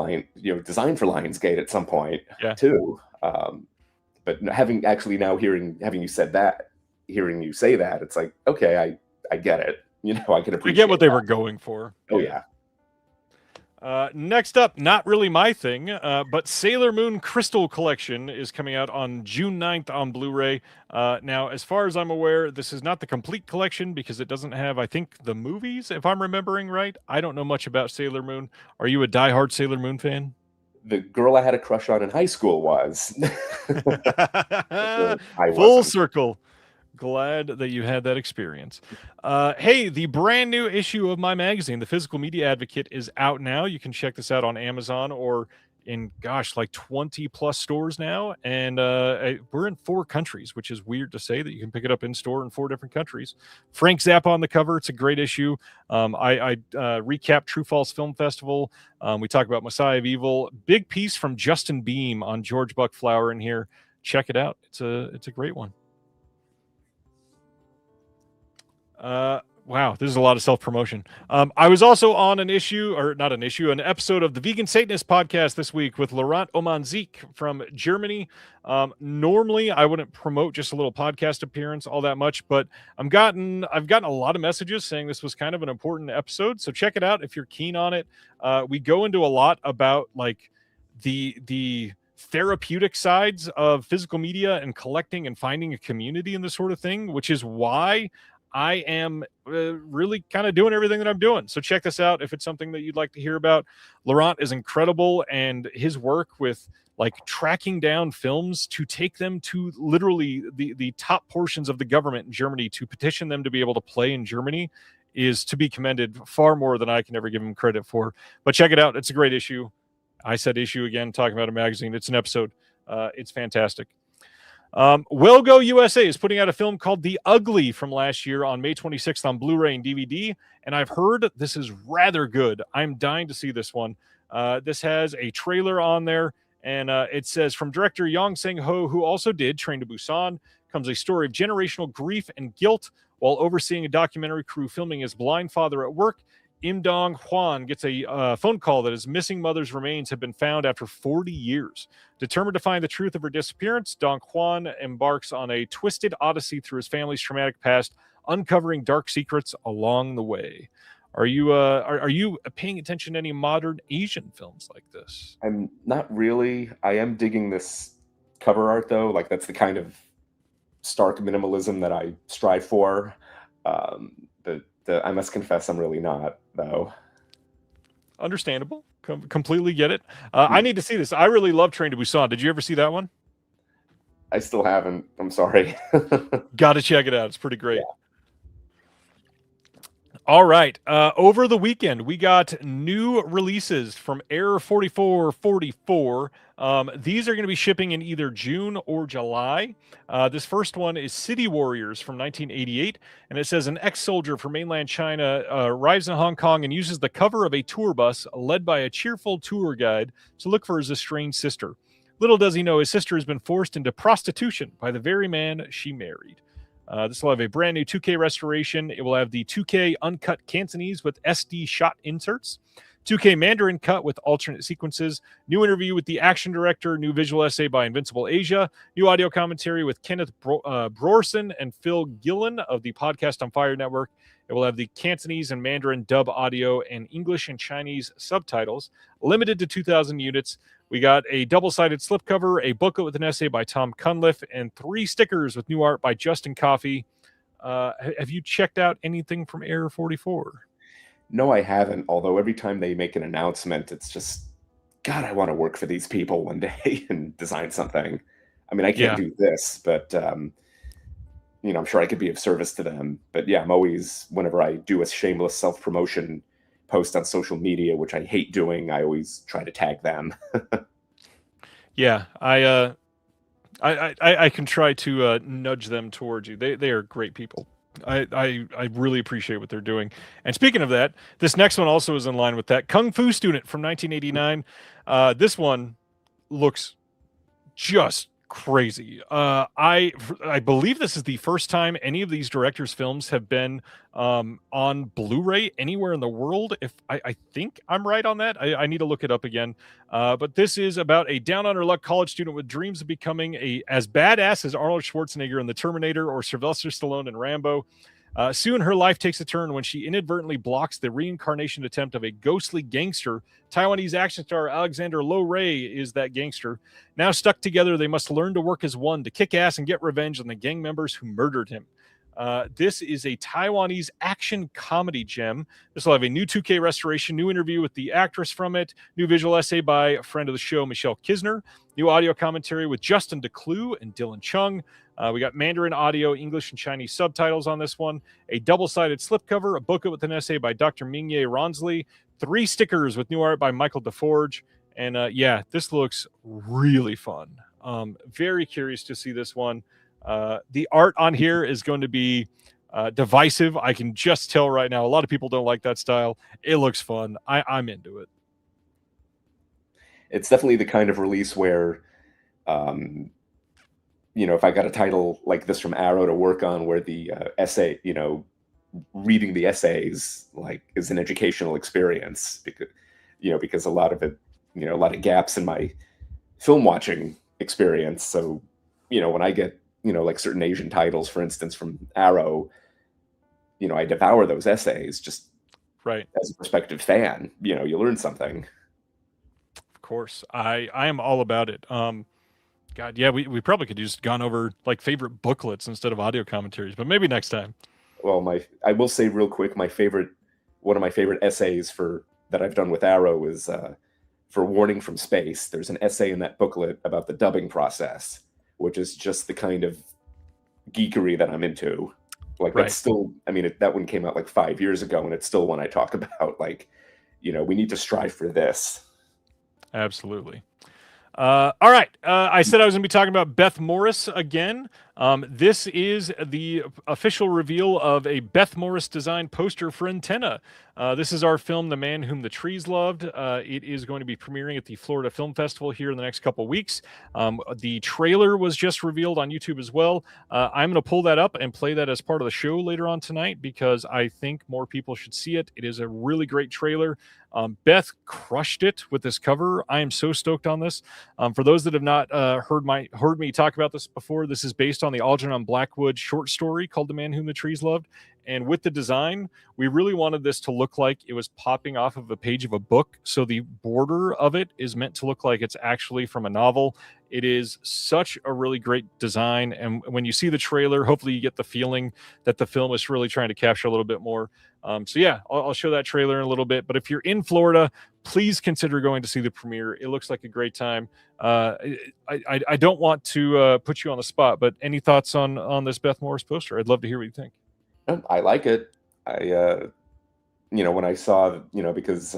S8: design for Lionsgate at some point too. But having you said that, hearing you say that, it's like, okay, I get it. I can appreciate.
S1: I get what they were going for.
S8: Oh yeah.
S1: Next up, not really my thing, but Sailor Moon Crystal Collection is coming out on June 9th on Blu-ray. Now, as far as I'm aware, this is not the complete collection because it doesn't have, I think, the movies, if I'm remembering right. I don't know much about Sailor Moon. Are you a diehard Sailor Moon fan?
S8: The girl I had a crush on in high school was.
S1: Full circle. Glad that you had that experience. Hey, the brand new issue of my magazine, The Physical Media Advocate, is out now. You can check this out on Amazon or in, like 20 plus stores now. And we're in 4 countries, which is weird to say that you can pick it up in store in 4 different countries. Frank Zappa on the cover. It's a great issue. I recap True False Film Festival. We talk about Messiah of Evil. Big piece from Justin Beam on George Buck Flower in here. Check it out. It's a great one. Wow, this is a lot of self-promotion. I was also on an episode of the Vegan Satanist podcast this week with Laurent Omanzik from Germany. Normally, I wouldn't promote just a little podcast appearance all that much, but I've gotten a lot of messages saying this was kind of an important episode, so check it out if you're keen on it. We go into a lot about like the therapeutic sides of physical media and collecting and finding a community and this sort of thing, which is why I am really kind of doing everything that I'm doing. So check this out if it's something that you'd like to hear about. Laurent is incredible, and his work with like tracking down films to take them to literally the top portions of the government in Germany to petition them to be able to play in Germany is to be commended far more than I can ever give him credit for. But check it out. It's a great issue. I said issue again, talking about a magazine. It's an episode. It's fantastic. Will Go USA is putting out a film called The Ugly from last year on May 26th on Blu-ray and DVD, and I've heard this is rather good. I'm dying to see this one. This has a trailer on there, and it says, from director Yong Sang-ho, who also did Train to Busan, comes a story of generational grief and guilt while overseeing a documentary crew filming his blind father at work. Im Dong Hwan gets a phone call that his missing mother's remains have been found after 40 years. Determined to find the truth of her disappearance, Dong Hwan embarks on a twisted odyssey through his family's traumatic past, uncovering dark secrets along the way. Are you paying attention to any modern Asian films like this?
S8: I'm not really. I am digging this cover art, though. Like, that's the kind of stark minimalism that I strive for. I must confess I'm really not, though.
S1: Understandable. Completely get it. I need to see this. I really love Train to Busan. Did you ever see that one?
S8: I still haven't. I'm sorry.
S1: Got to check it out. It's pretty great. All right. Over the weekend, we got new releases from Error 4444. These are going to be shipping in either June or July. This first one is City Warriors from 1988, and it says an ex-soldier from mainland China arrives in Hong Kong and uses the cover of a tour bus led by a cheerful tour guide to look for his estranged sister. Little does he know his sister has been forced into prostitution by the very man she married. This will have a brand new 2K restoration. It will have the 2K uncut Cantonese with SD shot inserts, 2K Mandarin cut with alternate sequences, new interview with the action director, new visual essay by Invincible Asia, new audio commentary with Kenneth Brorson and Phil Gillen of the Podcast on Fire Network. It will have the Cantonese and Mandarin dub audio and English and Chinese subtitles, limited to 2,000 units. We got a double-sided slipcover, a booklet with an essay by Tom Cunliffe, and 3 stickers with new art by Justin Coffey. Have you checked out anything from Error 44?
S8: No, I haven't. Although every time they make an announcement, it's just, God, I want to work for these people one day and design something. I mean, I can't do this, but I'm sure I could be of service to them. But yeah, I'm always, whenever I do a shameless self-promotion post on social media, which I hate doing, I always try to tag them.
S1: Yeah, I can try to nudge them towards you. They are great people. I really appreciate what they're doing. And speaking of that, this next one also is in line with that. Kung Fu Student from 1989. This one looks just crazy. I believe this is the first time any of these directors' films have been on Blu-ray anywhere in the world. If I think I'm right on that, I need to look it up again. But this is about a down on her luck college student with dreams of becoming as badass as Arnold Schwarzenegger in The Terminator or Sylvester Stallone in Rambo. Soon her life takes a turn when she inadvertently blocks the reincarnation attempt of a ghostly gangster. Taiwanese action star Alexander Lo Ray is that gangster. Now stuck together, they must learn to work as one to kick ass and get revenge on the gang members who murdered him. This is a Taiwanese action comedy gem. This will have a new 2K restoration, new interview with the actress from it, new visual essay by a friend of the show, Michelle Kisner, new audio commentary with Justin DeClue and Dylan Chung. We got Mandarin audio, English and Chinese subtitles on this one, a double-sided slipcover, a booklet with an essay by Dr. Mingye Ronsley, 3 stickers with new art by Michael DeForge, and yeah, this looks really fun. Very curious to see this one. The art on here is going to be divisive. I can just tell right now. A lot of people don't like that style. It looks fun. I'm into it.
S8: It's definitely the kind of release where, if I got a title like this from Arrow to work on, where the essay, reading the essays like is an educational experience, because a lot of it, a lot of gaps in my film watching experience. So, when I get like certain Asian titles, for instance, from Arrow, I devour those essays just
S1: right
S8: as a prospective fan. You learn something.
S1: Of course, I am all about it. God, yeah, we probably could have just gone over like favorite booklets instead of audio commentaries, but maybe next time.
S8: Well, I will say real quick, one of my favorite essays that I've done with Arrow is for Warning from Space. There's an essay in that booklet about the dubbing process, which is just the kind of geekery that I'm into. Like that's still, that one came out like 5 years ago, and it's still one I talk about. Like, we need to strive for this.
S1: Absolutely. All right. I said I was going to be talking about Beth Morris again. This is the official reveal of a Beth Morris designed poster for Antenna. This is our film, The Man Whom the Trees Loved. It is going to be premiering at the Florida Film Festival here in the next couple weeks. The trailer was just revealed on YouTube as well. I'm going to pull that up and play that as part of the show later on tonight because I think more people should see it. It is a really great trailer. Beth crushed it with this cover. I am so stoked on this. For those that have not heard me talk about this before, this is based on the Algernon Blackwood short story called The Man Whom the Trees Loved. And with the design, we really wanted this to look like it was popping off of a page of a book. So the border of it is meant to look like it's actually from a novel. It is such a really great design. And when you see the trailer, hopefully you get the feeling that the film is really trying to capture a little bit more. So yeah, I'll show that trailer in a little bit. But if you're in Florida, please consider going to see the premiere. It looks like a great time. I don't want to put you on the spot, but any thoughts on this Beth Morris poster? I'd love to hear what you think.
S8: I like it. when I saw, because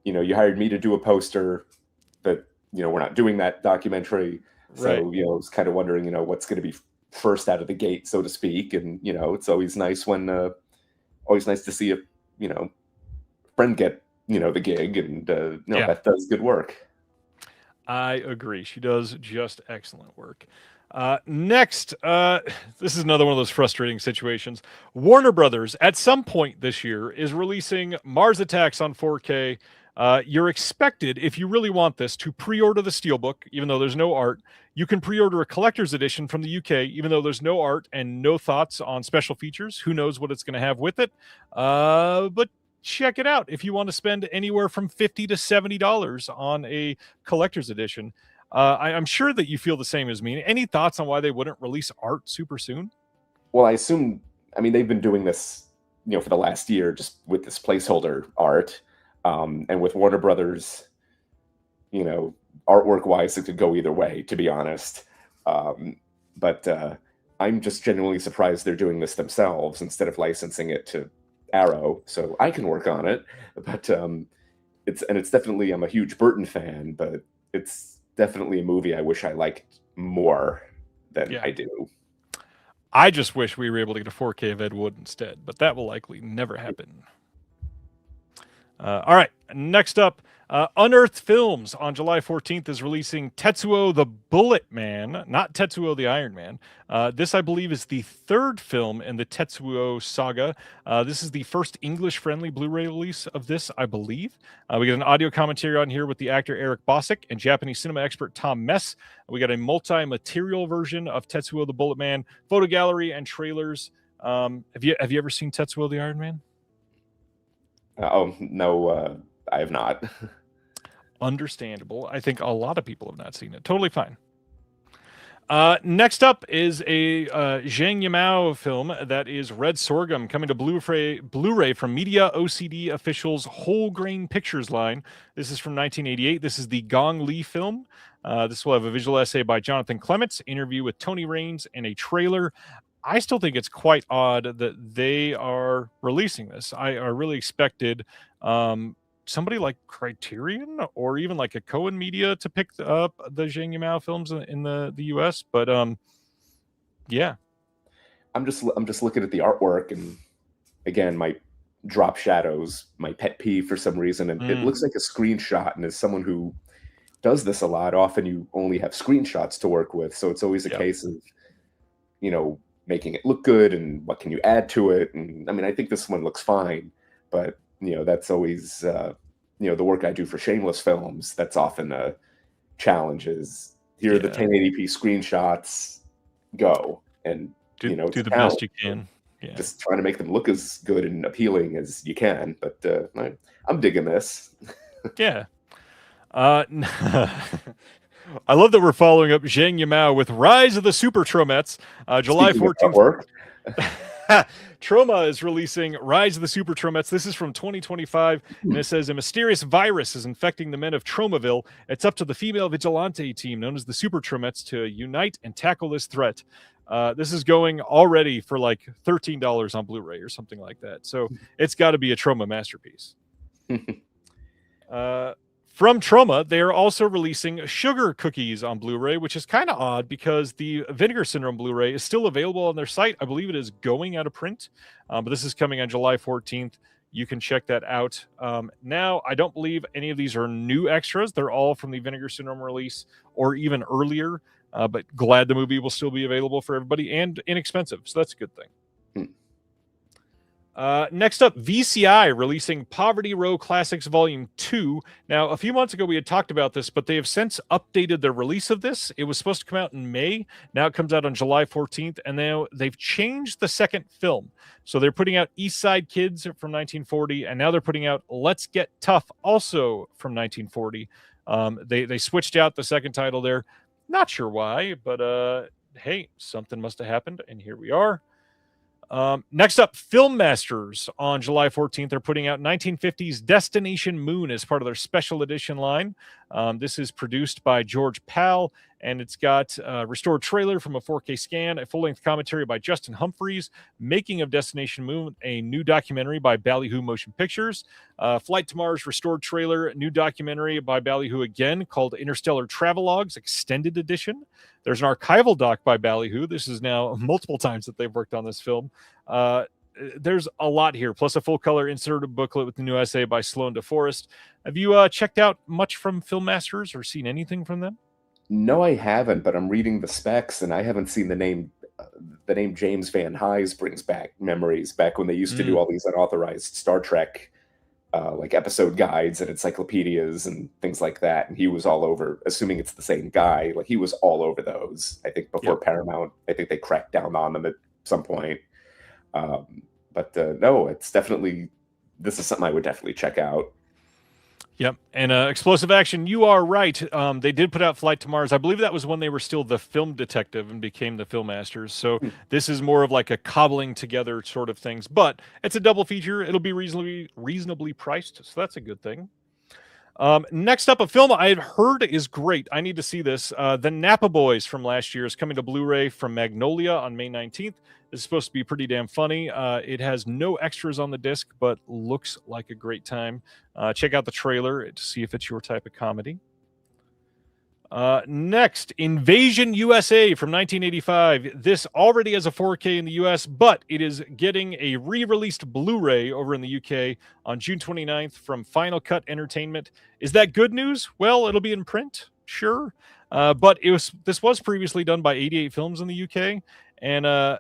S8: you hired me to do a poster, but we're not doing that documentary. So,
S1: Right.
S8: I was kind of wondering, what's going to be first out of the gate, so to speak. And, it's always nice always nice to see a, friend get, the gig, and,
S1: Yeah.
S8: Beth does good work.
S1: I agree. She does just excellent work. Next, this is another one of those frustrating situations. Warner Brothers, at some point this year, is releasing Mars Attacks on 4K. You're expected, if you really want this, to pre-order the Steelbook, even though there's no art. You can pre-order a collector's edition from the UK, even though there's no art and no thoughts on special features. Who knows what it's going to have with it? But check it out if you want to spend anywhere from $50 to $70 on a collector's edition. I'm sure that you feel the same as me. Any thoughts on why they wouldn't release art super soon?
S8: Well, they've been doing this, for the last year, just with this placeholder art. And with Warner Brothers, artwork wise, it could go either way, to be honest. But I'm just genuinely surprised they're doing this themselves instead of licensing it to Arrow, so I can work on it. But it's definitely, I'm a huge Burton fan, but it's definitely a movie I wish I liked more than I do.
S1: I just wish we were able to get a 4K of Ed Wood instead, but that will likely never happen. All right, next up, Unearthed Films on July 14th is releasing Tetsuo the Bullet Man, not Tetsuo the Iron Man. This, I believe, is the third film in the Tetsuo saga. This is the first English-friendly Blu-ray release of this, I believe. We get an audio commentary on here with the actor Eric Bosick and Japanese cinema expert Tom Mess. We got a multi-material version of Tetsuo the Bullet Man, photo gallery, and trailers. Have you ever seen Tetsuo the Iron Man?
S8: No, I have not.
S1: Understandable. I think a lot of people have not seen it. Totally fine. Next up is a Zhang Yimou film that is Red Sorghum, coming to Blu-ray from Media OCD Official's Whole Grain Pictures line. This is from 1988. This is the Gong Li film. This will have a visual essay by Jonathan Clements, interview with Tony Raines, and a trailer. I still think it's quite odd that they are releasing this. I really expected somebody like Criterion or even like a Cohen Media to pick up the Zhang Yimou films in the US, but yeah.
S8: I'm just looking at the artwork, and again, my drop shadows, my pet peeve for some reason, and it looks like a screenshot. And as someone who does this a lot, often you only have screenshots to work with, so it's always a case of making it look good and what can you add to it. And I think this one looks fine, but that's always the work I do for Shameless Films. That's often a challenge. Is here are the 1080p screenshots, go and
S1: do the best you can.
S8: Just trying to make them look as good and appealing as you can. But I'm digging this.
S1: Yeah. I love that we're following up Zhang Yimou with Rise of the Super Tromets, July 14th. Troma is releasing Rise of the Super Tromets. This is from 2025, and it says a mysterious virus is infecting the men of Tromaville. It's up to the female vigilante team known as the Super Tromets to unite and tackle this threat. This is going already for like $13 on Blu-ray or something like that. So it's got to be a Troma masterpiece. From Troma, they are also releasing Sugar Cookies on Blu-ray, which is kind of odd because the Vinegar Syndrome Blu-ray is still available on their site. I believe it is going out of print, but this is coming on July 14th. You can check that out. Now, I don't believe any of these are new extras. They're all from the Vinegar Syndrome release or even earlier, but glad the movie will still be available for everybody and inexpensive, so that's a good thing. Next up, VCI releasing Poverty Row Classics Volume 2. Now, a few months ago, we had talked about this, but they have since updated their release of this. It was supposed to come out in May. Now it comes out on July 14th, and now they've changed the second film. So they're putting out East Side Kids from 1940, and now they're putting out Let's Get Tough, also from 1940. They switched out the second title there. Not sure why, but hey, something must have happened, and here we are. Next up, Film Masters on July 14th. They're putting out 1950s Destination Moon as part of their special edition line. This is produced by George Pal and it's got a restored trailer from a 4K scan, a full-length commentary by Justin Humphreys, making of Destination Moon, a new documentary by Ballyhoo Motion Pictures, Flight to Mars restored trailer, new documentary by Ballyhoo again called Interstellar Travelogues Extended Edition. There's an archival doc by Ballyhoo. This is now multiple times that they've worked on this film. There's a lot here, plus a full-color inserted booklet with the new essay by Sloan DeForest. Have you checked out much from Film Masters or seen anything from them?
S8: No, I haven't, but I'm reading the specs, and I haven't seen the name. The name James Van Hise brings back memories back when they used to do all these unauthorized Star Trek like episode guides and encyclopedias and things like that. And he was all over, assuming it's the same guy, like he was all over those. I think before Paramount, I think they cracked down on them at some point. No, it's definitely, this is something I would definitely check out.
S1: Yep. And Explosive Action, you are right. They did put out Flight to Mars. I believe that was when they were still the Film Detective and became the Film Masters. So this is more of like a cobbling together sort of things. But it's a double feature. It'll be reasonably priced. So that's a good thing. Next up, a film I've heard is great. I need to see this. The Napa Boys from last year is coming to Blu-ray from Magnolia on May 19th. This is supposed to be pretty damn funny. It has no extras on the disc, but looks like a great time. Check out the trailer to see if it's your type of comedy. Next, Invasion USA from 1985. This already has a 4K in the US, but it is getting a re-released Blu-ray over in the UK on June 29th from Final Cut Entertainment. Is that good news? Well, it'll be in print, sure. But this was previously done by 88 Films in the UK, and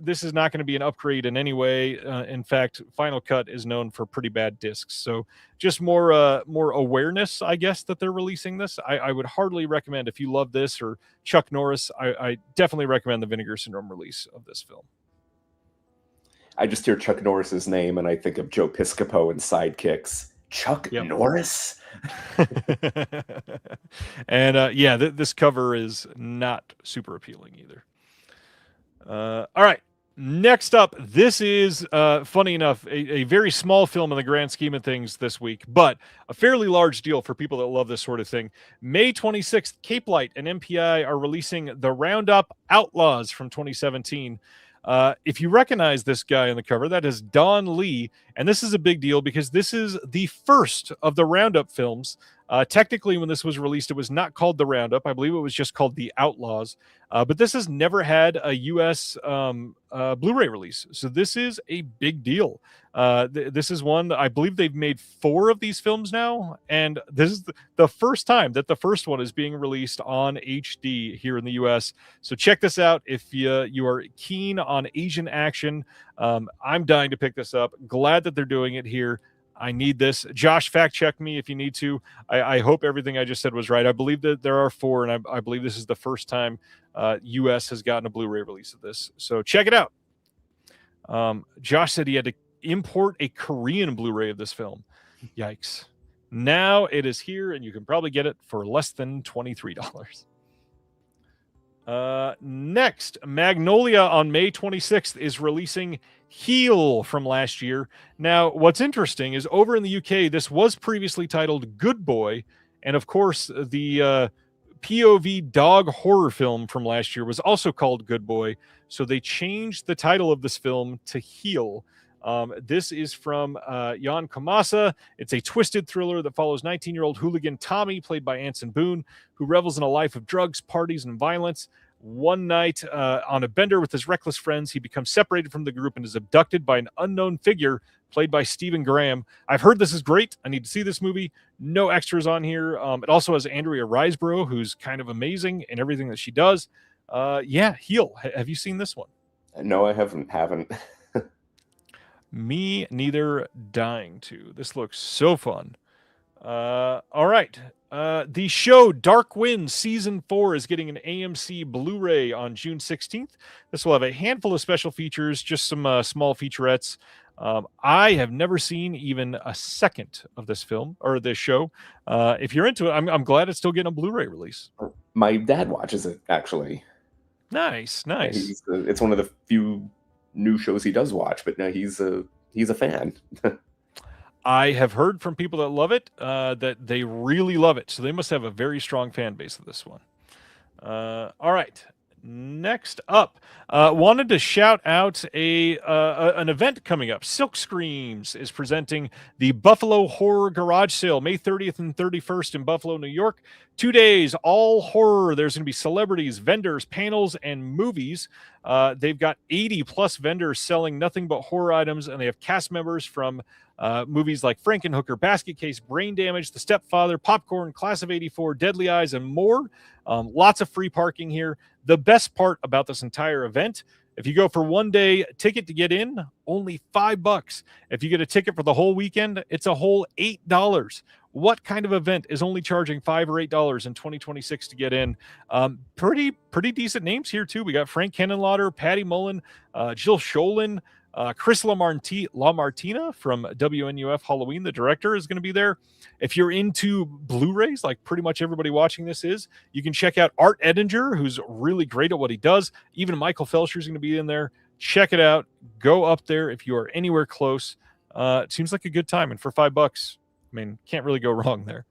S1: this is not going to be an upgrade in any way. In fact, Final Cut is known for pretty bad discs. So just more awareness, I guess, that they're releasing this. I would heartily recommend, if you love this or Chuck Norris, I definitely recommend the Vinegar Syndrome release of this film.
S8: I just hear Chuck Norris's name and I think of Joe Piscopo and Sidekicks. Chuck Norris?
S1: And this cover is not super appealing either. All right. Next up, this is, funny enough, a very small film in the grand scheme of things this week, but a fairly large deal for people that love this sort of thing. May 26th, Cape Light and MPI are releasing The Roundup Outlaws from 2017. If you recognize this guy on the cover, that is Don Lee, and this is a big deal because this is the first of the Roundup films. Technically, when this was released, it was not called The Roundup. I believe it was just called The Outlaws. But this has never had a U.S. Blu-ray release. So this is a big deal. This is one that I believe they've made 4 of these films now. And this is the first time that the first one is being released on HD here in the U.S. So check this out if you are keen on Asian action. I'm dying to pick this up. Glad that they're doing it here. I need this. Josh, fact check me if you need to. I hope everything I just said was right. I believe that there are 4, and I believe this is the first time U.S. has gotten a Blu-ray release of this. So check it out. Josh said he had to import a Korean Blu-ray of this film. Yikes. Now it is here, and you can probably get it for less than $23. Next, Magnolia on May 26th is releasing Heel from last year. Now, what's interesting is over in the UK, this was previously titled Good Boy, and of course, the POV dog horror film from last year was also called Good Boy, so they changed the title of this film to Heel. This is from Jan Komasa. It's a twisted thriller that follows 19-year-old hooligan Tommy, played by Anson Boone, who revels in a life of drugs, parties, and violence. One night, on a bender with his reckless friends, he becomes separated from the group and is abducted by an unknown figure played by Stephen Graham. I've heard this is great. I need to see this movie. No extras on here. It also has Andrea Riseborough, who's kind of amazing in everything that she does. Heel. Have you seen this one?
S8: No, I haven't.
S1: Me neither. Dying to. This looks so fun. All right. The show Dark Winds Season 4 is getting an AMC Blu-ray on June 16th. This will have a handful of special features, just some small featurettes. I have never seen even a second of this film or this show. If you're into it, I'm glad it's still getting a Blu-ray release.
S8: My dad watches it, actually.
S1: Nice.
S8: It's one of the few new shows he does watch, but no, he's a fan.
S1: I have heard from people that love it, that they really love it. So they must have a very strong fan base of this one. All right. Next up, wanted to shout out an event coming up. Silk Screams is presenting the Buffalo Horror Garage Sale, May 30th and 31st in Buffalo, New York. 2 days, all horror. There's going to be celebrities, vendors, panels, and movies. They've got 80 plus vendors selling nothing but horror items, and they have cast members from movies like Frankenhooker, Basket Case, Brain Damage, The Stepfather, Popcorn, Class of '84, Deadly Eyes, and more. Lots of free parking here. The best part about this entire event, if you go for 1 day ticket to get in, only $5. If you get a ticket for the whole weekend, it's a whole $8. What kind of event is only charging $5 or $8 in 2026 to get in? Pretty decent names here too. We got Frank Kenenlotter, Patty Mullen, Jill Sholin, Chris LaMartina from WNUF Halloween, the director, is going to be there. If you're into Blu-rays, like pretty much everybody watching this is, you can check out Art Edinger, who's really great at what he does. Even Michael Felsher is going to be in there. Check it out. Go up there if you are anywhere close. It seems like a good time. And for $5, I mean, can't really go wrong there.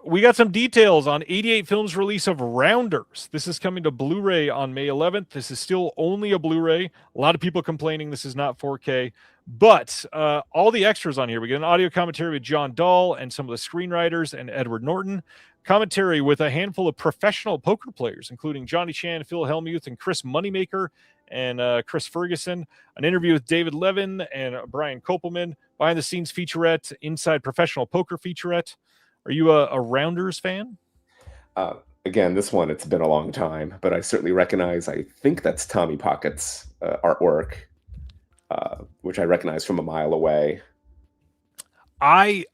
S1: We got some details on 88 Films' release of Rounders. This is coming to Blu-ray on May 11th. This is still only a Blu-ray. A lot of people complaining this is not 4K, but all the extras on here. We get an audio commentary with John Dahl and some of the screenwriters and Edward Norton. Commentary with a handful of professional poker players, including Johnny Chan, Phil Hellmuth, and Chris Moneymaker, and Chris Ferguson. An interview with David Levin and Brian Kopelman. Behind-the-scenes featurette, Inside Professional Poker featurette. Are you a Rounders fan?
S8: Again, this one, it's been a long time, but I certainly recognize, I think that's Tommy Pocket's artwork, which I recognize from a mile away.
S1: I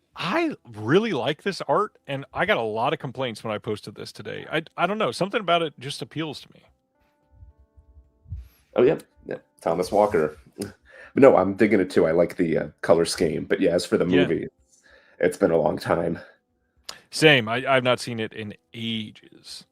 S1: really like this art, and I got a lot of complaints when I posted this today. I don't know. Something about it just appeals to me.
S8: Oh, yeah. Thomas Walker. But no, I'm digging it too. I like the color scheme. But yeah, as for the movie, it's been a long time.
S1: Same. I've not seen it in ages.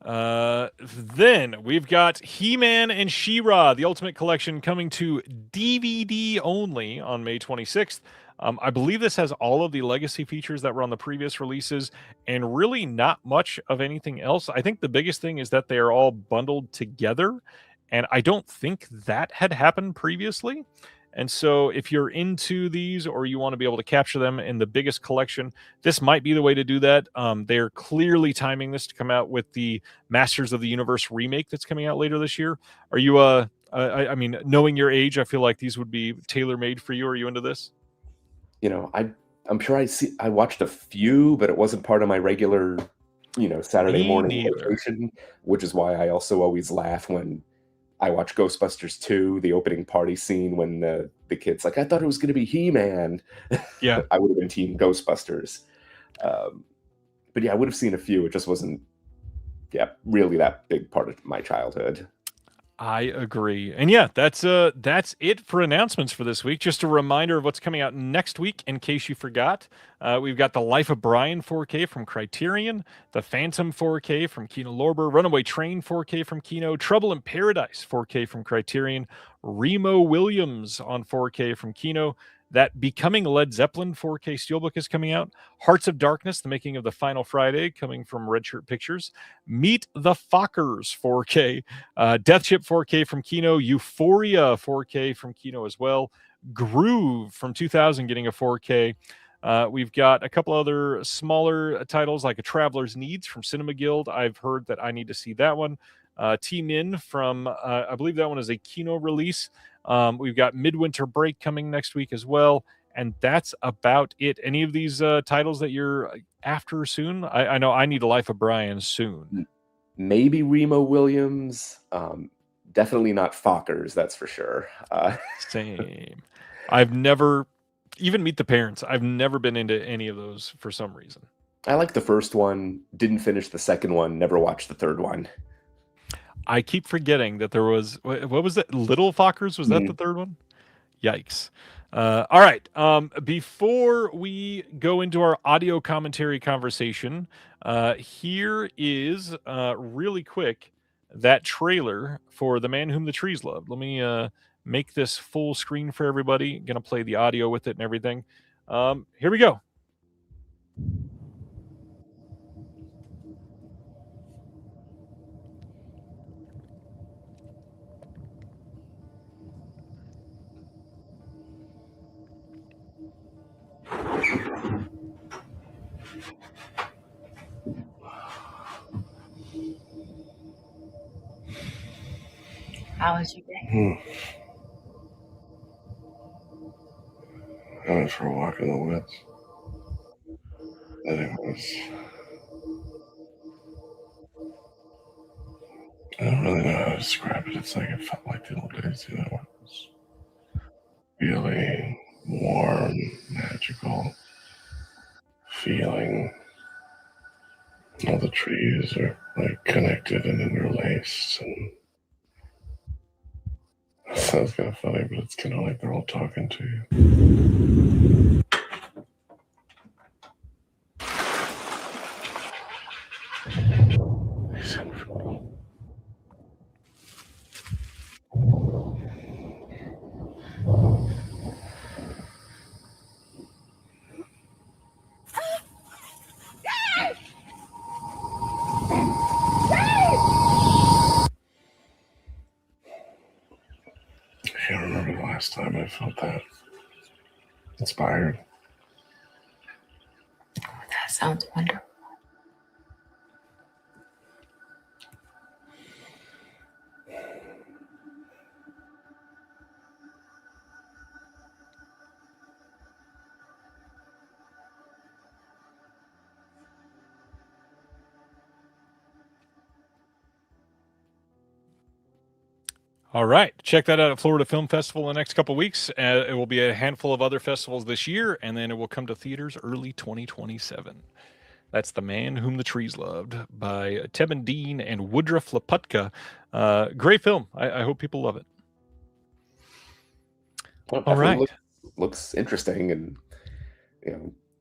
S1: Then we've got He-Man and She-Ra, the Ultimate Collection, coming to DVD only on May 26th. I believe this has all of the legacy features that were on the previous releases and really not much of anything else. I think the biggest thing is that they are all bundled together, and I don't think that had happened previously. And so if you're into these or you want to be able to capture them in the biggest collection, this might be the way to do that. They're clearly timing this to come out with the Masters of the Universe remake that's coming out later this year. Are you, I mean, knowing your age, I feel like these would be tailor-made for you. Are you into this?
S8: You know, I'm sure I watched a few, but it wasn't part of my regular, Saturday morning rotation, which is why I also always laugh when I watch Ghostbusters 2, the opening party scene when the kid's like, I thought it was going to be He-Man.
S1: Yeah.
S8: I would have been Team Ghostbusters. But yeah, I would have seen a few. It just wasn't, really that big part of my childhood.
S1: I agree. And yeah, that's it for announcements for this week. Just a reminder of what's coming out next week in case you forgot. We've got The Life of Brian 4K from Criterion, The Phantom 4K from Kino Lorber, Runaway Train 4K from Kino, Trouble in Paradise 4K from Criterion, Remo Williams on 4K from Kino. That Becoming Led Zeppelin 4K Steelbook is coming out. Hearts of Darkness, The Making of the Final Friday, coming from Red Shirt Pictures. Meet the Fockers 4K. Death Ship 4K from Kino. Euphoria 4K from Kino as well. Groove from 2000 getting a 4K. We've got a couple other smaller titles like A Traveler's Needs from Cinema Guild. I've heard that I need to see that one. T-Min from, I believe that one is a Kino release. We've got Midwinter Break coming next week as well. And that's about it. Any of these titles that you're after soon? I know I need A Life of Brian soon.
S8: Maybe Remo Williams. Definitely not Fockers, that's for sure.
S1: Same. I've never, even Meet the Parents, I've never been into any of those for some reason.
S8: I like the first one, didn't finish the second one, never watched the third one.
S1: I keep forgetting that there was, what was that? Little Fockers? Was that the third one? Yikes. All right. Before we go into our audio commentary conversation, here is really quick that trailer for The Man Whom the Trees Loved. Let me make this full screen for everybody. Gonna play the audio with it and everything. Here we go.
S6: How was your day?
S3: I went for a walk in the woods. And it was, I don't really know how to describe it. It's like it felt like the old days, you know. It was really warm, magical feeling. All the trees are like connected and interlaced, and it sounds kind of funny, but it's kind of like they're all talking to you. I can't remember the last time I felt that inspired.
S6: That sounds wonderful.
S1: All right. Check that out at Florida Film Festival in the next couple of weeks. It will be a handful of other festivals this year, and then it will come to theaters early 2027. That's The Man Whom the Trees Loved by Tevin Dean and Woodruff Laputka. Great film. I hope people love it.
S8: Well,
S1: All right.
S8: looks interesting, and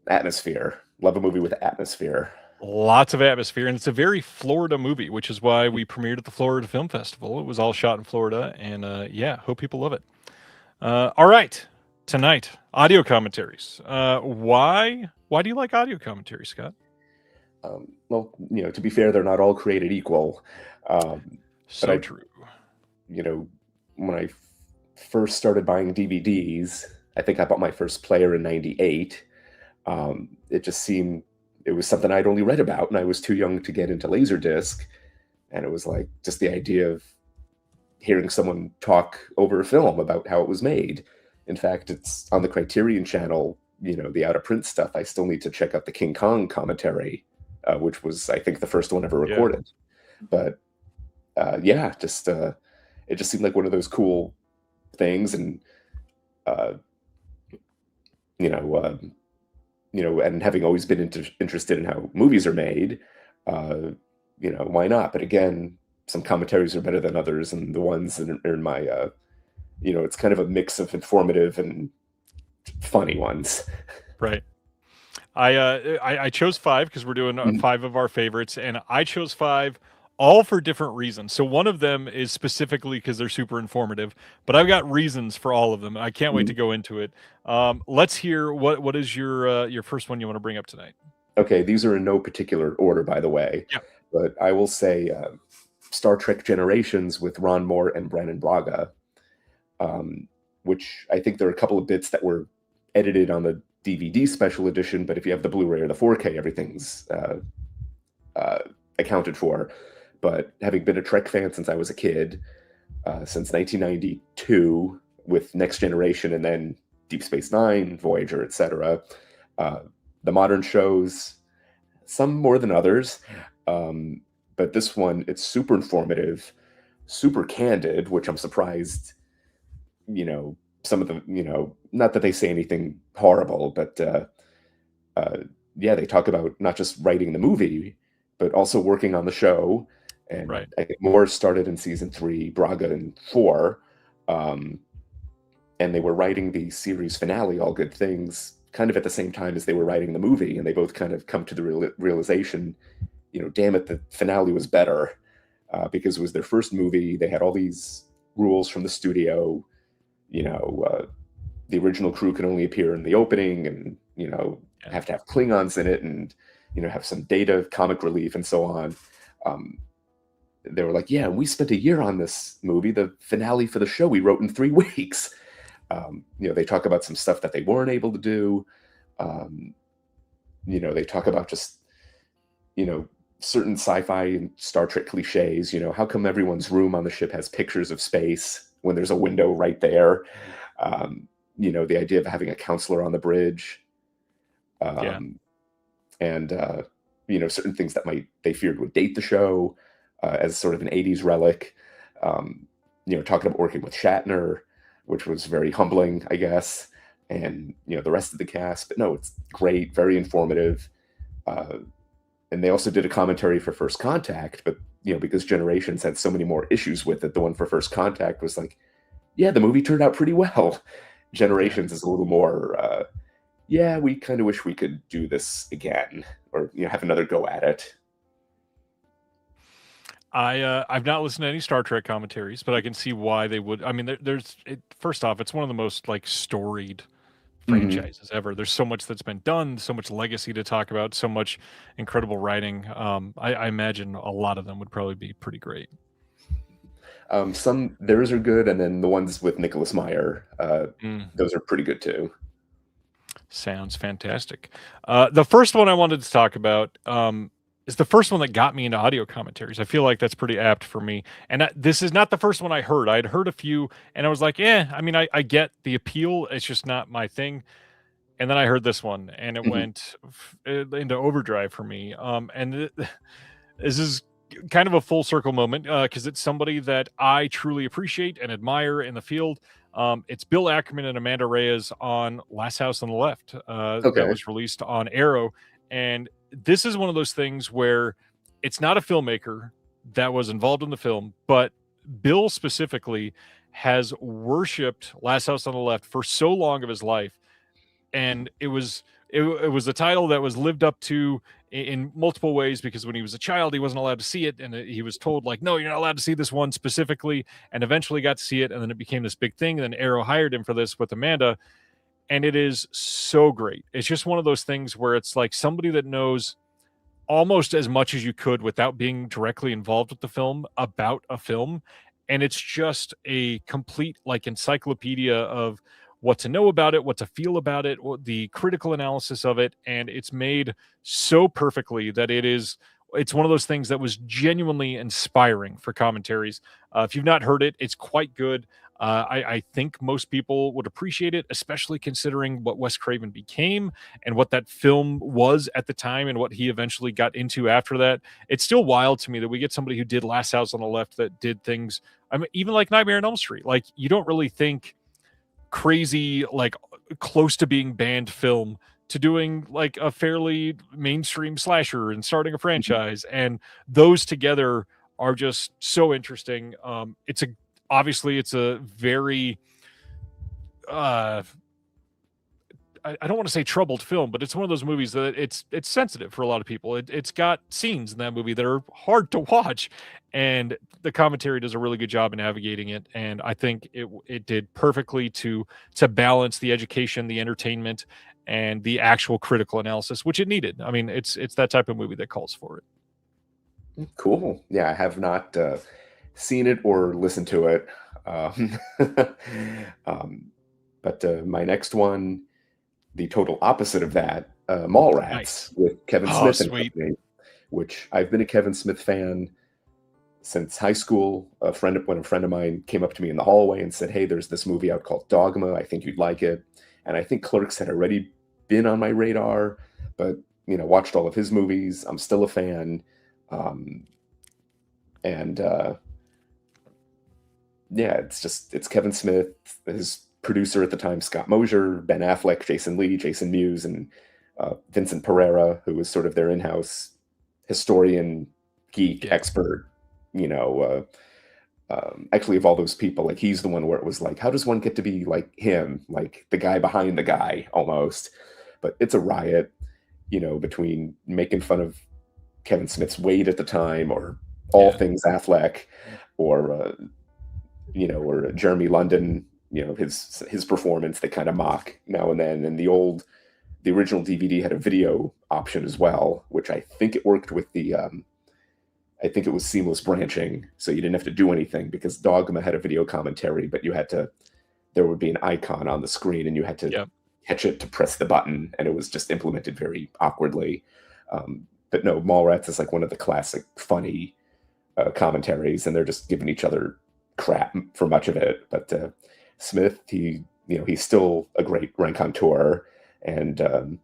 S8: atmosphere. Love a movie with atmosphere.
S1: Lots of atmosphere, and it's a very Florida movie, which is why we premiered at the Florida Film Festival. It was all shot in Florida, and hope people love it. All right, tonight, audio commentaries. Why do you like audio commentaries, Scott?
S8: Well, to be fair, they're not all created equal.
S1: So true.
S8: When I first started buying DVDs, I think I bought my first player in '98. It was something I'd only read about, and I was too young to get into Laserdisc. And it was like just the idea of hearing someone talk over a film about how it was made. In fact, it's on the Criterion channel, the out of print stuff. I still need to check out the King Kong commentary, which was, I think, the first one ever recorded. Yeah. But it just seemed like one of those cool things. And, and having always been interested in how movies are made, why not? But again, some commentaries are better than others, and the ones that are in my, it's kind of a mix of informative and funny ones.
S1: Right. I chose 5 because we're doing 5 of our favorites, and I chose 5 all for different reasons. So one of them is specifically because they're super informative, but I've got reasons for all of them. I can't wait to go into it. Let's hear what is your first one you want to bring up tonight.
S8: Okay, these are in no particular order, by the way.
S1: Yeah.
S8: But I will say Star Trek Generations with Ron Moore and Brannon Braga, which I think there are a couple of bits that were edited on the DVD special edition, but if you have the Blu-ray or the 4K, everything's accounted for. But having been a Trek fan since I was a kid, since 1992, with Next Generation and then Deep Space Nine, Voyager, etc., the modern shows, some more than others, but this one, it's super informative, super candid, which I'm surprised, some of the, not that they say anything horrible, but they talk about not just writing the movie, but also working on the show. And
S1: right.
S8: I think Moore started in season 3, Braga in 4, and they were writing the series finale, All Good Things, kind of at the same time as they were writing the movie, and they both kind of come to the realization, damn it, the finale was better, because it was their first movie. They had all these rules from the studio, the original crew can only appear in the opening, and have to have Klingons in it, and have some Data comic relief and so on. They were like, yeah, we spent a year on this movie. The finale for the show we wrote in 3 weeks. They talk about some stuff that they weren't able to do. They talk about just, certain sci-fi and Star Trek cliches. How come everyone's room on the ship has pictures of space when there's a window right there? The idea of having a counselor on the bridge, and certain things that they feared would date the show, as sort of an 80s relic. Talking about working with Shatner, which was very humbling, I guess, and the rest of the cast. But no, it's great, very informative. And they also did a commentary for First Contact, but because Generations had so many more issues with it, the one for First Contact was like, yeah, the movie turned out pretty well. Generations is a little more, we kind of wish we could do this again, or have another go at it.
S1: I've not listened to any Star Trek commentaries, but I can see why they would. I mean, first off, it's one of the most storied franchises ever. There's so much that's been done, so much legacy to talk about, so much incredible writing. I imagine a lot of them would probably be pretty great.
S8: Some theirs are good, and then the ones with Nicholas Meyer, those are pretty good too.
S1: Sounds fantastic. The first one I wanted to talk about is the first one that got me into audio commentaries. I feel like that's pretty apt for me. And this is not the first one I heard. I'd heard a few, and I was like, I mean, I get the appeal. It's just not my thing. And then I heard this one, and it went into overdrive for me. And this is kind of a full circle moment, because it's somebody that I truly appreciate and admire in the field. It's Bill Ackerman and Amanda Reyes on Last House on the Left. That was released on Arrow. And this is one of those things where it's not a filmmaker that was involved in the film, but Bill specifically has worshipped Last House on the Left for so long of his life. And it was a title that was lived up to in multiple ways, because when he was a child, he wasn't allowed to see it. And he was told no, you're not allowed to see this one specifically, and eventually got to see it. And then it became this big thing. And then Arrow hired him for this with Amanda. And it is so great. It's just one of those things where it's like somebody that knows almost as much as you could without being directly involved with the film about a film. And it's just a complete encyclopedia of what to know about it, what to feel about it, the critical analysis of it. And it's made so perfectly that it's one of those things that was genuinely inspiring for commentaries. If you've not heard it, it's quite good. I think most people would appreciate it, especially considering what Wes Craven became and what that film was at the time and what he eventually got into after that. It's still wild to me that we get somebody who did Last House on the Left that did things, I mean, even like Nightmare on Elm Street. You don't really think crazy, close to being banned film to doing a fairly mainstream slasher and starting a franchise. And those together are just so interesting. Obviously it's a very I don't want to say troubled film, but it's one of those movies that it's sensitive for a lot of people. It's got scenes in that movie that are hard to watch, and the commentary does a really good job in navigating it. And I think it did perfectly to balance the education, the entertainment, and the actual critical analysis, which it needed. I mean, it's that type of movie that calls for it.
S8: Cool. Yeah, I have not seen it or listened to it. But my next one, the total opposite of that, Mallrats with Kevin Smith and company, which I've been a Kevin Smith fan since high school. When a friend of mine came up to me in the hallway and said, "Hey, there's this movie out called Dogma. I think you'd like it." And I think Clerks had already been on my radar, but watched all of his movies. I'm still a fan. It's Kevin Smith, his producer at the time, Scott Mosier, Ben Affleck, Jason Lee, Jason Mewes, and Vincent Pereira, who was sort of their in-house historian, geek, expert. Actually, of all those people, he's the one where it was how does one get to be like him, like the guy behind the guy almost? But it's a riot, between making fun of Kevin Smith's weight at the time, or all things Affleck, or Jeremy London, his performance. They kind of mock now and then. And the original DVD had a video option as well, which I think it worked with I think it was seamless branching, so you didn't have to do anything, because Dogma had a video commentary, but there would be an icon on the screen and you had to catch it to press the button, and it was just implemented very awkwardly. no, Mallrats is like one of the classic funny commentaries, and they're just giving each other crap for much of it. But Smith, he's still a great raconteur, and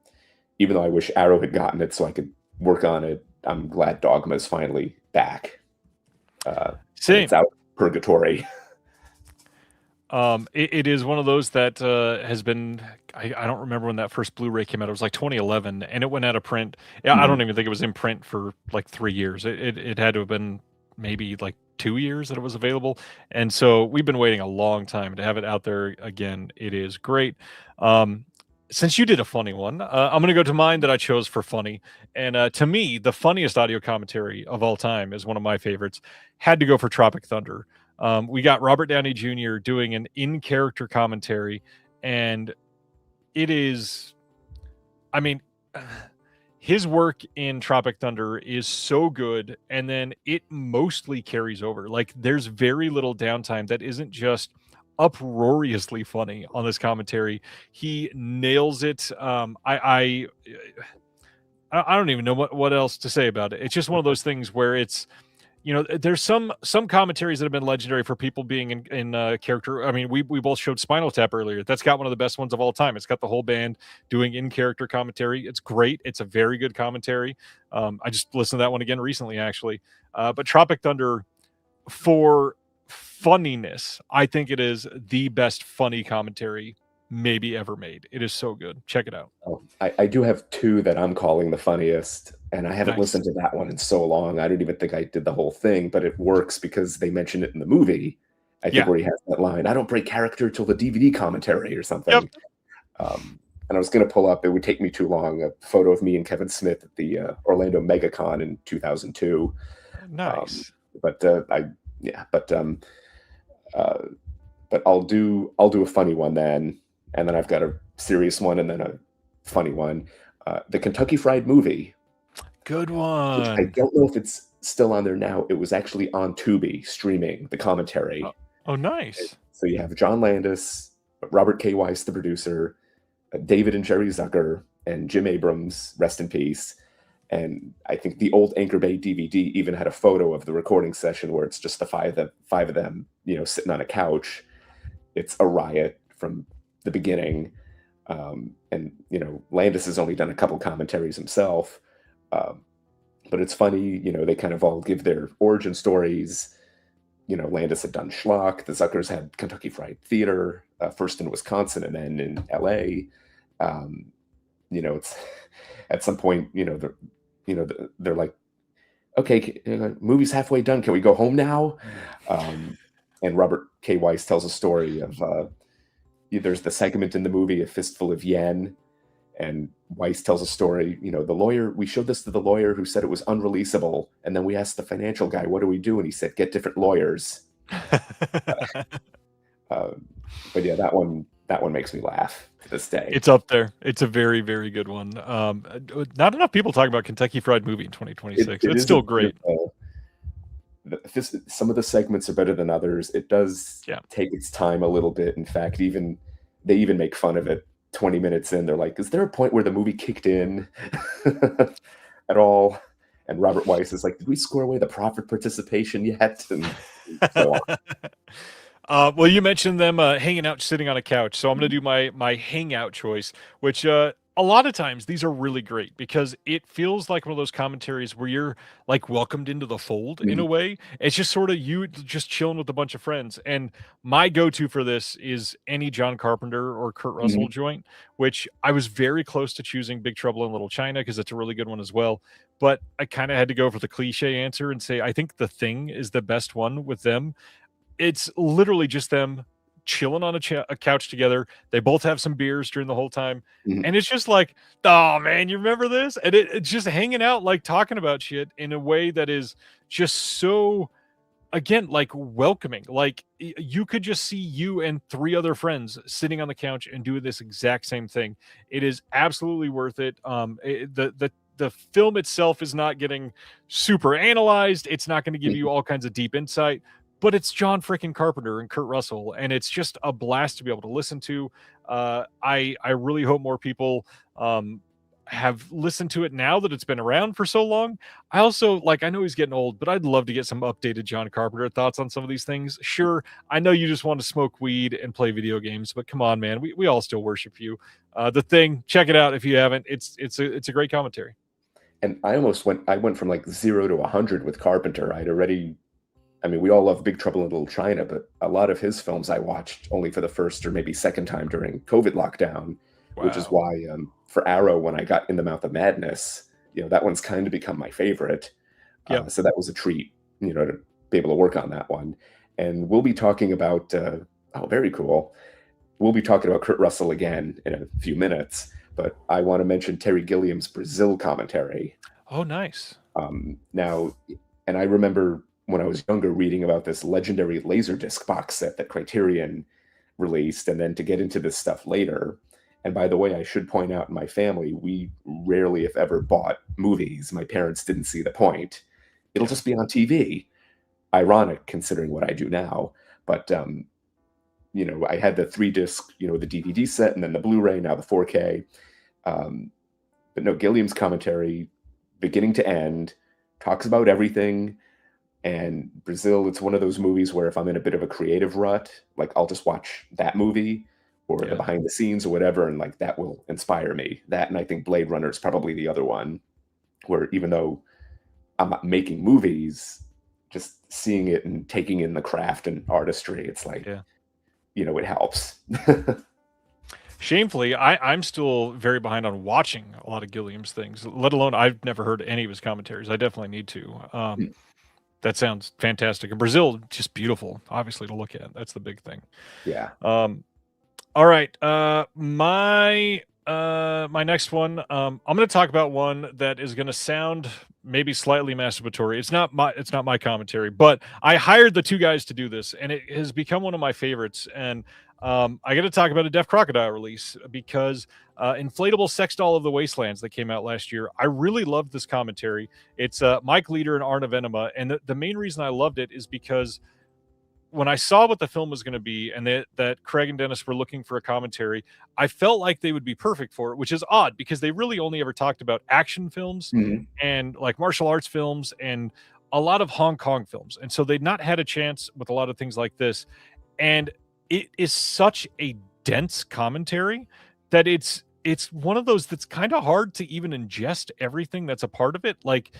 S8: even though I wish Arrow had gotten it so I could work on it, I'm glad Dogma is finally back.
S1: Same.
S8: It's out of purgatory.
S1: It is one of those that has been. I don't remember when that first Blu-ray came out. It was like 2011, and it went out of print. Yeah, I don't even think it was in print for like 3 years. It had to have been maybe like 2 years that it was available, and so we've been waiting a long time to have it out there again. It is great. Since you did a funny one, I'm going to go to mine that I chose for funny. And to me, the funniest audio commentary of all time is one of my favorites. Had to go for Tropic Thunder. We got Robert Downey Jr. doing an in-character commentary, and it is, I mean, his work in Tropic Thunder is so good, and then it mostly carries over. Like, there's very little downtime that isn't just uproariously funny on this commentary. He nails it. I don't even know what else to say about it. It's just one of those things where it's, there's some commentaries that have been legendary for people being in character. I mean, we both showed Spinal Tap earlier. That's got one of the best ones of all time. It's got the whole band doing in-character commentary. It's great. It's a very good commentary. I just listened to that one again recently, actually. But Tropic Thunder, for funniness, I think it is the best funny commentary maybe ever made. It is so good. Check it out.
S8: Oh, I do have two that I'm calling the funniest, and I haven't listened to that one in so long. I don't even think I did the whole thing, but it works because they mention it in the movie. I think where he has that line, "I don't break character till the DVD commentary," or something.
S1: Yep.
S8: And I was going to pull up, it would take me too long, a photo of me and Kevin Smith at the Orlando MegaCon in 2002.
S1: Nice.
S8: But I'll do a funny one then, and then I've got a serious one and then a funny one. The Kentucky Fried Movie.
S1: Good one.
S8: I don't know if it's still on there now. It was actually on Tubi streaming the commentary.
S1: Oh, nice.
S8: So you have John Landis, Robert K. Weiss, the producer, David and Jerry Zucker, and Jim Abrams, rest in peace. And I think the old Anchor Bay DVD even had a photo of the recording session where it's just the five of them, sitting on a couch. It's a riot from the beginning. And Landis has only done a couple commentaries himself. But it's funny, they kind of all give their origin stories. Landis had done Schlock. The Zuckers had Kentucky Fried Theater, first in Wisconsin and then in LA. It's at some point, they're like, okay, movie's halfway done. Can we go home now? And Robert K. Weiss tells a story of there's the segment in the movie, A Fistful of Yen. And Weiss tells a story, the lawyer, we showed this to the lawyer who said it was unreleasable. And then we asked the financial guy, what do we do? And he said, get different lawyers. But yeah, that one makes me laugh to this day.
S1: It's up there. It's a very, very good one. Not enough people talk about Kentucky Fried Movie in 2026. It's still great.
S8: Some of the segments are better than others. It does take its time a little bit. In fact, they even make fun of it 20 minutes in. They're like, is there a point where the movie kicked in at all? And Robert Weiss is like, did we score away the profit participation yet? And so on.
S1: Well, you mentioned them hanging out, sitting on a couch. So I'm going to do my hangout choice, which a lot of times these are really great because it feels like one of those commentaries where you're like welcomed into the fold in a way. It's just sort of you just chilling with a bunch of friends. And my go-to for this is any John Carpenter or Kurt Russell joint, which I was very close to choosing Big Trouble in Little China because it's a really good one as well. But I kind of had to go for the cliche answer and say, I think The Thing is the best one with them. It's literally just them chilling on a couch together. They both have some beers during the whole time. And it's just like, oh man, you remember this? And it's just hanging out, like talking about shit in a way that is just so, again, like welcoming. Like you could just see you and 3 other friends sitting on the couch and doing this exact same thing. It is absolutely worth it. The film itself is not getting super analyzed. It's not going to give you all kinds of deep insight, but it's John freaking Carpenter and Kurt Russell, and it's just a blast to be able to listen to. I really hope more people have listened to it now that it's been around for so long. I also like, I know he's getting old, but I'd love to get some updated John Carpenter thoughts on some of these things. Sure, I know you just want to smoke weed and play video games, but come on, man, we all still worship you. The Thing, check it out if you haven't. It's a great commentary.
S8: And I went from like 0 to 100 with Carpenter. I mean, we all love Big Trouble in Little China, but a lot of his films I watched only for the first or maybe second time during COVID lockdown, which is why for Arrow, when I got In the Mouth of Madness, that one's kind of become my favorite. So that was a treat, to be able to work on that one. And we'll be talking about, very cool. We'll be talking about Kurt Russell again in a few minutes, but I want to mention Terry Gilliam's Brazil commentary.
S1: Oh, nice.
S8: Now, and I remember when I was younger reading about this legendary Laserdisc box set that Criterion released, and then to get into this stuff later. And by the way, I should point out in my family, we rarely, if ever, bought movies. My parents didn't see the point. It'll just be on TV. Ironic considering what I do now. But, I had the 3-disc, the DVD set, and then the Blu-ray, now the 4K. But no, Gilliam's commentary, beginning to end, talks about everything. And Brazil, it's one of those movies where if I'm in a bit of a creative rut, like I'll just watch that movie or the behind the scenes or whatever, and like that will inspire me. That, and I think Blade Runner is probably the other one, where even though I'm not making movies, just seeing it and taking in the craft and artistry, it's like, it helps.
S1: Shamefully, I'm still very behind on watching a lot of Gilliam's things, let alone I've never heard any of his commentaries. I definitely need to. That sounds fantastic. And Brazil, just beautiful, obviously, to look at. That's the big thing.
S8: Yeah.
S1: All right. My next one, I'm going to talk about one that is going to sound maybe slightly masturbatory. It's not my commentary, but I hired the two guys to do this, and it has become one of my favorites. And I got to talk about a Deaf Crocodile release because Inflatable Sex Doll of the Wastelands that came out last year. I really loved this commentary. It's Mike Leader and Arna Venema. And the main reason I loved it is because when I saw what the film was going to be and that Craig and Dennis were looking for a commentary, I felt like they would be perfect for it, which is odd because they really only ever talked about action films and like martial arts films and a lot of Hong Kong films. And so they'd not had a chance with a lot of things like this. And it is such a dense commentary that it's one of those that's kind of hard to even ingest everything that's a part of it. Like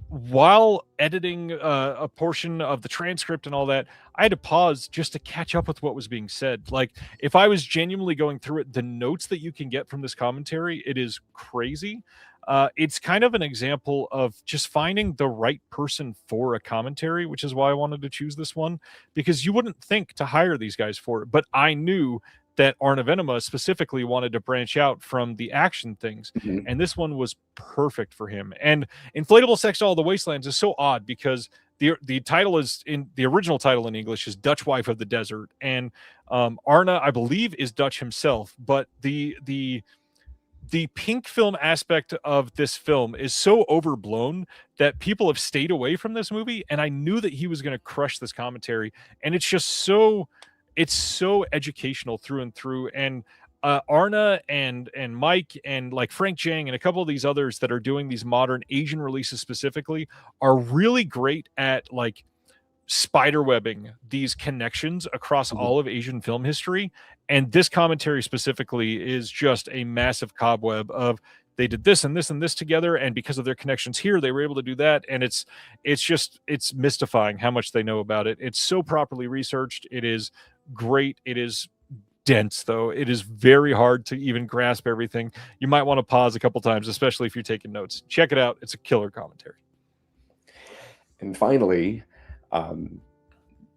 S1: while editing a portion of the transcript and all that, I had to pause just to catch up with what was being said. Like if I was genuinely going through it, the notes that you can get from this commentary, it is crazy. It's kind of an example of just finding the right person for a commentary, which is why I wanted to choose this one, because you wouldn't think to hire these guys for it. But I knew that Arna Venema specifically wanted to branch out from the action things. And this one was perfect for him. And Inflatable Sex Doll of the Wastelands is so odd because the title is in the original title in English is Dutch Wife of the Desert. And Arna, I believe, is Dutch himself, but the pink film aspect of this film is so overblown that people have stayed away from this movie. And I knew that he was going to crush this commentary. And it's just so educational through and through. And Arna and Mike and like Frank Jang and a couple of these others that are doing these modern Asian releases specifically are really great at like spiderwebbing these connections across all of Asian film history. And this commentary specifically is just a massive cobweb of they did this and this and this together, and because of their connections here, they were able to do that. And it's mystifying how much they know about it. It's so properly researched. It is great. It is dense, though. It is very hard to even grasp everything. You might want to pause a couple times, especially if you're taking notes. Check it out. It's a killer commentary.
S8: And finally, I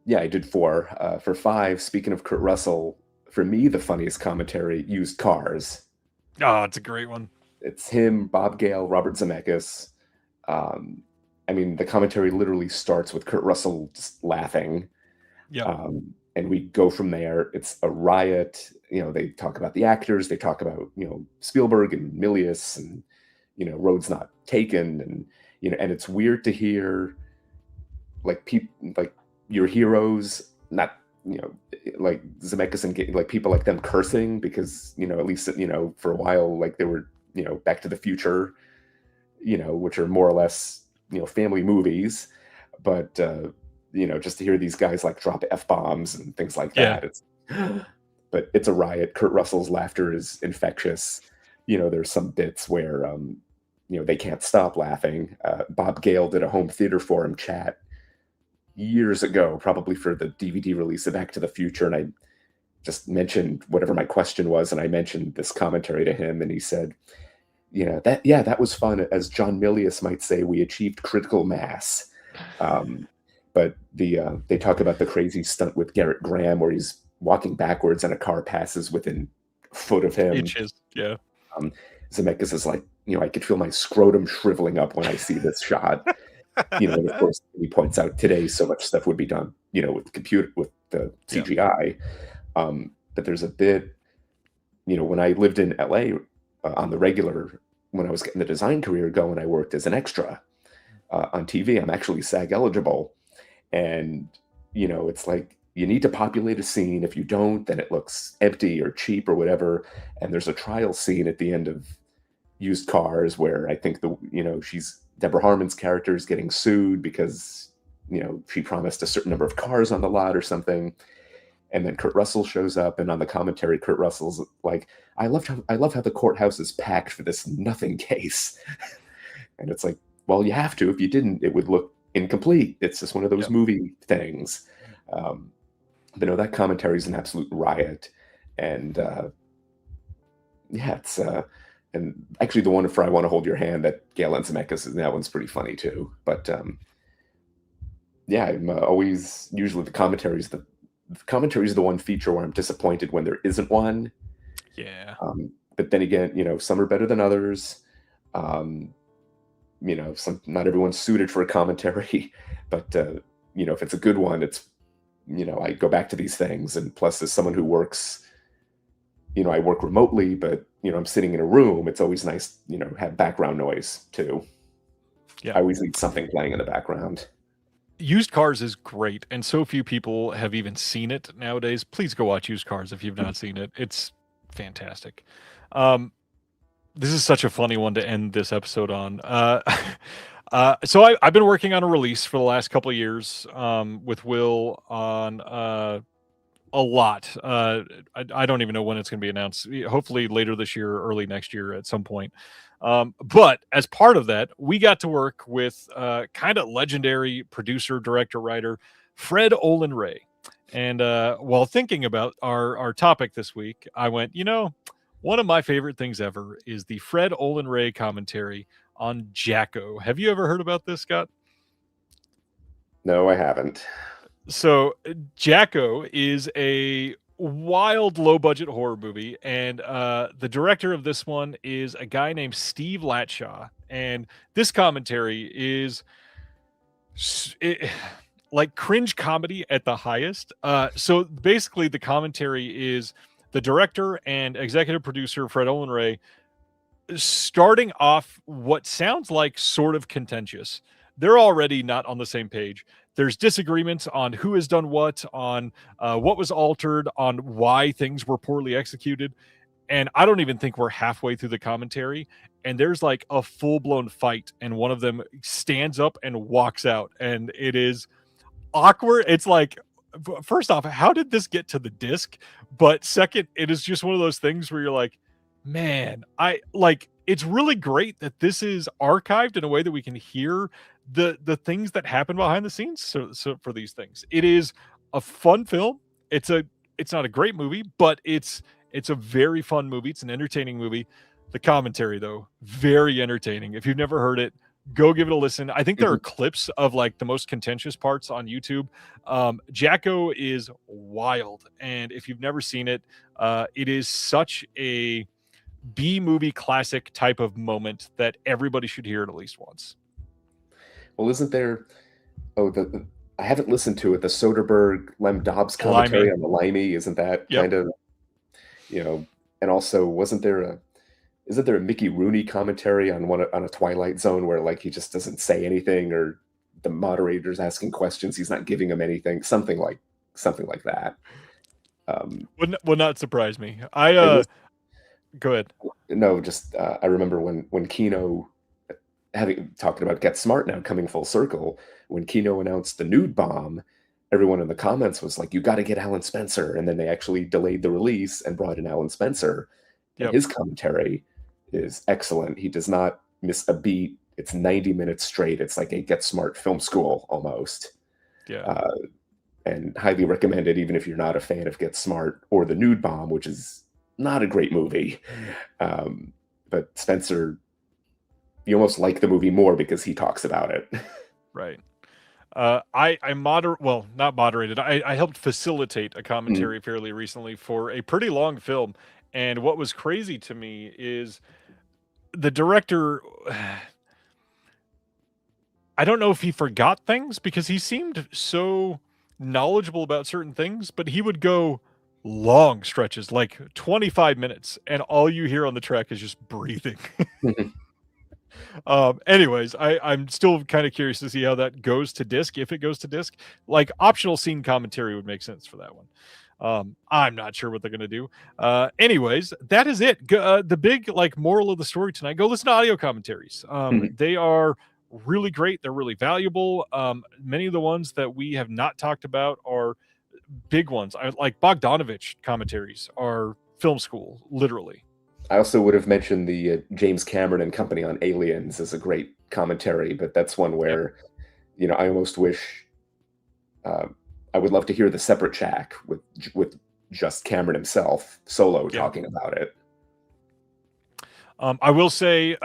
S8: did 4. For 5, speaking of Kurt Russell, for me, the funniest commentary, Used Cars.
S1: Oh, it's a great one.
S8: It's him, Bob Gale, Robert Zemeckis. I mean, the commentary literally starts with Kurt Russell just laughing.
S1: Yeah.
S8: And we go from there. It's a riot. They talk about the actors. They talk about, Spielberg and Milius and, Roads Not Taken. And, and it's weird to hear like your heroes, not, like Zemeckis and like people like them cursing because, at least, for a while, like they were Back to the Future, which are more or less, family movies. But, just to hear these guys like drop F-bombs and things like
S1: Yeah.
S8: that, but it's a riot. Kurt Russell's laughter is infectious. There's some bits where, they can't stop laughing. Bob Gale did a home theater forum chat years ago, probably for the DVD release of Back to the Future. And I just mentioned whatever my question was. And I mentioned this commentary to him. And he said, that was fun. As John Milius might say, we achieved critical mass. But they talk about the crazy stunt with Garrett Graham where he's walking backwards and a car passes within a foot of him.
S1: Inches, yeah.
S8: Zemeckis is like, I could feel my scrotum shriveling up when I see this shot. And of course, he points out today so much stuff would be done, with the CGI. But there's a bit, when I lived in LA on the regular, when I was getting the design career going, I worked as an extra on TV. I'm actually SAG eligible. And, it's like, you need to populate a scene. If you don't, then it looks empty or cheap or whatever. And there's a trial scene at the end of Used Cars where I think Deborah Harmon's character is getting sued because, she promised a certain number of cars on the lot or something. And then Kurt Russell shows up, and on the commentary, Kurt Russell's like, I love how the courthouse is packed for this nothing case. And it's like, well, you have to. If you didn't, it would look incomplete. It's just one of those movie things. But no, that commentary is an absolute riot. And it's and actually the one for I Want to Hold Your Hand that Gale and Zemeckis, that one's pretty funny too. But I'm always usually the commentaries the one feature where I'm disappointed when there isn't one.
S1: Yeah.
S8: But then again, some are better than others. Not everyone's suited for a commentary, but if it's a good one, it's, I go back to these things. And plus, as someone who works, I work remotely, but I'm sitting in a room. It's always nice, have background noise too.
S1: Yeah.
S8: I always need something playing in the background.
S1: Used Cars is great, and so few people have even seen it nowadays. Please go watch Used Cars if you've not seen it. It's fantastic. This is such a funny one to end this episode on. So I've been working on a release for the last couple of years with Will on a lot. I don't even know when it's going to be announced. Hopefully later this year or early next year at some point. But as part of that, we got to work with kind of legendary producer, director, writer, Fred Olen Ray. And while thinking about our topic this week, I went, one of my favorite things ever is the Fred Olen Ray commentary on Jacko. Have you ever heard about this, Scott?
S8: No, I haven't.
S1: So Jacko is a wild low-budget horror movie, and the director of this one is a guy named Steve Latshaw. And this commentary is like cringe comedy at the highest. So basically the commentary is the director and executive producer, Fred Olen Ray, starting off what sounds like sort of contentious. They're already not on the same page. There's disagreements on who has done what, on what was altered, on why things were poorly executed. And I don't even think we're halfway through the commentary. And there's like a full-blown fight. And one of them stands up and walks out. And it is awkward. It's like, first off, how did this get to the disc? But second, it is just one of those things where you're like, man, it's really great that this is archived in a way that we can hear the things that happen behind the scenes. So for these things, it is a fun film. It's not a great movie, but it's a very fun movie. It's an entertaining movie. The commentary, though, very entertaining. If you've never heard it, go give it a listen. I think there are clips of like the most contentious parts on YouTube. Jacko is wild. And if you've never seen it, it is such a B-movie classic type of moment that everybody should hear it at least once.
S8: Well, isn't there? I haven't listened to it. The Soderbergh Lem Dobbs commentary on the Limey, isn't that kind of, And also, isn't there a Mickey Rooney commentary on a Twilight Zone where like he just doesn't say anything, or the moderator's asking questions, he's not giving them anything, something like that.
S1: Would not surprise me. Go ahead.
S8: No, just I remember when Kino, having talking about Get Smart now coming full circle, when Kino announced the nude bomb, everyone in the comments was like, "You got to get Alan Spencer," and then they actually delayed the release and brought in Alan Spencer, and
S1: Yep.
S8: his commentary is excellent. He does not miss a beat. It's 90 minutes straight. It's like a Get Smart film school almost.
S1: Yeah.
S8: And highly recommended, even if you're not a fan of Get Smart or The Nude Bomb, which is not a great movie. But Spencer, you almost like the movie more because he talks about it.
S1: Right. Well, not moderated. I helped facilitate a commentary fairly recently for a pretty long film. And what was crazy to me is the director, I don't know if he forgot things because he seemed so knowledgeable about certain things, but he would go long stretches, like 25 minutes, and all you hear on the track is just breathing. Anyways, I'm still kind of curious to see how that goes to disc, if it goes to disc. Like optional scene commentary would make sense for that one. I'm not sure what they're gonna do. Anyways, that is it. The big like moral of the story tonight: go listen to audio commentaries. They are really great. They're really valuable. Many of the ones that we have not talked about are big ones. I like Bogdanovich commentaries are film school, literally.
S8: I also would have mentioned the James Cameron and Company on Aliens as a great commentary, but that's one where, you know, I almost wish I would love to hear the separate track with just Cameron himself solo talking about it.
S1: I will say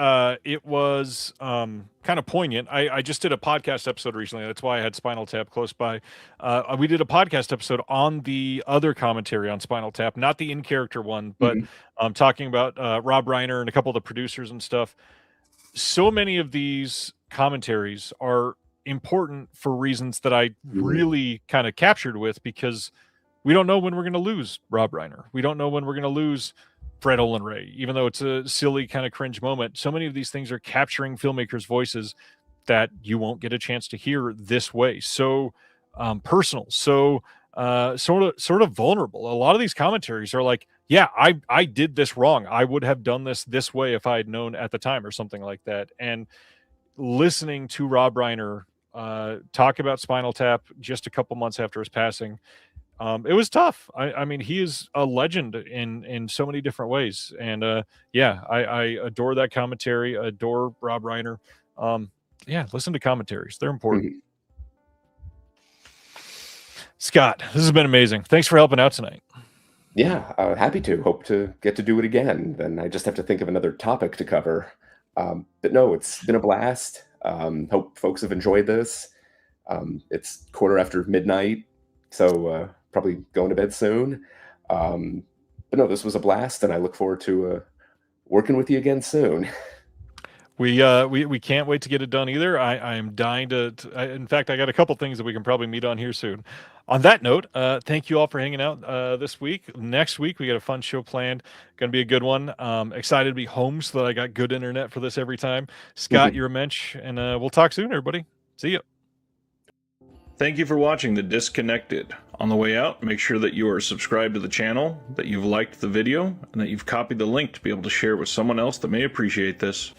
S1: it was kind of poignant. I just did a podcast episode recently. That's why I had Spinal Tap close by. We did a podcast episode on the other commentary on Spinal Tap, not the in-character one, but talking about Rob Reiner and a couple of the producers and stuff. So many of these commentaries are important for reasons that I really kind of captured with, because we don't know when we're going to lose Rob Reiner. We don't know when we're going to lose Fred Olen Ray, even though it's a silly kind of cringe moment. So many of these things are capturing filmmakers' voices that you won't get a chance to hear this way. So personal, so sort of vulnerable. A lot of these commentaries are like, yeah, I did this wrong. I would have done this way if I had known at the time, or something like that. And listening to Rob Reiner talk about Spinal Tap just a couple months after his passing, it was tough. I mean, he is a legend in so many different ways. And I adore that commentary, adore Rob Reiner. Listen to commentaries. They're important. Scott, this has been amazing. Thanks for helping out tonight.
S8: Yeah, happy to. Hope to get to do it again. Then I just have to think of another topic to cover. But no, it's been a blast. Hope folks have enjoyed this. It's midnight, so probably going to bed soon. But no, this was a blast, and I look forward to working with you again soon.
S1: We can't wait to get it done either. I am dying to in fact, I got a couple things that we can probably meet on here soon. On that note, thank you all for hanging out this week. Next week, we got a fun show planned. Going to be a good one. Excited to be home so that I got good internet for this every time. Scott, you're a mensch, and we'll talk soon, everybody. See you. Thank you for watching The Disconnected. On the way out, make sure that you are subscribed to the channel, that you've liked the video, and that you've copied the link to be able to share it with someone else that may appreciate this.